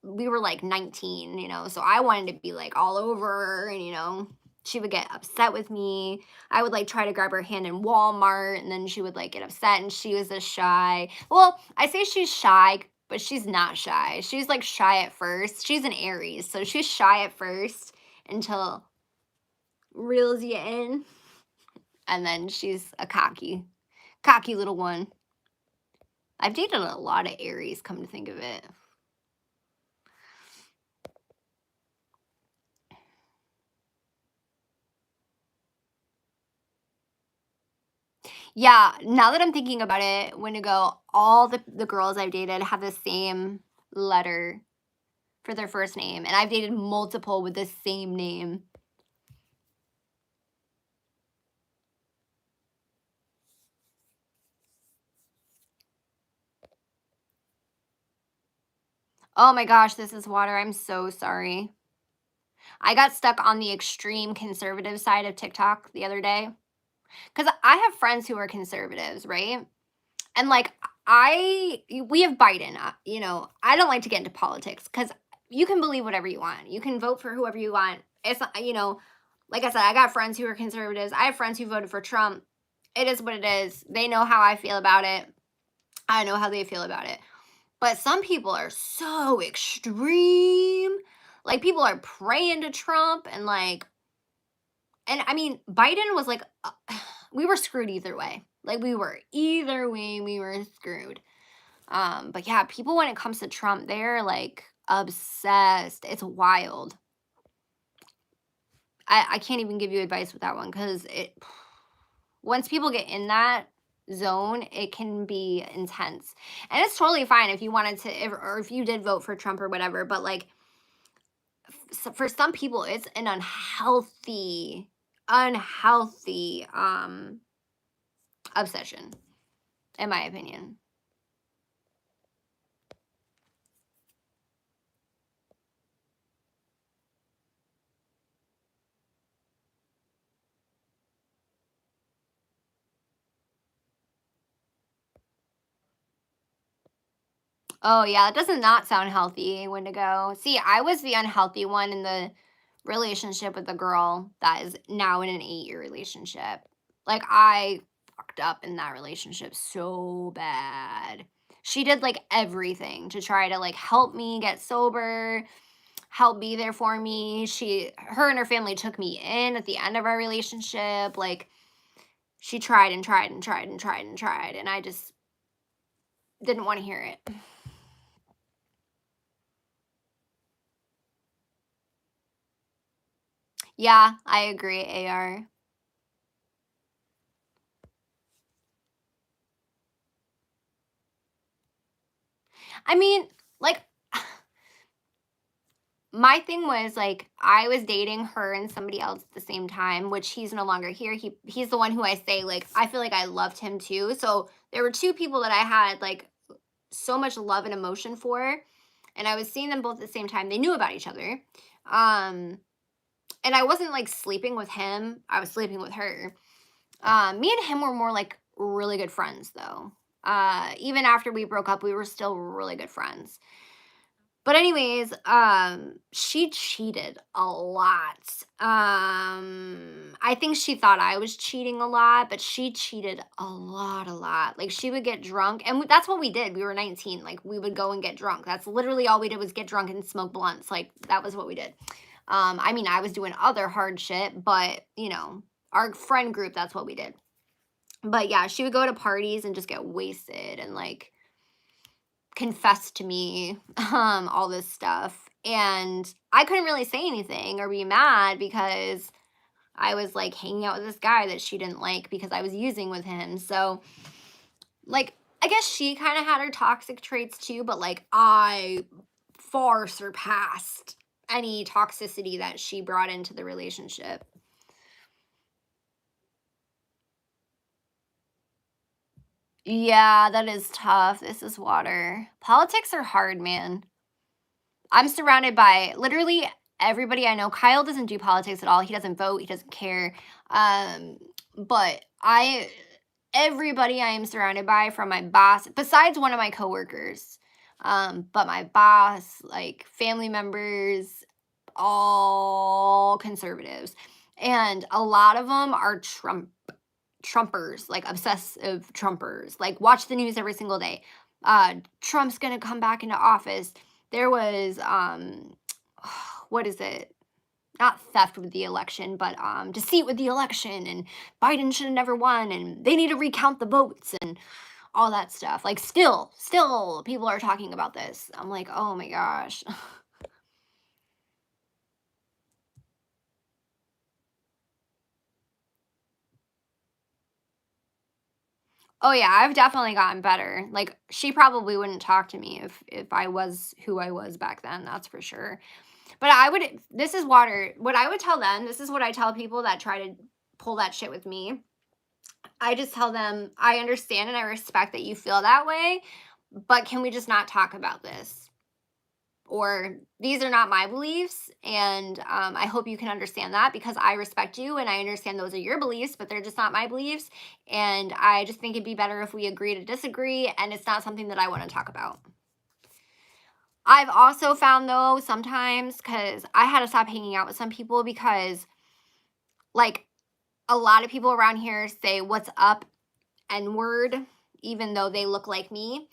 we were, like, 19, so I wanted to be, like, all over her and, she would get upset with me. I would, like, try to grab her hand in Walmart, and then she would, like, get upset, and she was a shy well, I say she's shy, but she's not shy. She's, like, shy at first. She's an Aries, so she's shy at first until reels you in, and then she's a cocky little one. I've dated a lot of Aries, come to think of it. Yeah, now that I'm thinking about it, Wendigo, all the girls I've dated have the same letter for their first name, and I've dated multiple with the same name. Oh my gosh, this is water. I'm so sorry. I got stuck on the extreme conservative side of TikTok the other day because I have friends who are conservatives, right? And like we have Biden. I don't like to get into politics because you can believe whatever you want. You can vote for whoever you want. It's not, like I said, I got friends who are conservatives. I have friends who voted for Trump. It is what it is. They know how I feel about it. I know how they feel about it. But some people are so extreme. Like people are praying to Trump and I mean, Biden was like, we were screwed either way. Like either way, we were screwed. But yeah, people when it comes to Trump, they're like obsessed. It's wild. I can't even give you advice with that one because once people get in that zone, it can be intense. And it's totally fine if you wanted to, or if you did vote for Trump or whatever. But like for some people, it's an unhealthy obsession, in my opinion. Oh, yeah, it does not sound healthy, Wendigo. See, I was the unhealthy one in the relationship with the girl that is now in an 8-year relationship. Like, I fucked up in that relationship so bad. She did, like, everything to try to, like, help me get sober, help be there for me. Her and her family took me in at the end of our relationship. Like, she tried and tried and tried and tried and tried, and I just didn't wanna hear it. Yeah, I agree, AR. I mean, like, my thing was, like, I was dating her and somebody else at the same time, which he's no longer here. He's the one who I say, like, I feel like I loved him too. So there were 2 people that I had, like, so much love and emotion for. and I was seeing them both at the same time. They knew about each other. Um, and I wasn't like sleeping with him. I was sleeping with her. Me and him were more like really good friends though. Even after we broke up, we were still really good friends. But anyways, she cheated a lot. I think she thought I was cheating a lot, but she cheated a lot, a lot. Like she would get drunk, and that's what we did. We were 19. Like we would go and get drunk. That's literally all we did was get drunk and smoke blunts. Like that was what we did. I mean, I was doing other hard shit, but our friend group, that's what we did. But yeah, she would go to parties and just get wasted and like confess to me all this stuff. And I couldn't really say anything or be mad because I was like hanging out with this guy that she didn't like because I was using with him. So, like, I guess she kind of had her toxic traits too, but like I far surpassed any toxicity that she brought into the relationship. Yeah, that is tough. This is water. Politics are hard, man. I'm surrounded by literally everybody I know. Kyle doesn't do politics at all. He doesn't vote. He doesn't care. Um, but everybody I am surrounded by, from my boss, besides one of my coworkers, but my boss, like family members, all conservatives, and a lot of them are Trumpers, like obsessive Trumpers, like watch the news every single day. Trump's gonna come back into office. There was what is it? Not theft with the election, but deceit with the election, and Biden should have never won, and they need to recount the votes and all that stuff. Like still people are talking about this. I'm like, oh my gosh. Oh yeah, I've definitely gotten better. Like she probably wouldn't talk to me if I was who I was back then, that's for sure. But I would this is water. What I would tell them, this is what I tell people that try to pull that shit with me. I just tell them, I understand and I respect that you feel that way, but can we just not talk about this? Or these are not my beliefs, and I hope you can understand that because I respect you and I understand those are your beliefs, but they're just not my beliefs. And I just think it'd be better if we agree to disagree, and it's not something that I want to talk about. I've also found though sometimes, because I had to stop hanging out with some people because like a lot of people around here say what's up N word, even though they look like me.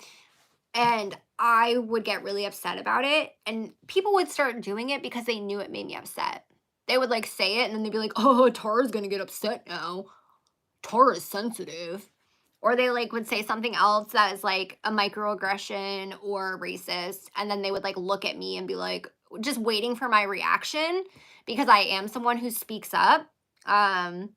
And I would get really upset about it. And people would start doing it because they knew it made me upset. They would like say it and then they'd be like, oh, Tara's gonna get upset now. Tara's sensitive. Or they like would say something else that is like a microaggression or racist. And then they would like look at me and be like, just waiting for my reaction because I am someone who speaks up. Um,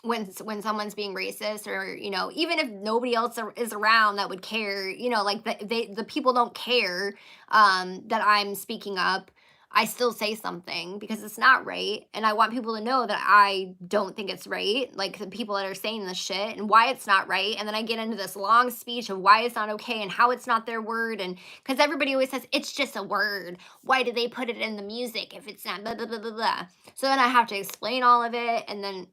when someone's being racist, or even if nobody else is around that would care, like the people don't care that I'm speaking up. I still say something because it's not right, and I want people to know that I don't think it's right, like the people that are saying this shit and why it's not right. And then I get into this long speech of why it's not okay and how it's not their word, and because everybody always says it's just a word, why do they put it in the music if it's not blah blah blah blah blah. So then I have to explain all of it, and then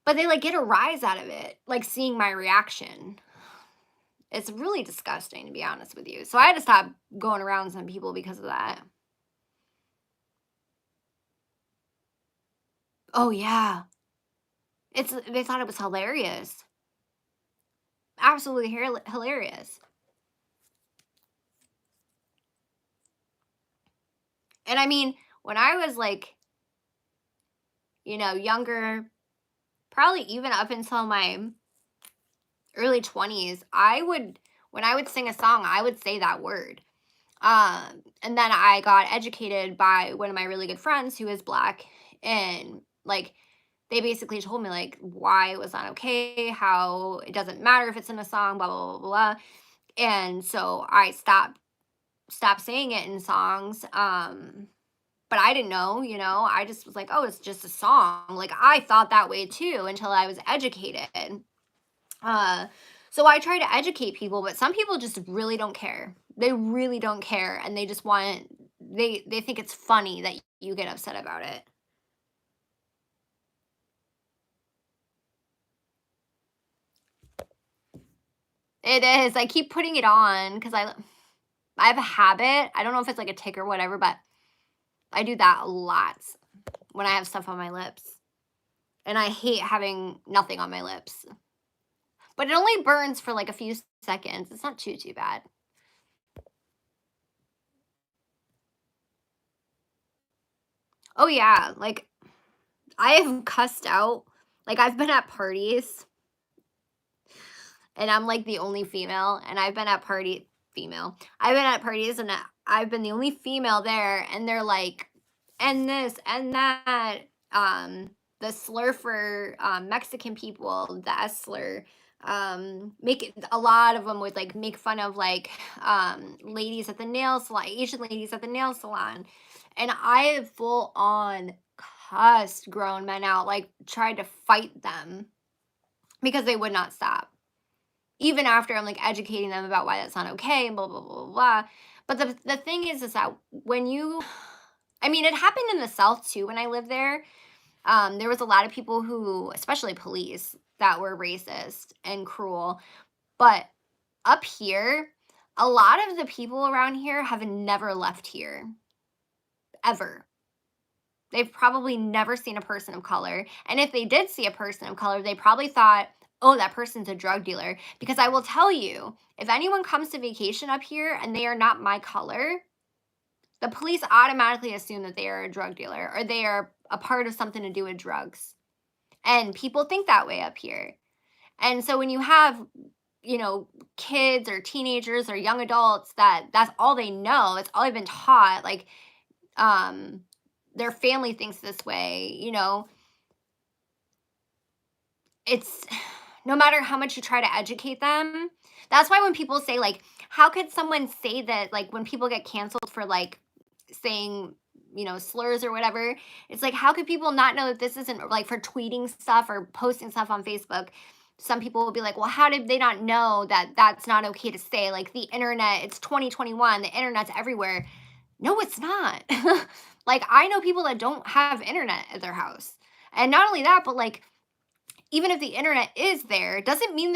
but they, like, get a rise out of it, like, seeing my reaction. It's really disgusting, to be honest with you. So I had to stop going around some people because of that. Oh, yeah. They thought it was hilarious. Absolutely hilarious. And I mean, when I was, like, younger, probably even up until my early 20s, when I would sing a song, I would say that word. And then I got educated by one of my really good friends who is black, and like they basically told me like why it was not okay, how it doesn't matter if it's in a song, blah blah blah blah. Blah. And so I stopped saying it in songs. But I didn't know, I just was like, oh, it's just a song. Like I thought that way too until I was educated. Uh, so I try to educate people, but some people just really don't care. They really don't care, and they just want they think it's funny that you get upset about it. It is. I keep putting it on because I have a habit. I don't know if it's like a tick or whatever, but I do that a lot when I have stuff on my lips. And I hate having nothing on my lips. But it only burns for like a few seconds. It's not too bad. Oh yeah, like I have cussed out. Like I've been at parties and I'm like the only female, and I've been at female. I've been at parties and I've been the only female there, and they're like, and this and that, the slur for Mexican people, the S slur, make it, a lot of them would like make fun of like ladies at the nail salon, Asian ladies at the nail salon, and I full on cussed grown men out, like tried to fight them because they would not stop even after I'm like educating them about why that's not okay and blah blah blah blah blah. But the thing is that when you, I mean, it happened in the South too when I lived there. There was a lot of people who, especially police, that were racist and cruel. But up here, a lot of the people around here have never left here ever. They've probably never seen a person of color. And if they did see a person of color, they probably thought, oh, that person's a drug dealer. Because I will tell you, if anyone comes to vacation up here and they are not my color, the police automatically assume that they are a drug dealer or they are a part of something to do with drugs. And people think that way up here. And so when you have, kids or teenagers or young adults that's all they know, it's all they've been taught, like um their family thinks this way, it's no matter how much you try to educate them. That's why when people say like, how could someone say that, like when people get canceled for like saying, slurs or whatever, it's like, how could people not know that this isn't like for tweeting stuff or posting stuff on Facebook? Some people will be like, well, how did they not know that that's not okay to say? Like the internet, it's 2021, the internet's everywhere. No, it's not. Like I know people that don't have internet at their house. And not only that, but like even if the internet is there, it doesn't mean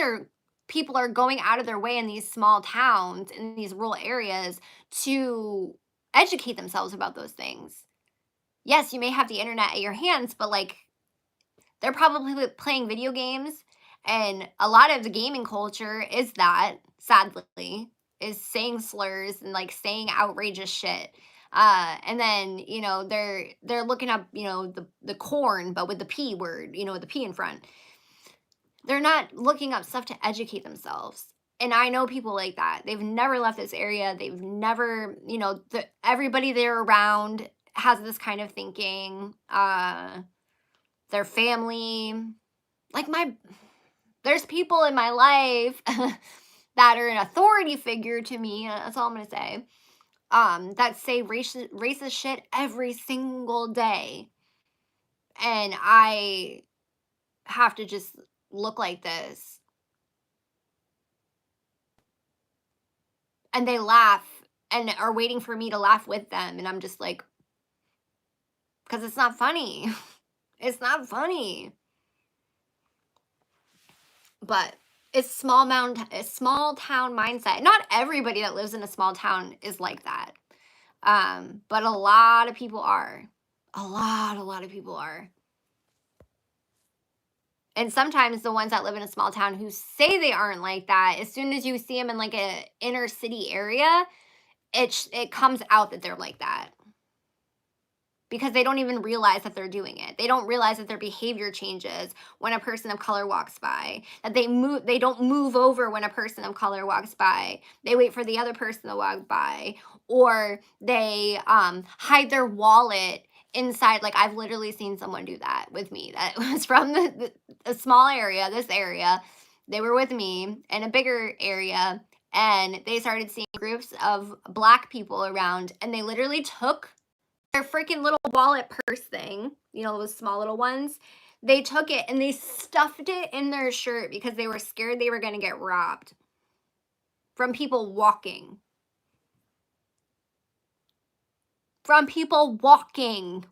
people are going out of their way in these small towns, in these rural areas to educate themselves about those things. Yes, you may have the internet at your hands, but like they're probably playing video games, and a lot of the gaming culture is that, sadly, is saying slurs and like saying outrageous shit. And then they're looking up the corn, but with the p word, with the p in front. They're not looking up stuff to educate themselves. And I know people like that. They've never left this area. They've never, everybody they're around has this kind of thinking. Their family, like there's people in my life that are an authority figure to me. That's all I'm gonna say. That say racist shit every single day, and I have to just look like this, and they laugh and are waiting for me to laugh with them, and I'm just like, because it's not funny. It's not funny. But it's small town mindset. Not everybody that lives in a small town is like that. But a lot of people are. A lot of people are. And sometimes the ones that live in a small town who say they aren't like that, as soon as you see them in like a inner city area, it comes out that they're like that. Because they don't even realize that they're doing it. They don't realize that their behavior changes when a person of color walks by. That they don't move over when a person of color walks by. They wait for the other person to walk by, or they hide their wallet inside. Like I've literally seen someone do that with me. That was from a small area, this area. They were with me in a bigger area, and they started seeing groups of black people around, and they literally took their freaking little wallet purse thing, those small little ones. They took it and they stuffed it in their shirt because they were scared they were going to get robbed from people walking. from people walking.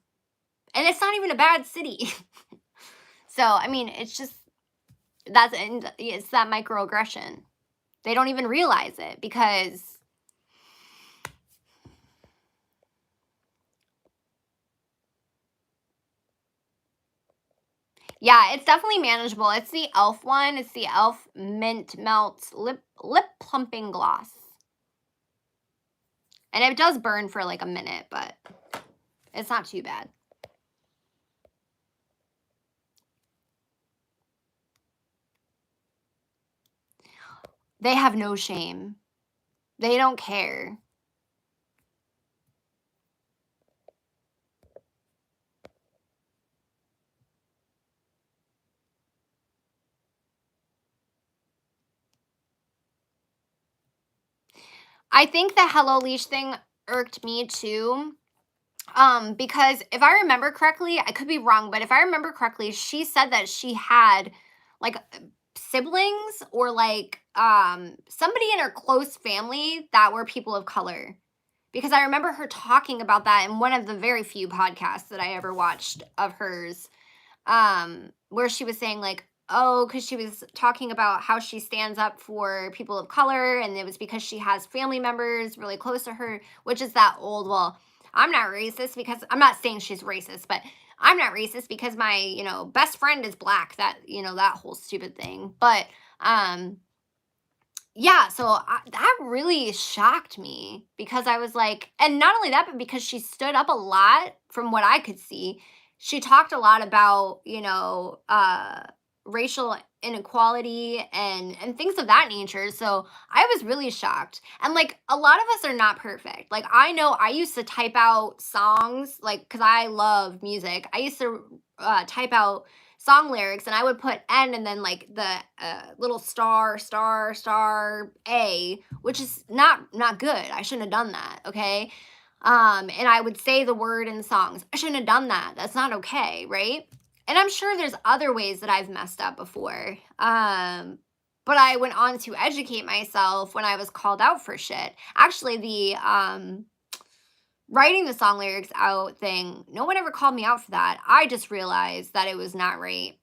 And it's not even a bad city. So, I mean, it's just it's that microaggression. They don't even realize it because yeah, it's definitely manageable. It's the e.l.f. one. It's the e.l.f. Mint Melt Lip Plumping Gloss. And it does burn for like a minute, but it's not too bad. They have no shame. They don't care. I think the Hello Leash thing irked me too. Because if I remember correctly, I could be wrong, but if I remember correctly, she said that she had like siblings or like somebody in her close family that were people of color. Because I remember her talking about that in one of the very few podcasts that I ever watched of hers, where she was saying like, oh, because she was talking about how she stands up for people of color, and it was because she has family members really close to her, which is that old, well, I'm not racist because I'm not saying she's racist, but I'm not racist because my, best friend is black, that, that whole stupid thing. But yeah, so that really shocked me because I was like, and not only that, but because she stood up a lot from what I could see. She talked a lot about, racial inequality and things of that nature. So I was really shocked. And like a lot of us are not perfect. Like I know I used to type out songs, like because I love music. I used to type out song lyrics, and I would put N and then like the little star A, which is not good. I shouldn't have done that. Okay. And I would say the word in songs. I shouldn't have done that. That's not okay, right? And I'm sure there's other ways that I've messed up before. But I went on to educate myself when I was called out for shit. Actually, the writing the song lyrics out thing, no one ever called me out for that. I just realized that it was not right.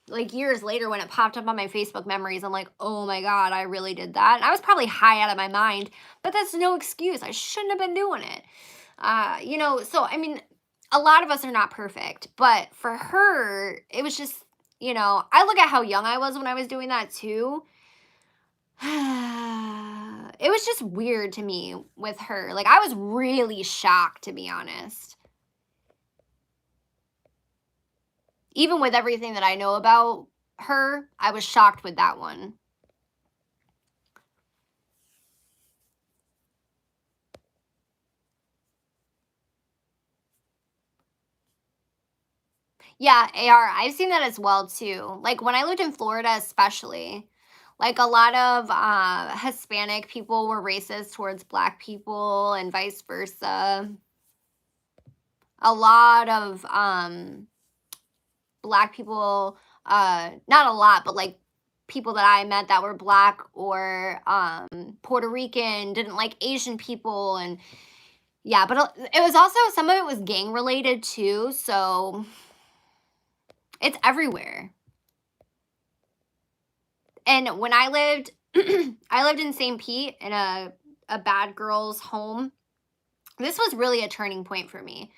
Like years later when it popped up on my Facebook memories, I'm like, oh my God, I really did that. And I was probably high out of my mind, but that's no excuse. I shouldn't have been doing it. So I mean, a lot of us are not perfect, but for her, it was just, I look at how young I was when I was doing that too. It was just weird to me with her. Like I was really shocked, to be honest. Even with everything that I know about her, I was shocked with that one. Yeah, AR, I've seen that as well too. Like when I lived in Florida, especially, like a lot of Hispanic people were racist towards Black people and vice versa. A lot of Black people, not a lot, but like people that I met that were Black or Puerto Rican didn't like Asian people. And yeah, but it was also, some of it was gang related too. So it's everywhere. And when I lived, I lived in St. Pete in a bad girl's home. This was really a turning point for me.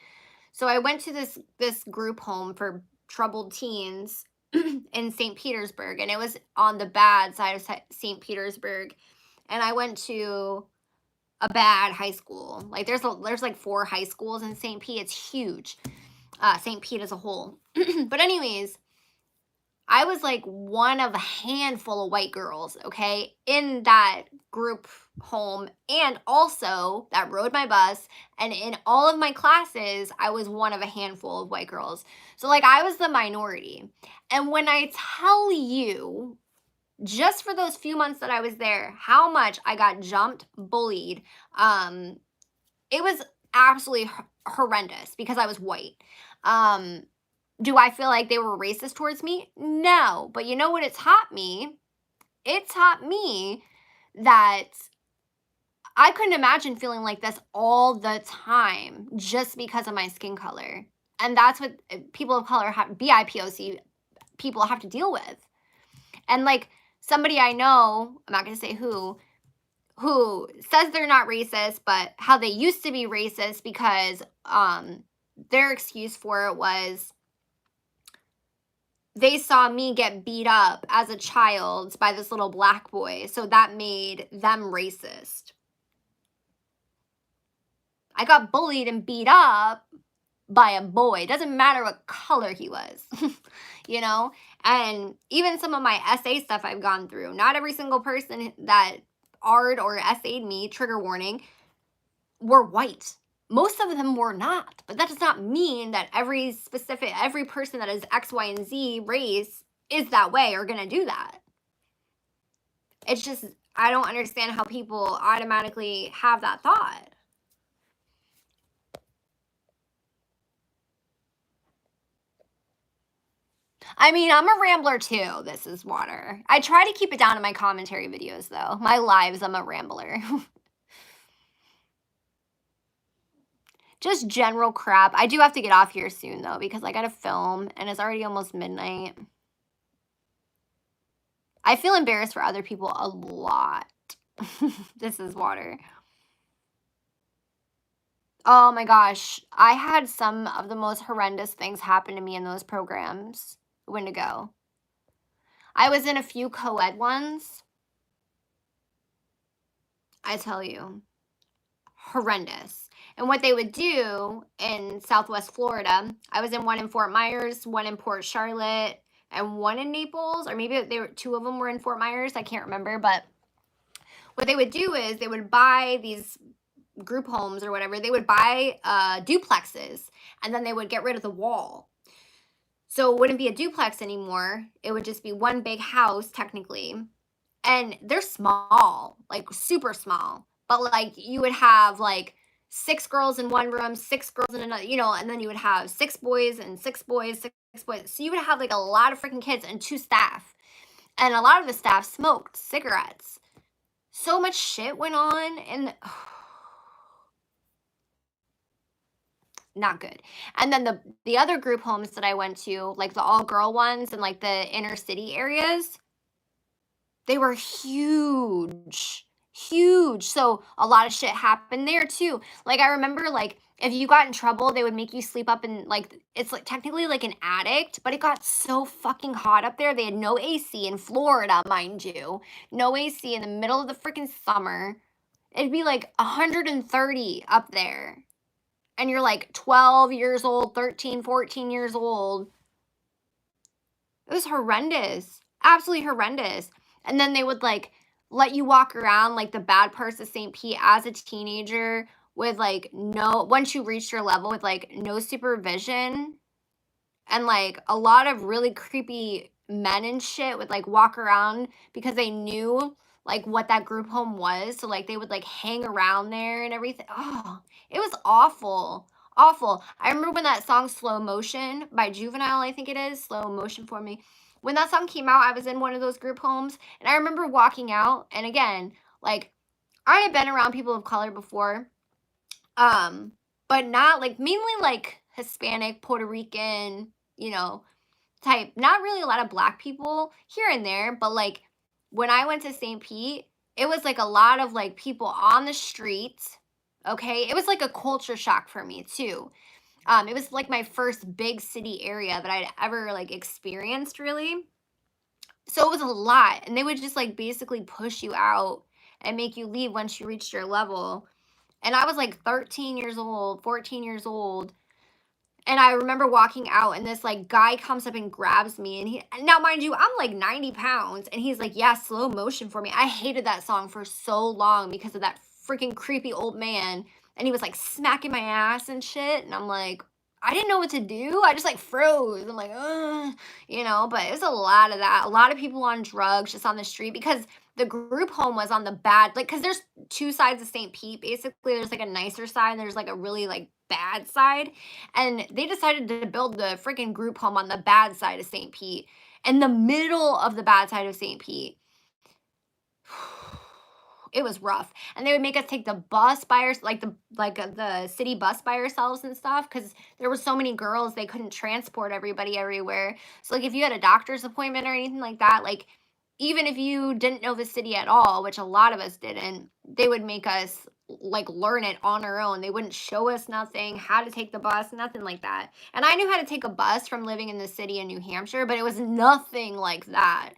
So I went to this group home for troubled teens in St. Petersburg, and it was on the bad side of St. Petersburg. And I went to a bad high school. Like there's like 4 high schools in St. Pete. It's huge. St. Pete as a whole. But anyways, I was like one of a handful of white girls, okay, in that group home, and also that rode my bus. And in all of my classes, I was one of a handful of white girls. So, like, I was the minority. And when I tell you, just for those few months that I was there, how much I got jumped, bullied, it was absolutely horrendous because I was white. Do I feel like they were racist towards me? No. But you know what it taught me? It taught me that I couldn't imagine feeling like this all the time just because of my skin color. And that's what people of color have, BIPOC people have to deal with. And like somebody I know, I'm not going to say who says they're not racist, but how they used to be racist because their excuse for it was they saw me get beat up as a child by this little black boy, so that made them racist. I got bullied and beat up by a boy. It doesn't matter what color he was, you know? And even some of my essay stuff I've gone through, not every single person that art or essayed me, trigger warning, were white. Most of them were not, but that does not mean that every person that is X, Y, and Z race is that way or gonna do that. It's just, I don't understand how people automatically have that thought. I mean, I'm a rambler too. This is water. I try to keep it down in my commentary videos though. My lives, I'm a rambler. Just general crap. I do have to get off here soon though because I gotta film and it's already almost midnight. I feel embarrassed for other people a lot. This is water. Oh my gosh. I had some of the most horrendous things happen to me in those programs. Wendigo. I was in a few co-ed ones. I tell you. Horrendous. And what they would do in Southwest Florida, I was in one in Fort Myers, one in Port Charlotte, and one in Naples, or maybe two of them were in Fort Myers. I can't remember, but what they would do is they would buy these group homes or whatever. They would buy duplexes, and then they would get rid of the wall. So it wouldn't be a duplex anymore. It would just be one big house, technically. And they're small, like super small. But like you would have like 6 girls in one room, 6 girls in another, and then you would have 6 boys and 6 boys, 6 boys. So you would have like a lot of freaking kids and 2 staff. And a lot of the staff smoked cigarettes. So much shit went on and not good. And then the other group homes that I went to, like the all-girl ones in like the inner city areas, they were huge. Huge. So a lot of shit happened there too. Like I remember like if you got in trouble, they would make you sleep up in like it's like technically like an attic, but it got so fucking hot up there. They had no AC in Florida, mind you. No AC in the middle of the freaking summer. It'd be like 130 up there. And you're like 12 years old, 13, 14 years old. It was horrendous. Absolutely horrendous. And then they would like let you walk around like the bad parts of St. Pete as a teenager with like once you reached your level with like no supervision and like a lot of really creepy men and shit would like walk around because they knew like what that group home was. So like they would like hang around there and everything. Oh, it was awful. Awful. I remember when that song Slow Motion by Juvenile, I think it is, Slow Motion for Me. When that song came out, I was in one of those group homes and I remember walking out and again, like I had been around people of color before. But not like mainly like Hispanic, Puerto Rican, type. Not really a lot of black people here and there, but like when I went to St. Pete, it was like a lot of like people on the streets. Okay, it was like a culture shock for me too. It was like my first big city area that I'd ever like experienced really. So it was a lot, and they would just like basically push you out and make you leave once you reached your level. And I was like 13 years old, 14 years old. And I remember walking out and this like guy comes up and grabs me now mind you, I'm like 90 pounds and he's like, yeah, Slow Motion for Me. I hated that song for so long because of that freaking creepy old man. And he was like smacking my ass and shit. And I'm like, I didn't know what to do. I just like froze. I'm like, but it was a lot of that. A lot of people on drugs just on the street because the group home was on the bad, like, because there's 2 sides of St. Pete. Basically, there's like a nicer side and there's like a really like bad side. And they decided to build the freaking group home on the bad side of St. Pete. In the middle of the bad side of St. Pete. it was rough. And they would make us take the bus by our, the city bus by ourselves and stuff, because there were so many girls, they couldn't transport everybody everywhere. So like if you had a doctor's appointment or anything like that, like even if you didn't know the city at all, which a lot of us didn't, they would make us like learn it on our own. They wouldn't show us nothing, how to take the bus, nothing like that. And I knew how to take a bus from living in the city in New Hampshire, but it was nothing like that.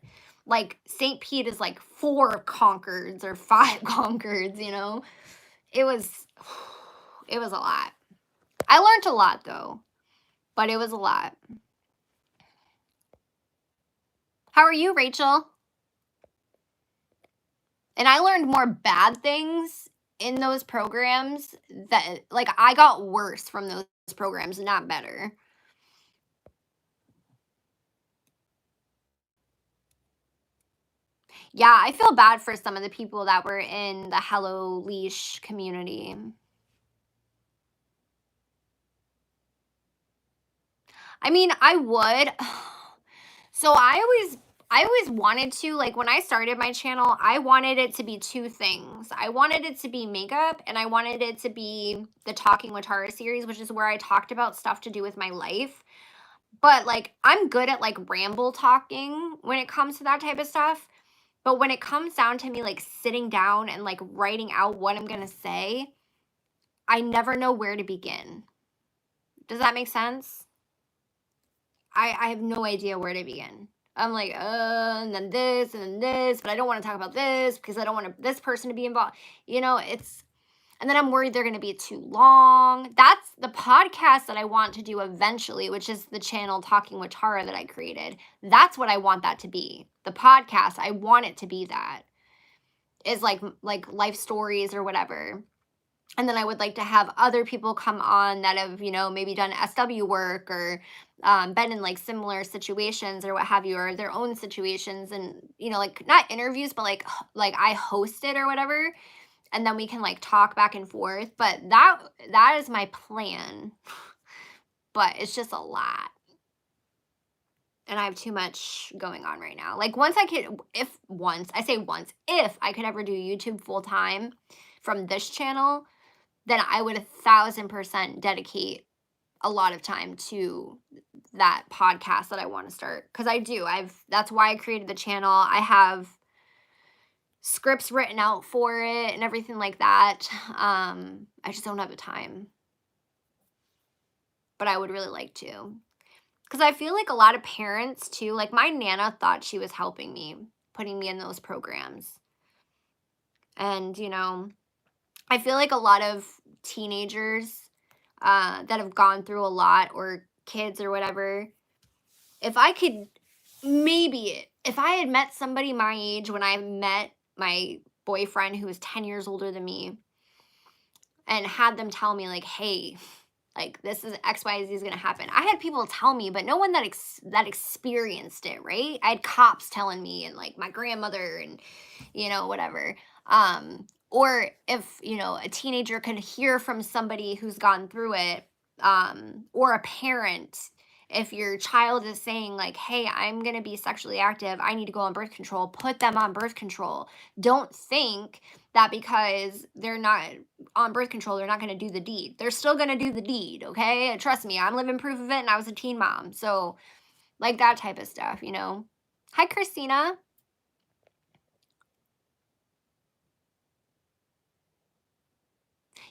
Like St. Pete is like 4 Concords or 5 Concords, you know? It was it was a lot. I learned a lot though, but it was a lot. How are you, Rachel? And I learned more bad things in those programs, that like I got worse from those programs, not better. Yeah, I feel bad for some of the people that were in the Hello Leash community. I mean, I would. So I always wanted to, like when I started my channel, I wanted it to be 2 things. I wanted it to be makeup, and I wanted it to be the Talking with Tarrah series, which is where I talked about stuff to do with my life. But like I'm good at like ramble talking when it comes to that type of stuff. But when it comes down to me like sitting down and like writing out what I'm going to say, I never know where to begin. Does that make sense? I have no idea where to begin. I'm like, and then this, and then this, but I don't want to talk about this because I don't want this person to be involved. You know, and then I'm worried they're going to be too long. That's the podcast that I want to do eventually, which is the channel Talking with Tarrah that I created. That's what I want that to be. The podcast, I want it to be that. Is like life stories or whatever. And then I would like to have other people come on that have, you know, maybe done SW work or been in like similar situations or what have you, or their own situations, and you know, like not interviews, but like I host it or whatever, and then we can like talk back and forth. But that is my plan. But it's just a lot. And I have too much going on right now. Like once I could, if I could ever do YouTube full time from this channel, then I would 1,000% dedicate a lot of time to that podcast that I want to start. Cause I do. That's why I created the channel. I have scripts written out for it and everything like that. I just don't have the time. But I would really like to. Because I feel like a lot of parents too, like my Nana thought she was helping me, putting me in those programs. And, you know, I feel like a lot of teenagers that have gone through a lot, or kids or whatever, if I had met somebody my age when I met my boyfriend who was 10 years older than me, and had them tell me like, hey, like this is XYZ is gonna happen. I had people tell me, but no one that experienced it, right? I had cops telling me, and like my grandmother, and you know, whatever. Or if, you know, a teenager could hear from somebody who's gone through it, or a parent, if your child is saying like, hey, I'm going to be sexually active, I need to go on birth control, put them on birth control. Don't think that because they're not on birth control, they're not going to do the deed. They're still going to do the deed, okay? And trust me, I'm living proof of it, and I was a teen mom. So like that type of stuff, you know? Hi, Christina.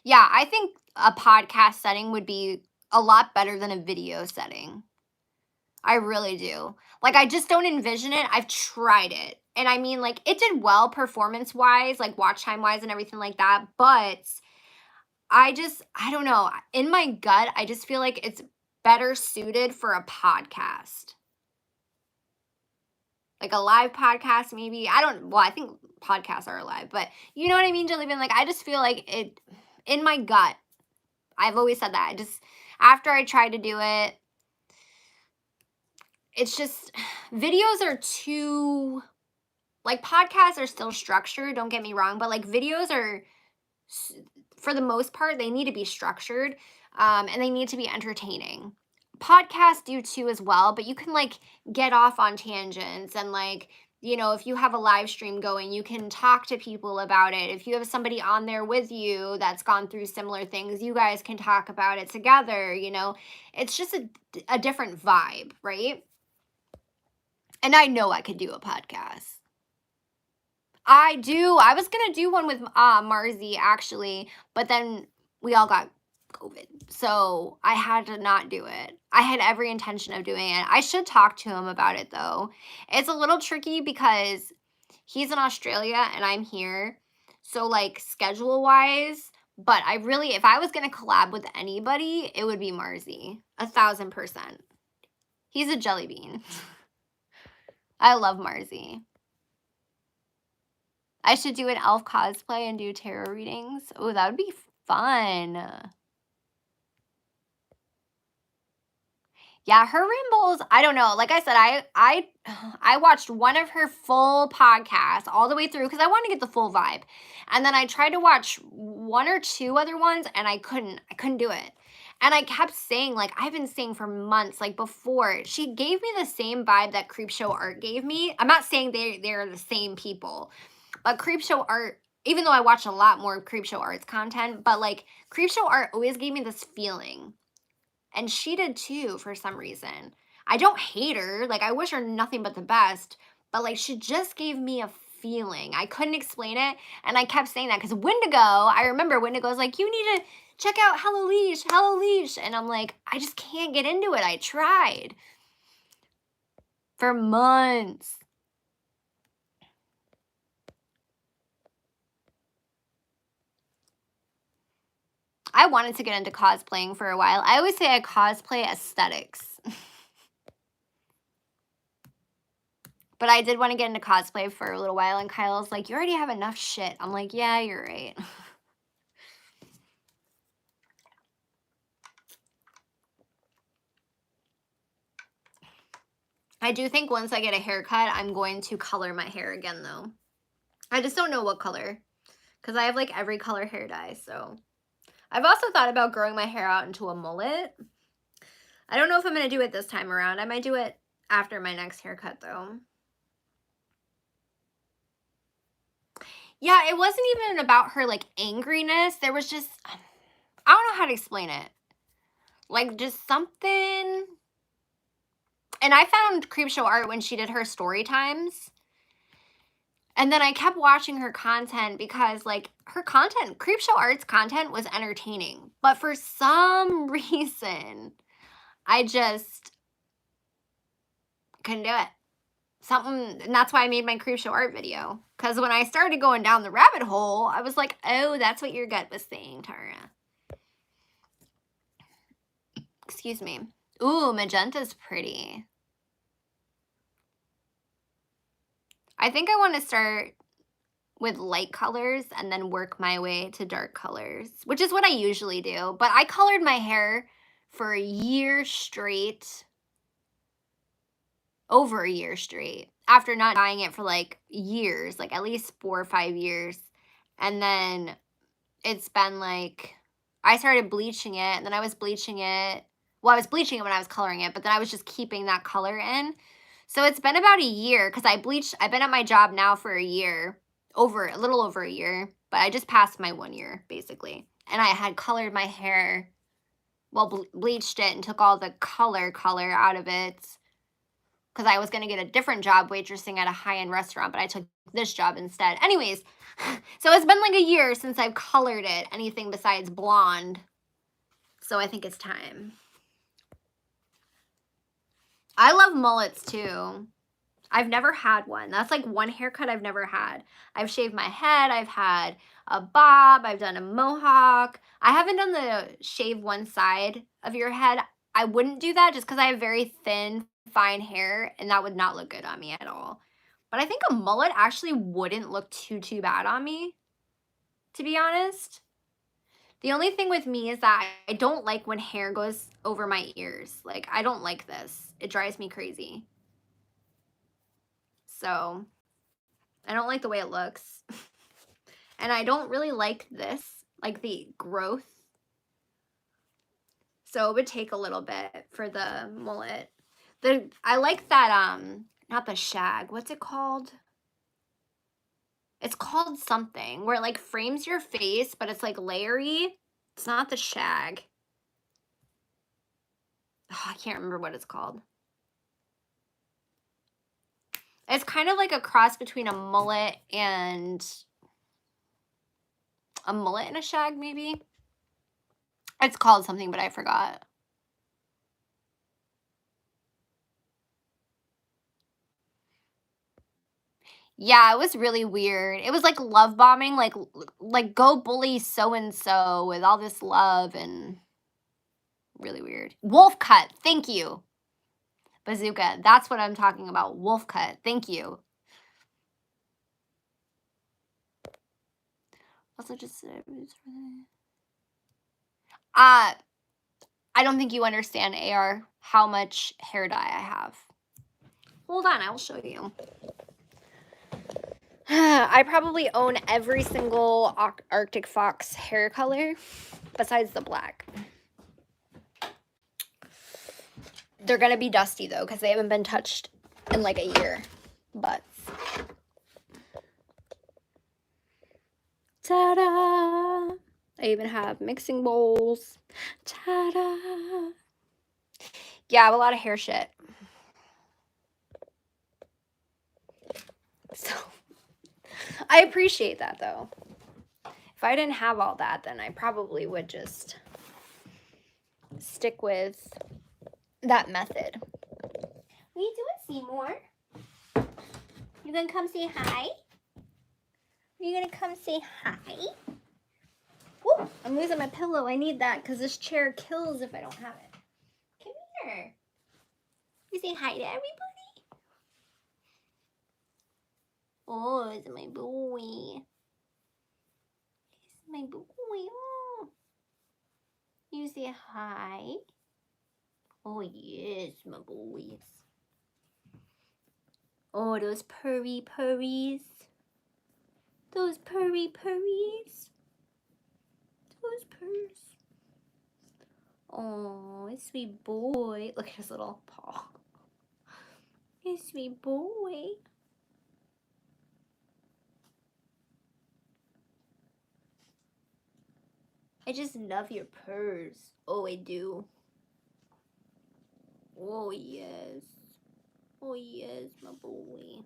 Yeah, I think a podcast setting would be a lot better than a video setting. I really do. Like, I just don't envision it. I've tried it. And I mean, like, it did well performance wise, like watch time wise and everything like that. But I don't know. In my gut, I just feel like it's better suited for a podcast. Like a live podcast, maybe. I think podcasts are live, but you know what I mean, Jillian? Like, I just feel like it, in my gut, I've always said that. After I tried to do it, it's just, videos are too, like podcasts are still structured, don't get me wrong, but like videos are, for the most part, they need to be structured, and they need to be entertaining. Podcasts do too as well, but you can like get off on tangents and like, you know, if you have a live stream going, you can talk to people about it. If you have somebody on there with you that's gone through similar things, you guys can talk about it together, you know. It's just a different vibe, right? And I know I could do a podcast. I do. I was gonna do one with Marzi actually, but then we all got COVID, so I had to not do it. I had every intention of doing it. I should talk to him about it though. It's a little tricky because he's in Australia and I'm here, so like schedule wise. But I really, if I was gonna collab with anybody, it would be Marzi, 1,000%. He's a jelly bean. I love Marzi. I should do an elf cosplay and do tarot readings. Oh, that would be fun. Yeah, her rambles, I don't know. Like I said, I watched one of her full podcasts all the way through because I want to get the full vibe. And then I tried to watch one or two other ones and I couldn't do it. And I kept saying, like, I've been saying for months, like before, she gave me the same vibe that Creepshow Art gave me. I'm not saying they're the same people, but Creepshow Art, even though I watch a lot more Creepshow Art's content, but like Creepshow Art always gave me this feeling. And she did too for some reason. I don't hate her. Like I wish her nothing but the best, but like she just gave me a feeling. I couldn't explain it. And I kept saying that because Wendigo, I remember Wendigo was like, you need to check out Hello Leash, Hello Leash. And I'm like, I just can't get into it. I tried for months. I wanted to get into cosplaying for a while. I always say I cosplay aesthetics. But I did want to get into cosplay for a little while, and Kyle's like, you already have enough shit. I'm like, yeah, you're right. I do think once I get a haircut, I'm going to color my hair again, though. I just don't know what color, because I have like every color hair dye, so. I've also thought about growing my hair out into a mullet. I don't know if I'm going to do it this time around. I might do it after my next haircut, though. Yeah, it wasn't even about her, like, angriness. There was just, I don't know how to explain it. Like, just something. And I found Creepshow Art when she did her story times. And then I kept watching her content because, like, her content, Creepshow Art's content was entertaining. But for some reason, I just couldn't do it. Something, and that's why I made my Creepshow Art video. Because when I started going down the rabbit hole, I was like, oh, that's what your gut was saying, Tarrah. Excuse me. Ooh, magenta's pretty. I think I want to start with light colors and then work my way to dark colors, which is what I usually do. But I colored my hair for a year straight, over a year straight, after not dyeing it for like years, like at least 4 or 5 years. And then it's been like, I started bleaching it, and then I was bleaching it. Well, I was bleaching it when I was coloring it, but then I was just keeping that color in. So it's been about a year because I've been at my job now for a year, a little over a year, but I just passed my 1 year basically. And I had colored my hair, well, bleached it and took all the color out of it because I was going to get a different job waitressing at a high-end restaurant, but I took this job instead. Anyways, so it's been like a year since I've colored it, anything besides blonde. So I think it's time. I love mullets too. I've never had one. That's like one haircut I've never had. I've shaved my head. I've had a bob. I've done a mohawk. I haven't done the shave one side of your head. I wouldn't do that just because I have very thin, fine hair, and that would not look good on me at all. But I think a mullet actually wouldn't look too bad on me, to be honest. The only thing with me is that I don't like when hair goes over my ears. Like, I don't like this. It drives me crazy. So, I don't like the way it looks. And I don't really like this, like the growth. So it would take a little bit for the mullet. I like that Not the shag. What's it called? It's called something where it like frames your face, but it's like layery. It's not the shag. Oh, I can't remember what it's called. It's kind of like a cross between a mullet and a shag, maybe. It's called something, but I forgot. Yeah, it was really weird. It was like love bombing, like go bully so and so with all this love and really weird. Wolf cut. Thank you. Bazooka. That's what I'm talking about. Wolf cut. Thank you. Also just I don't think you understand, AR, how much hair dye I have. Hold on, I will show you. I probably own every single Arctic Fox hair color besides the black. They're gonna be dusty though because they haven't been touched in like a year. But ta-da! I even have mixing bowls. Ta-da! Yeah, I have a lot of hair shit. So I appreciate that though. If I didn't have all that, then I probably would just stick with that method. What are you doing, Seymour? You gonna come say hi? Are you gonna come say hi? Woo, I'm losing my pillow. I need that because this chair kills if I don't have it. Come here. You say hi to everybody? Oh, it's my boy. It's my boy. Oh. You say hi? Oh, yes, my boys. Oh, those purries. Those purries. Those purrs. Oh, sweet boy. Look at his little paw. His sweet boy. I just love your purrs. Oh, I do. Oh, yes. Oh, yes, my boy.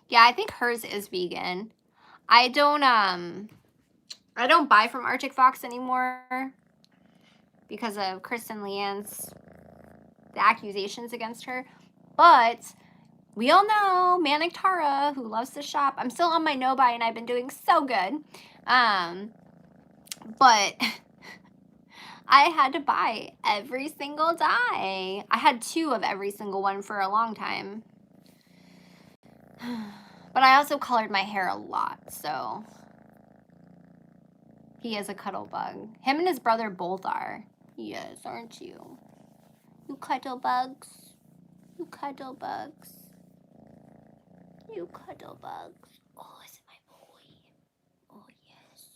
Yeah, I think hers is vegan. I don't buy from Arctic Fox anymore because of Kristen Leanne's the accusations against her. But we all know Manic Tarrah, who loves to shop. I'm still on my no buy and I've been doing so good. But I had to buy every single dye. I had 2 of every single one for a long time. But I also colored my hair a lot, so he is a cuddle bug. Him and his brother both are. Yes, aren't you? You cuddle bugs. You cuddle bugs. You cuddle bugs. Oh, is it my boy? Oh, yes.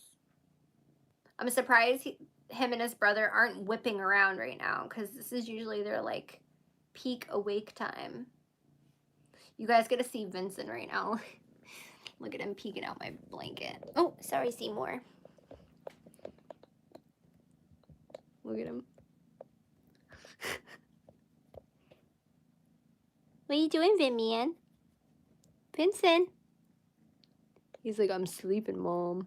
I'm surprised him and his brother aren't whipping around right now because this is usually their like peak awake time. You guys get to see Vincent right now. Look at him peeking out my blanket. Oh, sorry, Seymour. Look at him. What are you doing, Vimian? Vincent. He's like, I'm sleeping, Mom.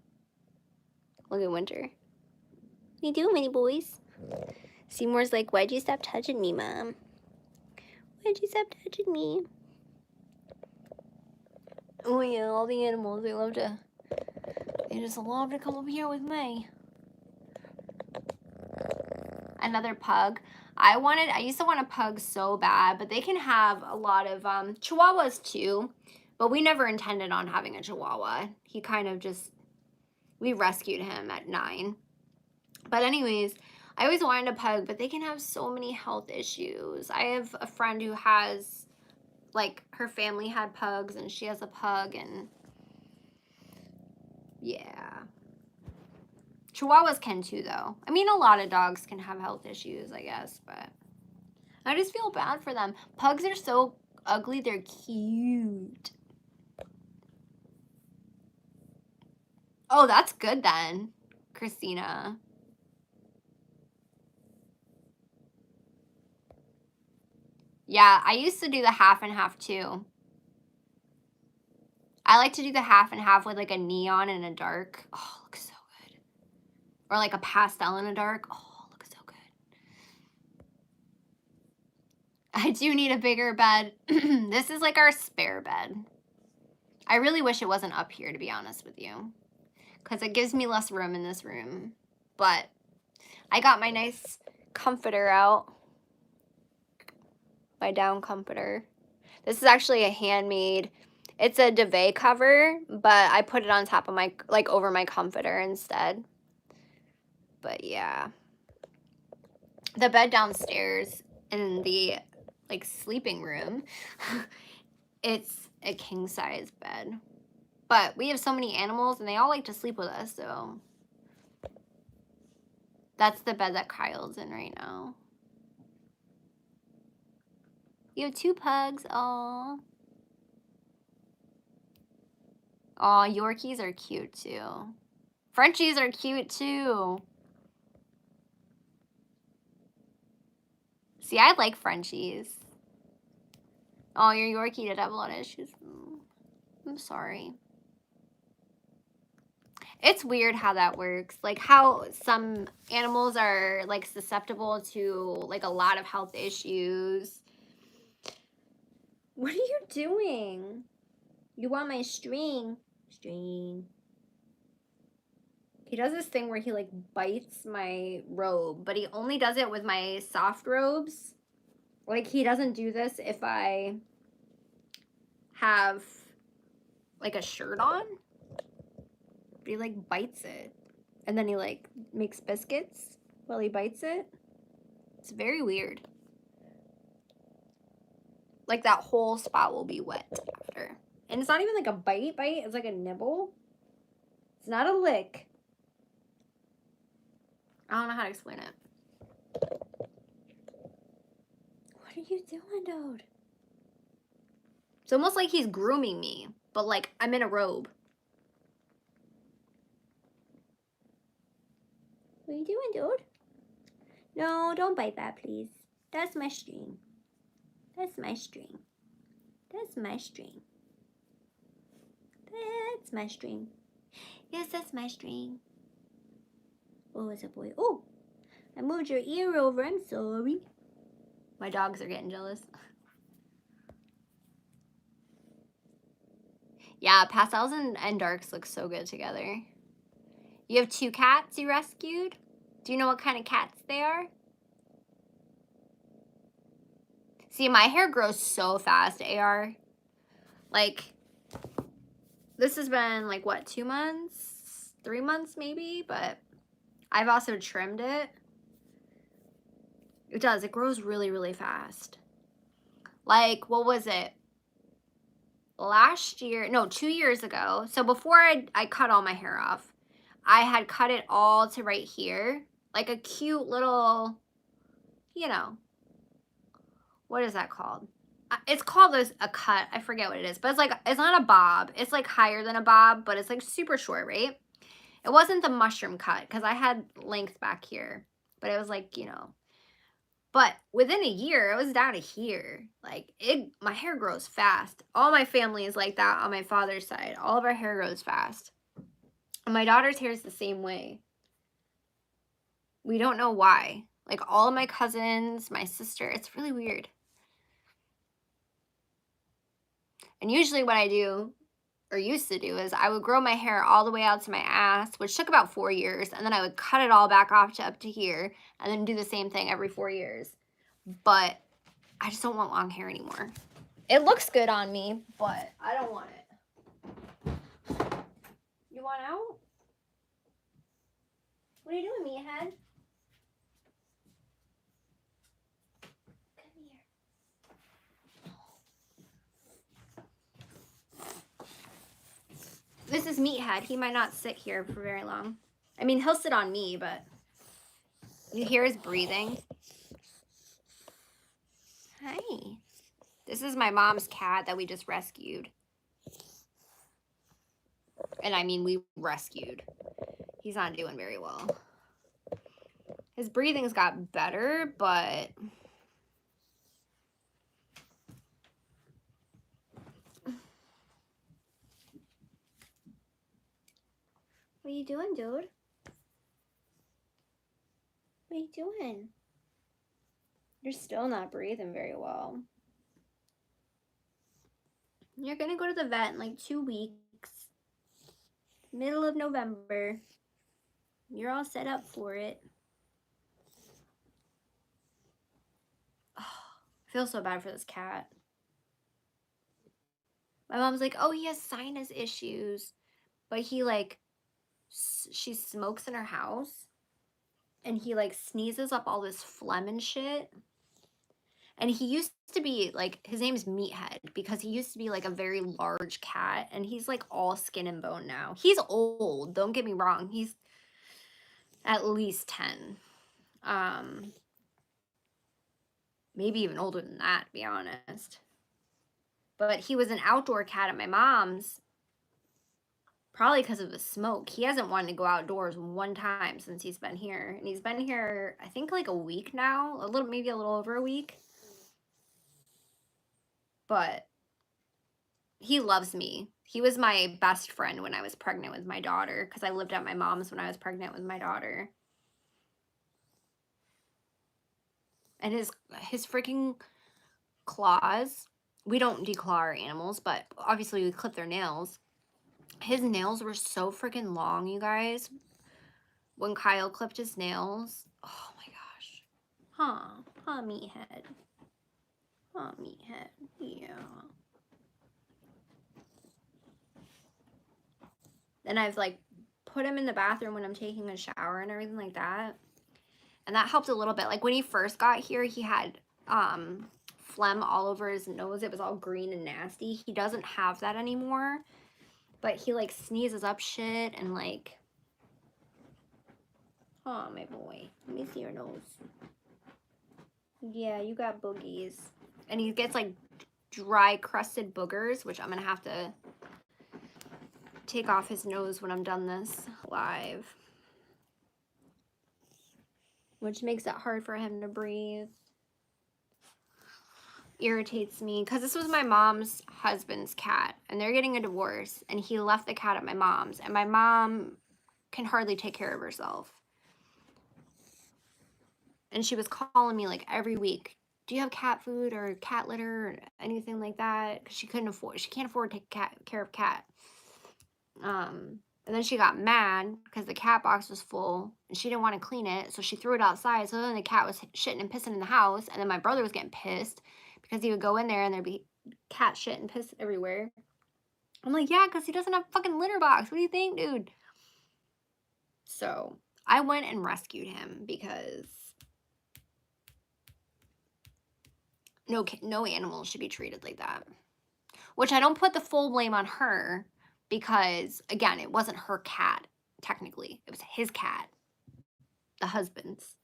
Look at Winter. What are you doing, many boys? Seymour's like, why'd you stop touching me, Mom? Why'd you stop touching me? Oh yeah, all the animals, they just love to come up here with me. Another pug. I used to want a pug so bad, but they can have a lot of chihuahuas too, but we never intended on having a chihuahua. He kind of just, we rescued him at 9. But anyways, I always wanted a pug, but they can have so many health issues. I have a friend who has, like, her family had pugs, and she has a pug, and yeah. Chihuahuas can too, though. I mean, a lot of dogs can have health issues, I guess, but I just feel bad for them. Pugs are so ugly, they're cute. Oh, that's good then, Christina. Yeah, I used to do the half and half too. I like to do the half and half with like a neon and a dark. Oh, looks so good. Or like a pastel and a dark. Oh, looks so good. I do need a bigger bed. This is like our spare bed. I really wish it wasn't up here, to be honest with you, because it gives me less room in this room. But I got my nice comforter out. My down comforter. This is actually a handmade. It's a duvet cover, but I put it on top of my, like, over my comforter instead. But yeah. The bed downstairs in the, like, sleeping room, it's a king size bed. But we have so many animals and they all like to sleep with us, so that's the bed that Kyle's in right now. You have 2 pugs. Aw. Aw, Yorkies are cute too. Frenchies are cute too. See, I like Frenchies. Oh, your Yorkie did have a lot of issues. I'm sorry. It's weird how that works. Like how some animals are like susceptible to like a lot of health issues. What are you doing? You want my string? String. He does this thing where he like bites my robe, but he only does it with my soft robes. Like he doesn't do this if I have like a shirt on. But he like bites it. And then he like makes biscuits while he bites it. It's very weird. Like that whole spot will be wet after. And it's not even like a bite, it's like a nibble. It's not a lick. I don't know how to explain it. What are you doing, dude? It's almost like he's grooming me, but like I'm in a robe. What are you doing, dude? No, don't bite that, please. That's my string. That's my string. That's my string. That's my string. Yes, that's my string. Oh, it's a boy. Oh, I moved your ear over. I'm sorry. My dogs are getting jealous. Yeah, pastels and darks look so good together. You have 2 cats you rescued? Do you know what kind of cats they are? See, my hair grows so fast, AR. Like, this has been like, what, 2 months? 3 months maybe? But I've also trimmed it. It does. It grows really, really fast. Like, what was it? Last year, no, 2 years ago. So before I cut all my hair off, I had cut it all to right here. Like a cute little, you know, what is that called? It's called a cut. I forget what it is. But it's like, it's not a bob. It's like higher than a bob, but it's like super short, right? It wasn't the mushroom cut because I had length back here. But it was like, you know. But within a year, it was down to here. Like, my hair grows fast. All my family is like that on my father's side. All of our hair grows fast. And my daughter's hair is the same way. We don't know why. Like, all of my cousins, my sister, it's really weird. And usually what I do, or used to do, is I would grow my hair all the way out to my ass, which took about 4 years. And then I would cut it all back off to up to here. And then do the same thing every 4 years. But I just don't want long hair anymore. It looks good on me, but I don't want it. You want out? What are you doing, meathead? this is Meathead. He might not sit here for very long. I mean, he'll sit on me, but you hear his breathing. Hi. This is my mom's cat that we just rescued. And I mean, we rescued. He's not doing very well. His breathing's got better, but what are you doing, dude? What are you doing? You're still not breathing very well. You're gonna go to the vet in like 2 weeks. Middle of November. You're all set up for it. Oh, I feel so bad for this cat. My mom's like, oh, he has sinus issues. But he like, she smokes in her house. And he like sneezes up all this phlegm and shit. And he used to be like, his name's Meathead because he used to be like a very large cat. And he's like all skin and bone now. He's old, don't get me wrong. He's at least 10. Maybe even older than that, to be honest. But he was an outdoor cat at my mom's, probably because of the smoke. He hasn't wanted to go outdoors one time since he's been here. And he's been here, I think, like a week now. Maybe a little over a week. But he loves me. He was my best friend when I was pregnant with my daughter because I lived at my mom's when I was pregnant with my daughter. And his freaking claws, we don't declaw our animals, but obviously we clip their nails. His nails were so freaking long, you guys. When Kyle clipped his nails, oh my gosh. Huh, Meathead. Huh, Meathead. Yeah. Then I've like put him in the bathroom when I'm taking a shower and everything like that. And that helped a little bit. Like when he first got here, he had phlegm all over his nose. It was all green and nasty. He doesn't have that anymore. But he like sneezes up shit and like, oh my boy. Let me see your nose. Yeah, you got boogies. And he gets like dry crusted boogers, which I'm gonna have to take off his nose when I'm done this live. Which makes it hard for him to breathe. Irritates me because this was my mom's husband's cat and they're getting a divorce and he left the cat at my mom's and my mom can hardly take care of herself. And she was calling me like every week, do you have cat food or cat litter or anything like that? Because she can't afford to take care of cat. And then she got mad because the cat box was full and she didn't want to clean it. So she threw it outside. So then the cat was shitting and pissing in the house. And then my brother was getting pissed because he would go in there and there'd be cat shit and piss everywhere. I'm like, yeah, because he doesn't have a fucking litter box. What do you think, dude? So I went and rescued him because no animal should be treated like that. Which I don't put the full blame on her because, again, it wasn't her cat, technically. It was his cat, the husband's.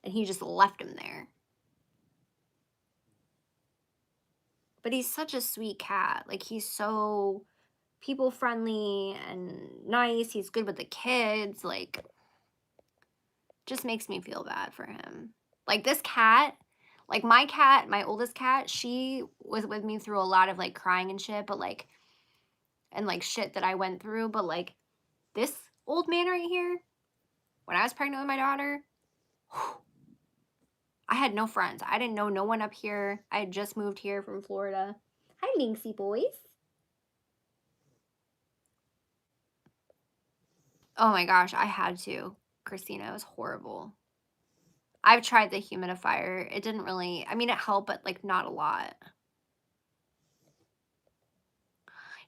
And he just left him there. But he's such a sweet cat. Like, he's so people friendly and nice. He's good with the kids. Like, just makes me feel bad for him. Like, this cat, like my cat, my oldest cat, she was with me through a lot of like crying and shit, but like, and like shit that I went through. But like, this old man right here, when I was pregnant with my daughter, I had no friends. I didn't know no one up here. I had just moved here from Florida. Hi, Lynxy boys. Oh my gosh, I had to. Christina, it was horrible. I've tried the humidifier. It didn't really, I mean, it helped, but like not a lot.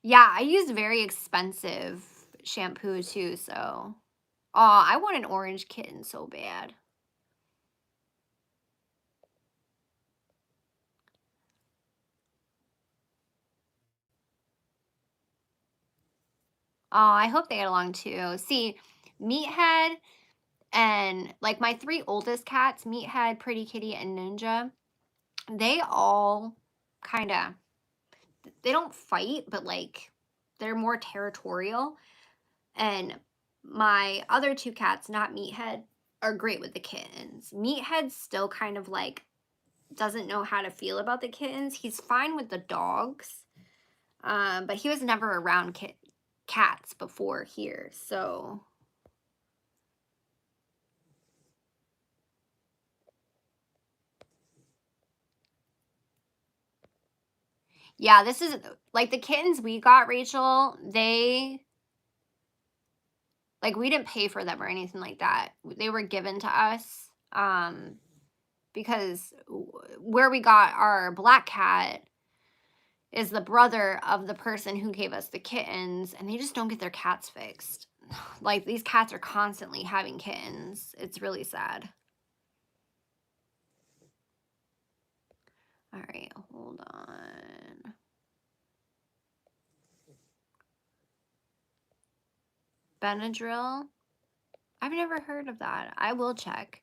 Yeah, I used very expensive shampoo too, so. Oh, I want an orange kitten so bad. Oh, I hope they get along too. See, Meathead and like my three oldest cats, Meathead, Pretty Kitty, and Ninja, they all kind of, they don't fight, but like they're more territorial. And my other two cats, not Meathead, are great with the kittens. Meathead's still kind of like doesn't know how to feel about the kittens. He's fine with the dogs, but he was never around cats before here. So yeah, this is like the kittens we got, Rachel. They like we didn't pay for them or anything like that. They were given to us because where we got our black cat is the brother of the person who gave us the kittens, and they just don't get their cats fixed. Like these cats are constantly having kittens. It's really sad. All right, hold on. Benadryl. I've never heard of that. I will check.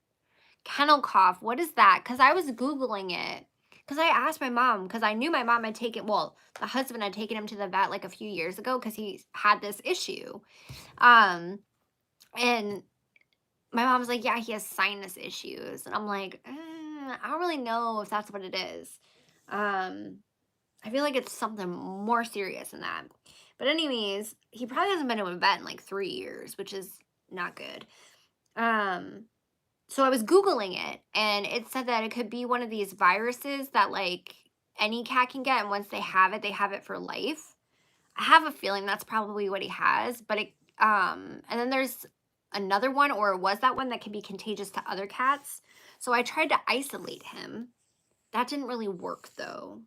Kennel cough. What is that? Because I was Googling it. Because I asked my mom, because I knew my mom had taken, well, the husband had taken him to the vet like a few years ago because he had this issue. And my mom's like, yeah, he has sinus issues. And I'm like, I don't really know if that's what it is. I feel like it's something more serious than that. But anyways, he probably hasn't been to a vet in like 3 years, which is not good. So I was Googling it and it said that it could be one of these viruses that like any cat can get. And once they have it for life. I have a feeling that's probably what he has, but and then there's another one, or was that one that can be contagious to other cats? So I tried to isolate him. That didn't really work though.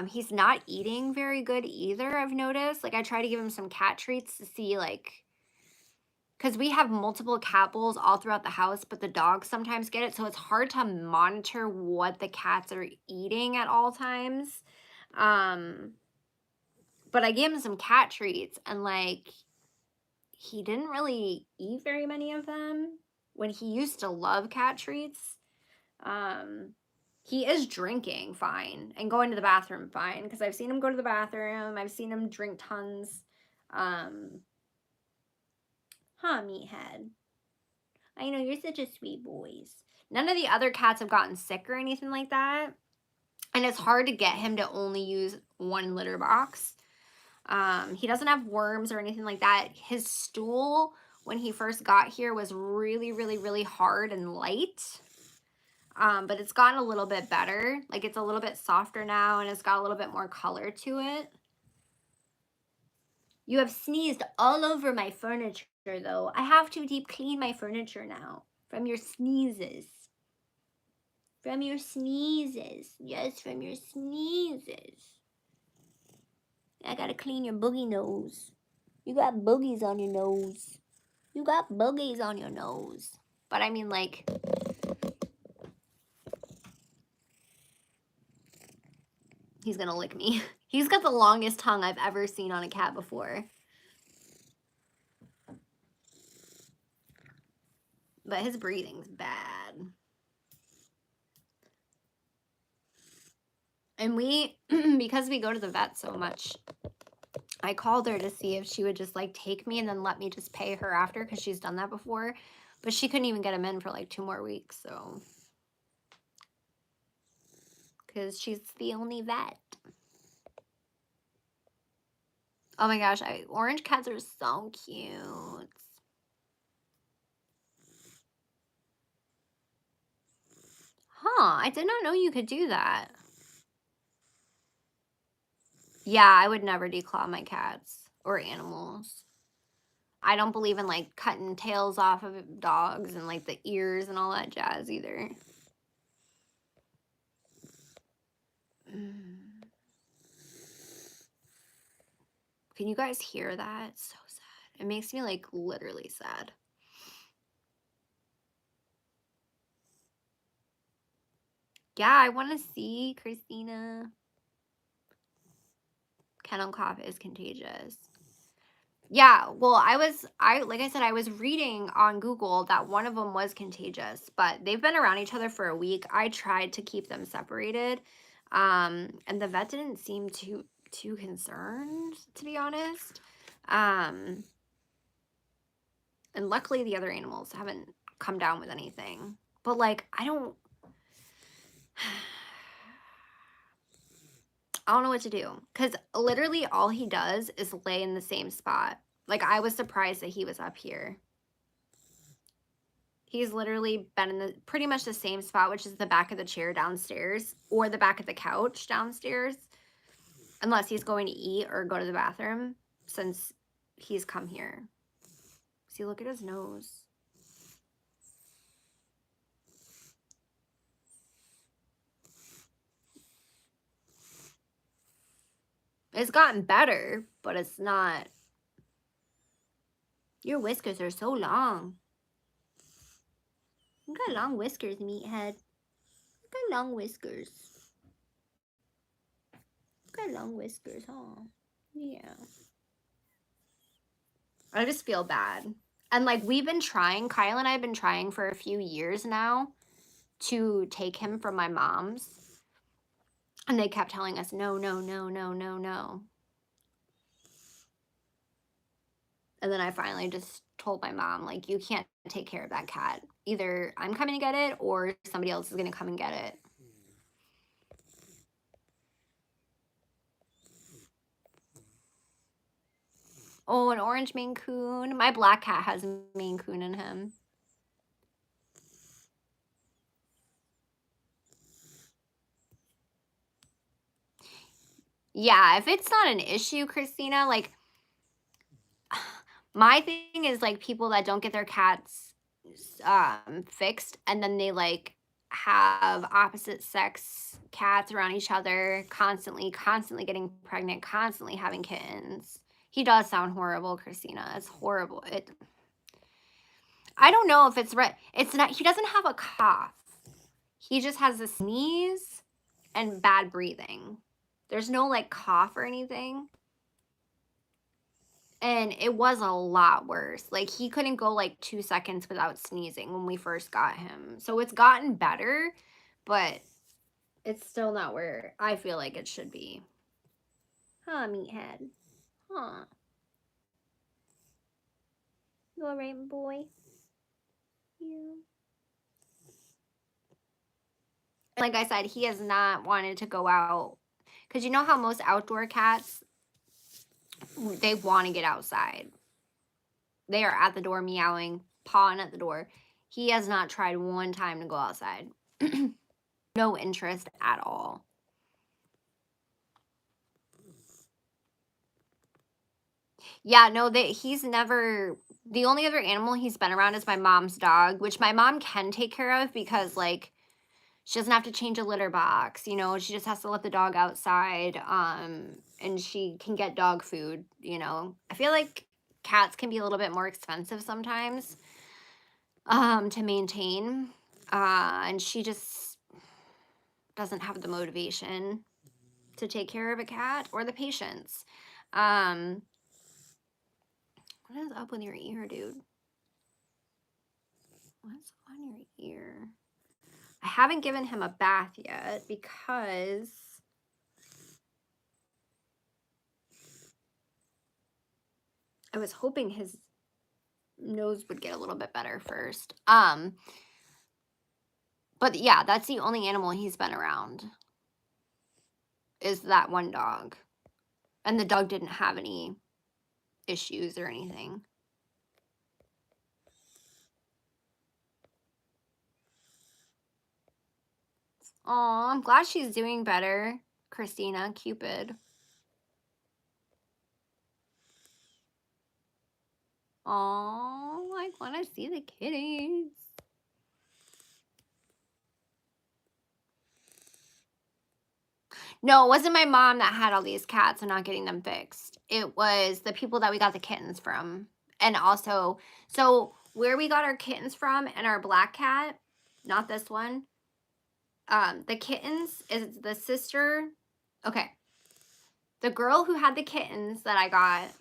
He's not eating very good either, I've noticed. Like I try to give him some cat treats to see like because we have multiple cat bowls all throughout the house, but the dogs sometimes get it. So it's hard to monitor what the cats are eating at all times. But I gave him some cat treats and like he didn't really eat very many of them when he used to love cat treats. Um he is drinking fine and going to the bathroom fine because I've seen him go to the bathroom. I've seen him drink tons. Um Meathead. I know you're such a sweet boys. None of the other cats have gotten sick or anything like that. And it's hard to get him to only use one litter box. He doesn't have worms or anything like that. His stool, when he first got here, was really, really, really hard and light. But it's gotten a little bit better. Like it's a little bit softer now and it's got a little bit more color to it. You have sneezed all over my furniture though. I have to deep clean my furniture now from your sneezes. From your sneezes. Yes, from your sneezes. I gotta clean your boogie nose. You got boogies on your nose. You got boogies on your nose. But I mean, like, he's gonna lick me. He's got the longest tongue I've ever seen on a cat before. But his breathing's bad. And we, because we go to the vet so much, I called her to see if she would just like take me and then let me just pay her after because she's done that before. But she couldn't even get him in for like 2 more weeks. So, because she's the only vet. Oh my gosh, orange cats are so cute. Huh, I did not know you could do that. Yeah, I would never declaw my cats or animals. I don't believe in like cutting tails off of dogs and like the ears and all that jazz either. Can you guys hear that? It's so sad. It makes me like literally sad. Yeah, I want to see Christina. Kennel cough is contagious. Yeah, well, like I said, I was reading on Google that one of them was contagious, but they've been around each other for a week. I tried to keep them separated, and the vet didn't seem too concerned, to be honest. Um, and luckily the other animals haven't come down with anything. But like, I don't know what to do because literally all he does is lay in the same spot. Like, I was surprised that he was up here. He's literally been in the pretty much the same spot, which is the back of the chair downstairs or the back of the couch downstairs, unless he's going to eat or go to the bathroom since he's come here. See, look at his nose. It's gotten better, but it's not. Your whiskers are so long. You got long whiskers, meathead. You got long whiskers. You got long whiskers, huh? Yeah. I just feel bad. And like we've been trying, Kyle and I have been trying for a few years now to take him from my mom's. And they kept telling us, no, no, no, no, no, no. And then I finally just told my mom, like, you can't take care of that cat. Either I'm coming to get it or somebody else is going to come and get it. Oh, an orange Maine Coon. My black cat has Maine Coon in him. Yeah, if it's not an issue, Christina, like, my thing is like people that don't get their cats fixed and then they like have opposite sex cats around each other constantly getting pregnant, constantly having kittens. He does sound horrible, Christina. It's horrible. I don't know if it's right. It's not. He doesn't have a cough. He just has a sneeze and bad breathing. There's no like cough or anything. And it was a lot worse. Like, he couldn't go, like, 2 seconds without sneezing when we first got him. So it's gotten better, but it's still not where I feel like it should be. Huh, meathead? Huh. You alright, boy? Yeah. Like I said, he has not wanted to go out. Because you know how most outdoor cats, they want to get outside. They are at the door meowing, pawing at the door. He has not tried one time to go outside. No interest at all. Yeah, no, he's never, the only other animal he's been around is my mom's dog, which my mom can take care of because like she doesn't have to change a litter box, she just has to let the dog outside, and she can get dog food. I feel like cats can be a little bit more expensive sometimes, to maintain, and she just doesn't have the motivation to take care of a cat or the patience. What is up with your ear, dude? What's on your ear? I haven't given him a bath yet because I was hoping his nose would get a little bit better first. But yeah, that's the only animal he's been around, is that one dog. And the dog didn't have any issues or anything. Aw, I'm glad she's doing better, Christina, Cupid. Aw, I want to see the kitties. No, it wasn't my mom that had all these cats and not getting them fixed. It was the people that we got the kittens from. And also, so where we got our kittens from and our black cat, not this one, the kittens is the sister. Okay. The girl who had the kittens that I got,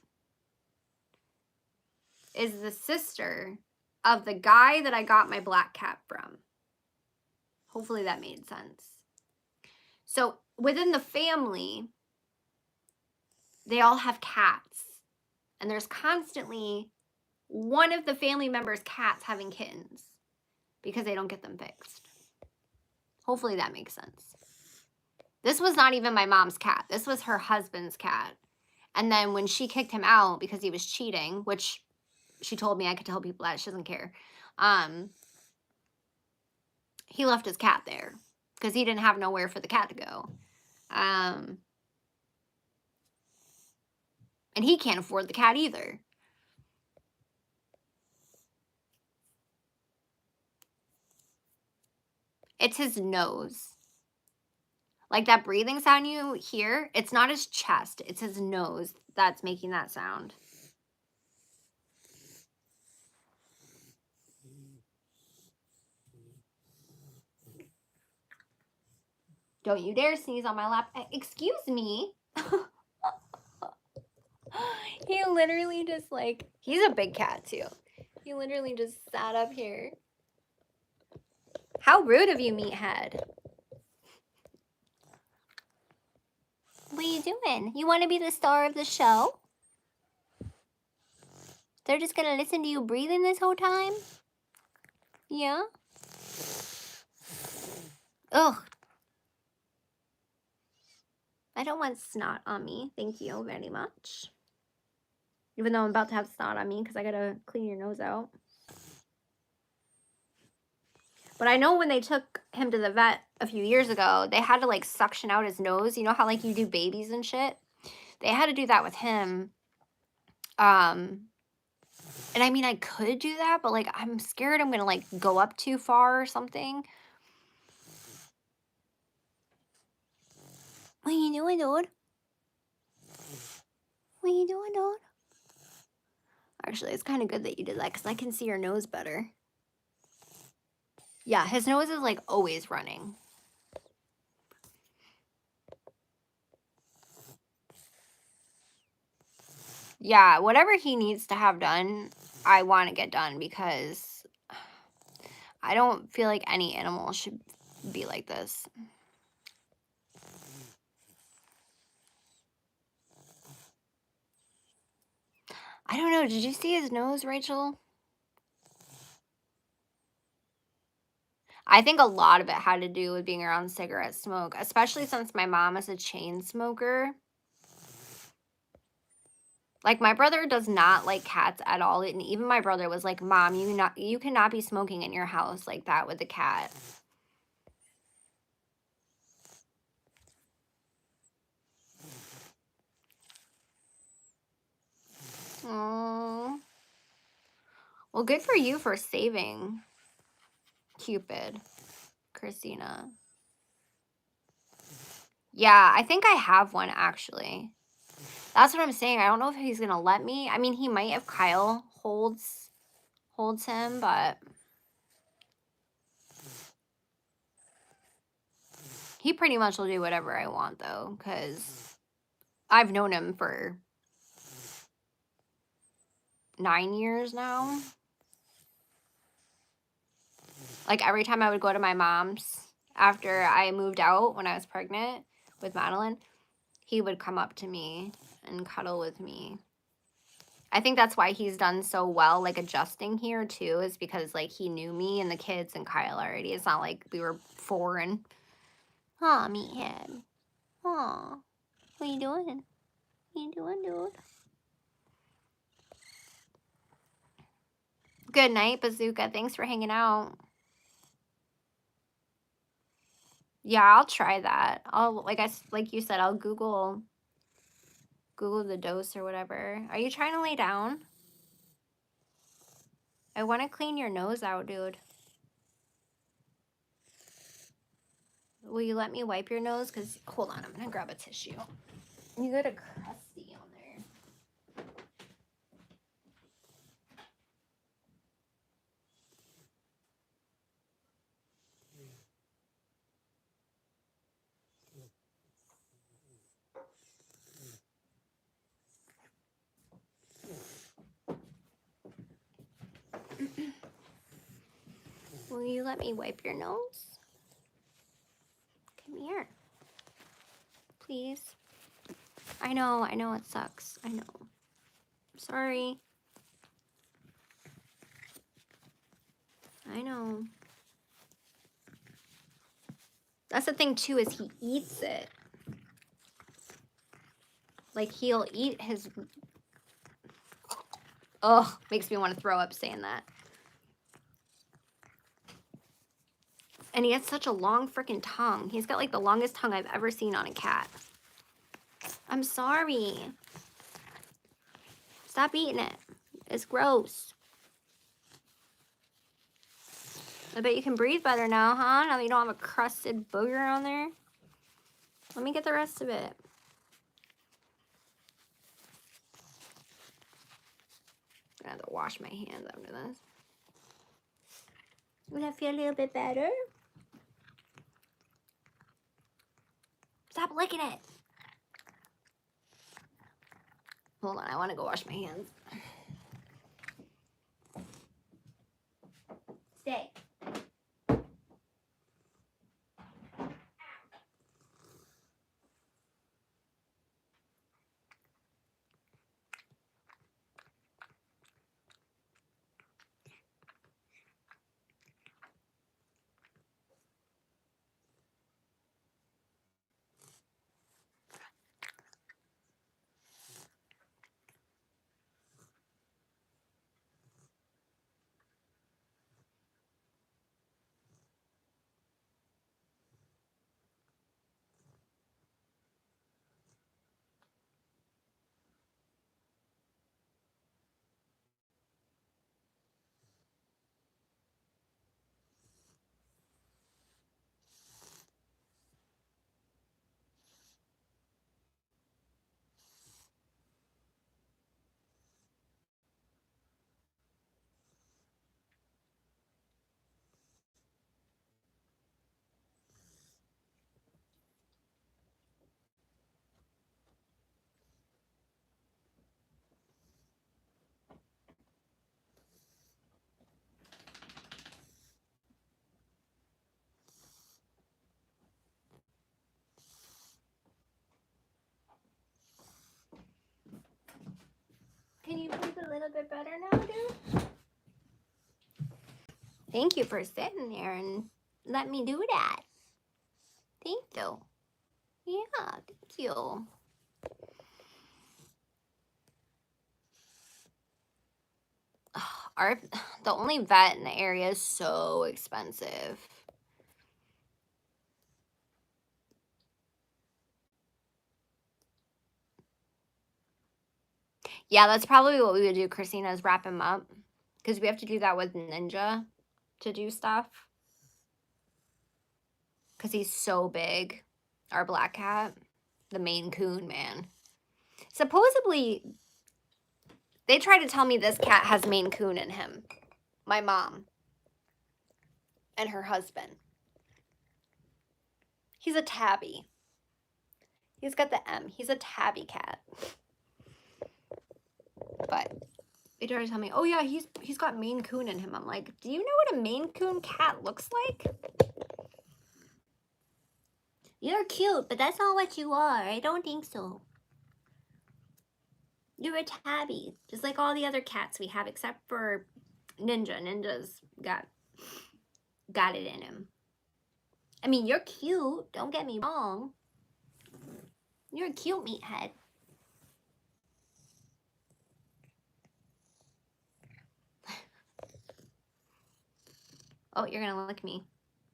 is the sister of the guy that I got my black cat from. Hopefully that made sense. So within the family, they all have cats. And there's constantly one of the family members' cats having kittens because they don't get them fixed. Hopefully that makes sense. This was not even my mom's cat. This was her husband's cat. And then when she kicked him out because he was cheating, which she told me I could tell people that, she doesn't care. He left his cat there because he didn't have nowhere for the cat to go. And he can't afford the cat either. It's his nose. Like that breathing sound you hear, it's not his chest, it's his nose that's making that sound. Don't you dare sneeze on my lap. Excuse me. He literally just like, he's a big cat too. He literally just sat up here. How rude of you, meathead. What are you doing? You want to be the star of the show? They're just going to listen to you breathing this whole time? Yeah? Ugh. I don't want snot on me. Thank you very much. Even though I'm about to have snot on me because I got to clean your nose out. But I know when they took him to the vet a few years ago, they had to like suction out his nose. You know how like you do babies and shit? They had to do that with him. And I mean, I could do that, but like I'm scared I'm going to like go up too far or something. What are you doing, dude? What are you doing, dude? Actually, it's kind of good that you did that because I can see your nose better. Yeah, his nose is like always running. Yeah, whatever he needs to have done, I want to get done because I don't feel like any animal should be like this. I don't know. Did you see his nose, Rachel? I think a lot of it had to do with being around cigarette smoke, especially since my mom is a chain smoker. Like my brother does not like cats at all, and even my brother was like, "Mom, you cannot be smoking in your house like that with a cat." Oh, well, good for you for saving Cupid, Christina. Yeah, I think I have one actually. That's what I'm saying. I don't know if he's gonna let me. I mean, he might if Kyle holds him, but he pretty much will do whatever I want though, because I've known him for 9 years now. Like every time I would go to my mom's after I moved out when I was pregnant with Madeline, he would come up to me and cuddle with me. I think that's why he's done so well, like adjusting here too, is because like he knew me and the kids and Kyle already. It's not like we were foreign. Aw, meathead. Aw, what you doing? What you doing, dude? Good night, Bazooka. Thanks for hanging out. Yeah, I'll try that. I'll like you said, I'll Google the dose or whatever. Are you trying to lay down? I want to clean your nose out, dude. Will you let me wipe your nose? Because, hold on, I'm going to grab a tissue. You got a crusty on there. let me wipe your nose? Come here. Please. I know it sucks. I know. Sorry. I know. That's the thing too, is he eats it. Like, he'll eat his... Ugh, makes me want to throw up saying that. And he has such a long freaking tongue. He's got like the longest tongue I've ever seen on a cat. I'm sorry. Stop eating it. It's gross. I bet you can breathe better now, huh? Now that you don't have a crusted booger on there. Let me get the rest of it. I'm gonna have to wash my hands after this. Does that feel a little bit better? Stop licking it. Hold on, I want to go wash my hands. Stay. Can you breathe a little bit better now, dude? Thank you for sitting there and let me do that. Thank you. Yeah, thank you. The only vet in the area is so expensive. Yeah, that's probably what we would do, Christina, is wrap him up. Because we have to do that with Ninja to do stuff. Because he's so big. Our black cat. The Maine Coon, man. Supposedly, they try to tell me this cat has Maine Coon in him. My mom. And her husband. He's a tabby. He's got the M. He's a tabby cat. But they try to tell me, oh yeah, he's got Maine Coon in him. I'm like, do you know what a Maine Coon cat looks like? You're cute, but that's not what you are. I don't think so. You're a tabby, just like all the other cats we have, except for Ninja. Ninja's got it in him. I mean, you're cute. Don't get me wrong. You're a cute meathead. Oh, you're gonna lick me.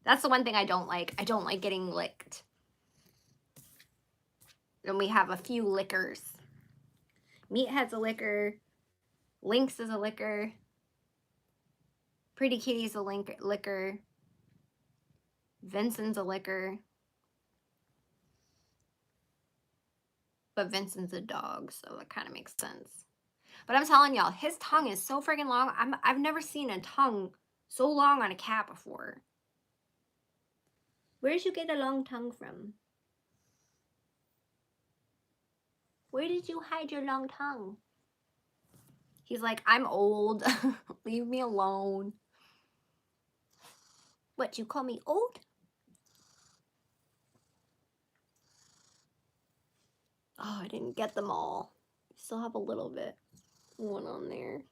That's the one thing I don't like. I don't like getting licked. And we have a few lickers. Meathead's a licker. Lynx is a licker. Pretty Kitty's a licker. Vincent's a licker. But Vincent's a dog, so that kind of makes sense. But I'm telling y'all, his tongue is so freaking long. I've never seen a tongue so long on a cat before. Where did you get a long tongue from? Where did you hide your long tongue? He's like, I'm old. Leave me alone. What, you call me old? Oh, I didn't get them all. Still have a little bit. One on there.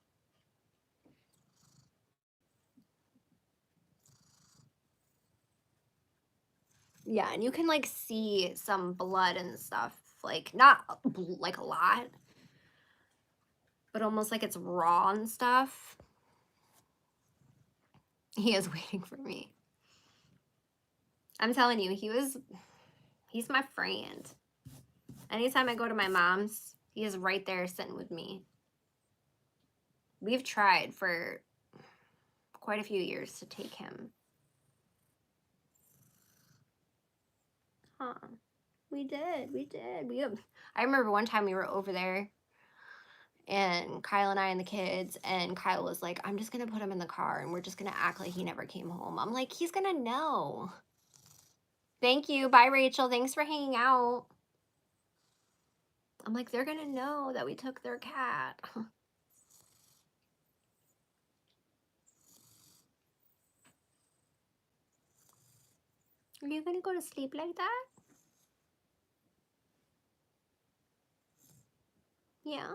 Yeah, and you can like see some blood and stuff. Like not like a lot, but almost like it's raw and stuff. He is waiting for me. I'm telling you, he's my friend. Anytime I go to my mom's, he is right there sitting with me. We've tried for quite a few years to take him. Huh. We did. I remember one time we were over there and Kyle and I and the kids, and Kyle was like, I'm just gonna put him in the car and we're just gonna act like he never came home. I'm like, he's gonna know. Thank you. Bye, Rachel. Thanks for hanging out. I'm like, they're gonna know that we took their cat. Are you gonna go to sleep like that? Yeah.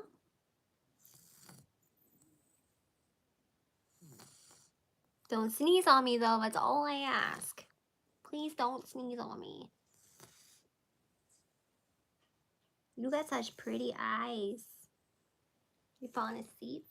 Don't sneeze on me though, that's all I ask. Please don't sneeze on me. You got such pretty eyes. You falling asleep?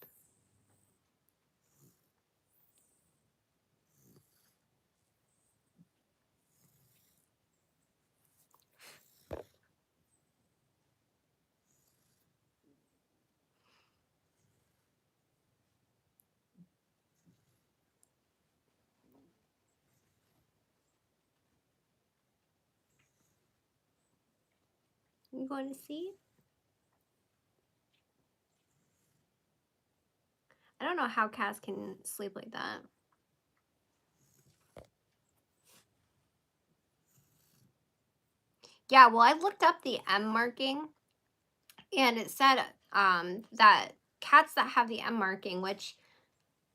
You going to sleep? I don't know how cats can sleep like that. Yeah, well, I looked up the M marking and it said that cats that have the M marking, which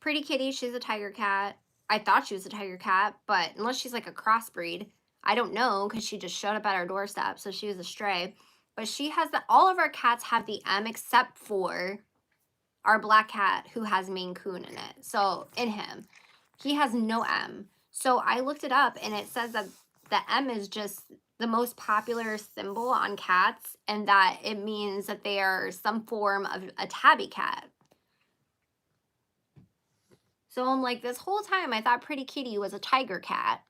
Pretty Kitty, she's a tiger cat. I thought she was a tiger cat, but unless she's like a crossbreed, I don't know because she just showed up at our doorstep, so she was a stray. But she has all of our cats have the M except for our black cat who has Maine Coon in it. So in him, he has no M. So I looked it up and it says that the M is just the most popular symbol on cats and that it means that they are some form of a tabby cat. So I'm like, this whole time I thought Pretty Kitty was a tiger cat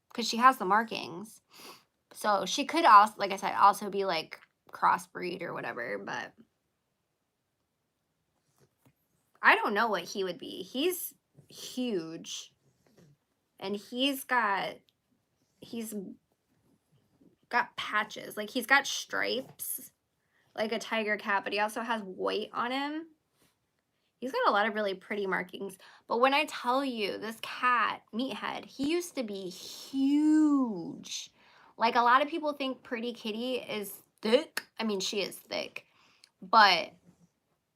because she has the markings. So she could also, like I said, also be like crossbreed or whatever, but I don't know what he would be. He's huge and he's got patches. Like he's got stripes like a tiger cat, but he also has white on him. He's got a lot of really pretty markings. But when I tell you this cat, Meathead, he used to be huge. Like a lot of people think Pretty Kitty is thick. I mean, she is thick, but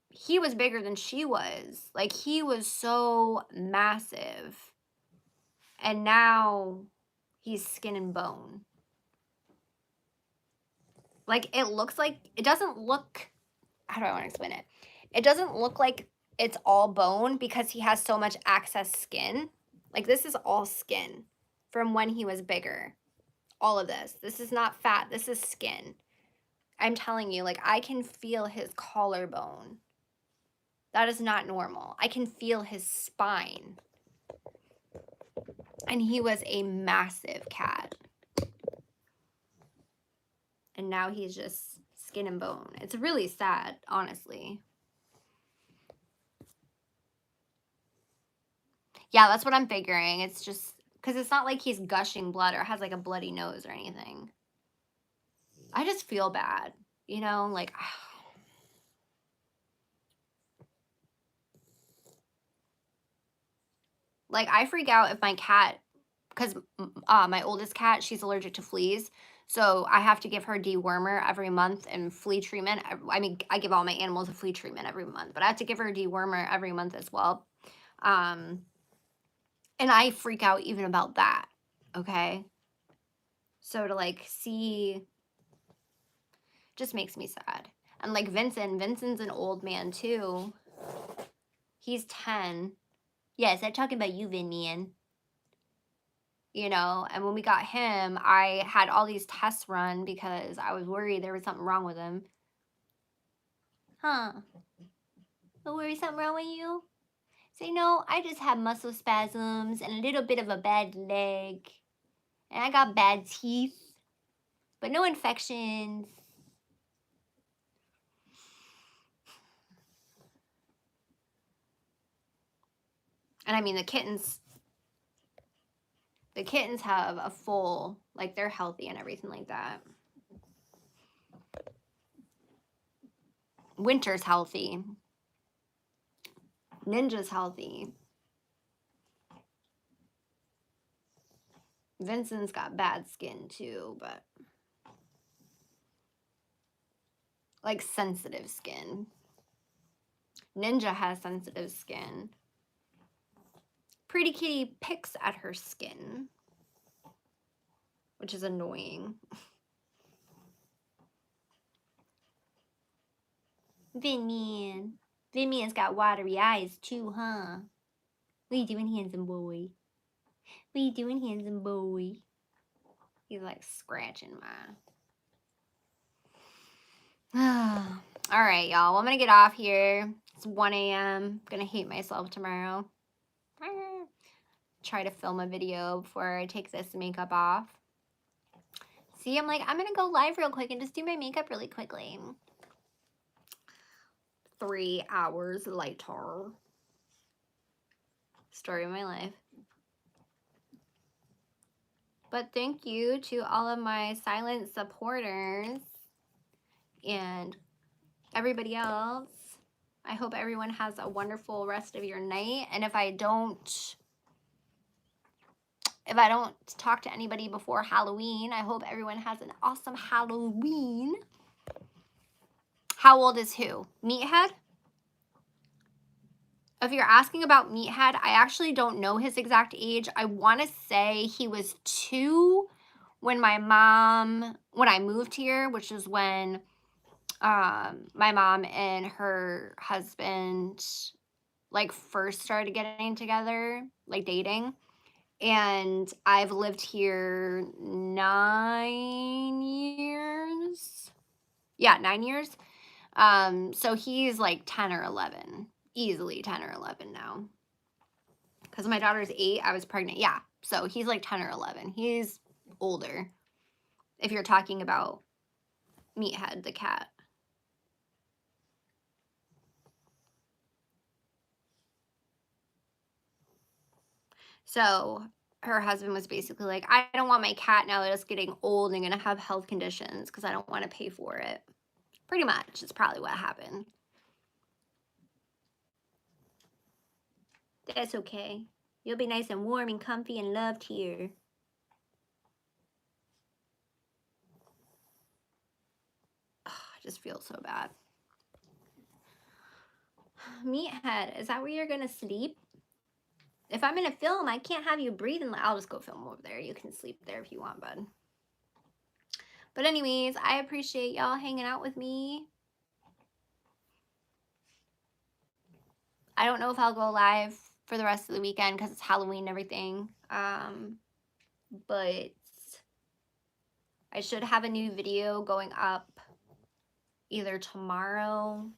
he was bigger than she was. Like he was so massive. And now he's skin and bone. Like it doesn't look, how do I want to explain it? It doesn't look like it's all bone because he has so much excess skin. Like this is all skin from when he was bigger. All of this. This is not fat. This is skin. I'm telling you, like I can feel his collarbone. That is not normal. I can feel his spine. And he was a massive cat. And now he's just skin and bone. It's really sad, honestly. Yeah, that's what I'm figuring. It's just because it's not like he's gushing blood or has like a bloody nose or anything. I just feel bad, you know, like like I freak out if my cat, because my oldest cat, she's allergic to fleas. So I have to give her dewormer every month and flea treatment. I mean, I give all my animals a flea treatment every month, but I have to give her a dewormer every month as well. And And I freak out even about that, okay? So to, like, see just makes me sad. And, like, Vincent's an old man too. He's 10. Yes, I'm talking about you, Vin man. You know, and when we got him, I had all these tests run because I was worried there was something wrong with him. Huh. But worried something wrong with you? Say, no, I just have muscle spasms and a little bit of a bad leg. And I got bad teeth, but no infections. And I mean, the kittens have a full, like, they're healthy and everything like that. Winter's healthy. Ninja's healthy. Vincent's got bad skin too, but like sensitive skin. Ninja has sensitive skin. Pretty Kitty picks at her skin, which is annoying. Vinman. Vinman's got watery eyes too, huh? What you doing, handsome boy? What you doing, handsome boy? He's like scratching my... Alright, y'all. Well, I'm gonna get off here. It's 1 a.m. Gonna hate myself tomorrow. Try to film a video before I take this makeup off. See, I'm gonna go live real quick and just do my makeup really quickly. 3 hours later. Story of my life. But thank you to all of my silent supporters and everybody else. I hope everyone has a wonderful rest of your night. And if I don't talk to anybody before Halloween, I hope everyone has an awesome Halloween. How old is who? Meathead? If you're asking about Meathead, I actually don't know his exact age. I want to say he was 2 when I moved here, which is when my mom and her husband like first started getting together, like dating. And I've lived here 9 years. Yeah, 9 years. So he's like 10 or 11. Easily 10 or 11 now. Because my daughter's 8, I was pregnant. Yeah, so he's like 10 or 11. He's older. If you're talking about Meathead, the cat. So her husband was basically like, I don't want my cat now that it's getting old and going to have health conditions because I don't want to pay for it. Pretty much is probably what happened. That's okay. You'll be nice and warm and comfy and loved here. Oh, I just feel so bad. Meathead, is that where you're going to sleep? If I'm going to film, I can't have you breathing. I'll just go film over there. You can sleep there if you want, bud. But anyways, I appreciate y'all hanging out with me. I don't know if I'll go live for the rest of the weekend because it's Halloween and everything. But I should have a new video going up either tomorrow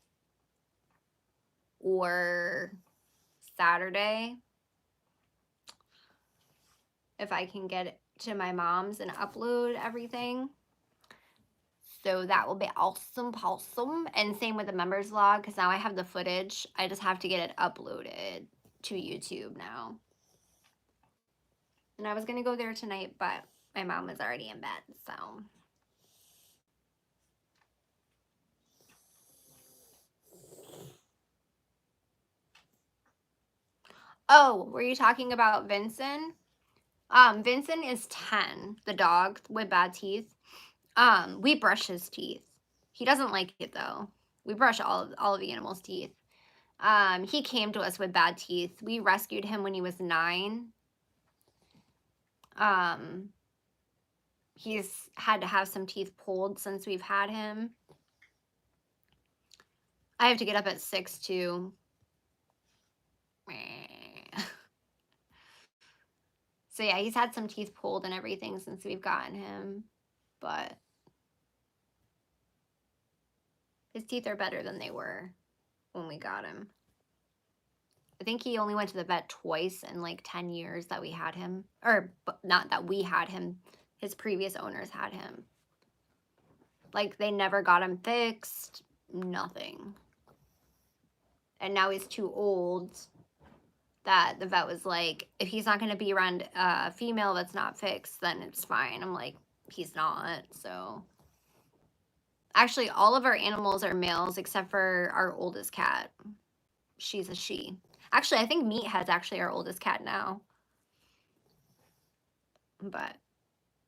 or Saturday. If I can get it to my mom's and upload everything. So that will be awesome. And same with the members vlog because now I have the footage. I just have to get it uploaded to YouTube now. And I was going to go there tonight, but my mom was already in bed, so. Oh, were you talking about Vincent? Vincent is 10, the dog with bad teeth. We brush his teeth. He doesn't like it though. We brush all of the animals' teeth. He came to us with bad teeth. We rescued him when he was 9. He's had to have some teeth pulled since we've had him. I have to get up at 6 too. So yeah, he's had some teeth pulled and everything since we've gotten him, but his teeth are better than they were when we got him. I think he only went to the vet twice in like 10 years that we had him. Or not that we had him, his previous owners had him. Like they never got him fixed, nothing. And now he's too old that the vet was like, if he's not going to be around a female that's not fixed, then it's fine. I'm like, he's not. So actually, all of our animals are males except for our oldest cat. She's a she. Actually, I think Meathead's actually our oldest cat now. But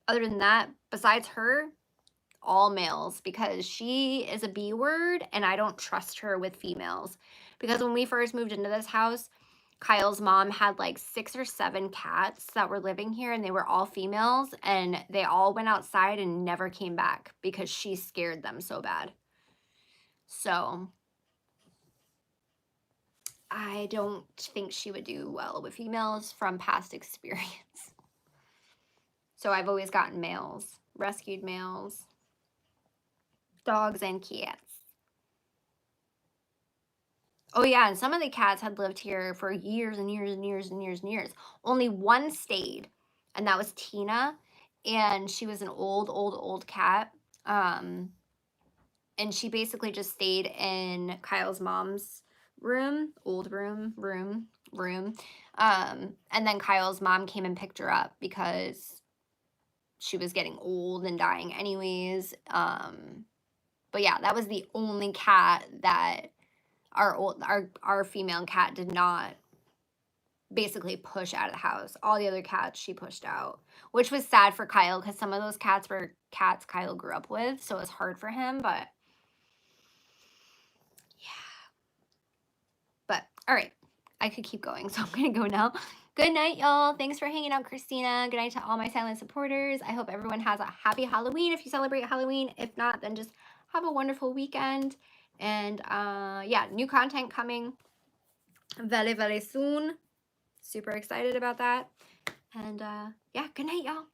other than that, besides her, all males, because she is a B word and I don't trust her with females. Because when we first moved into this house, Kyle's mom had like 6 or 7 cats that were living here and they were all females and they all went outside and never came back because she scared them so bad. So I don't think she would do well with females from past experience. So I've always gotten males, rescued males, dogs and cats. Oh yeah, and some of the cats had lived here for years and years and years and years and years. Only one stayed, and that was Tina, and she was an old cat. And she basically just stayed in Kyle's mom's room, old room. And then Kyle's mom came and picked her up because she was getting old and dying anyways. But yeah, that was the only cat that our female cat did not basically push out of the house. All the other cats she pushed out, which was sad for Kyle because some of those cats were cats Kyle grew up with, so it was hard for him, but yeah. But all right, I could keep going, so I'm gonna go now. Good night, y'all. Thanks for hanging out, Christina. Good night to all my silent supporters. I hope everyone has a happy Halloween if you celebrate Halloween. If not, then just have a wonderful weekend. And yeah, new content coming very, very soon. Super excited about that. And yeah, good night, y'all.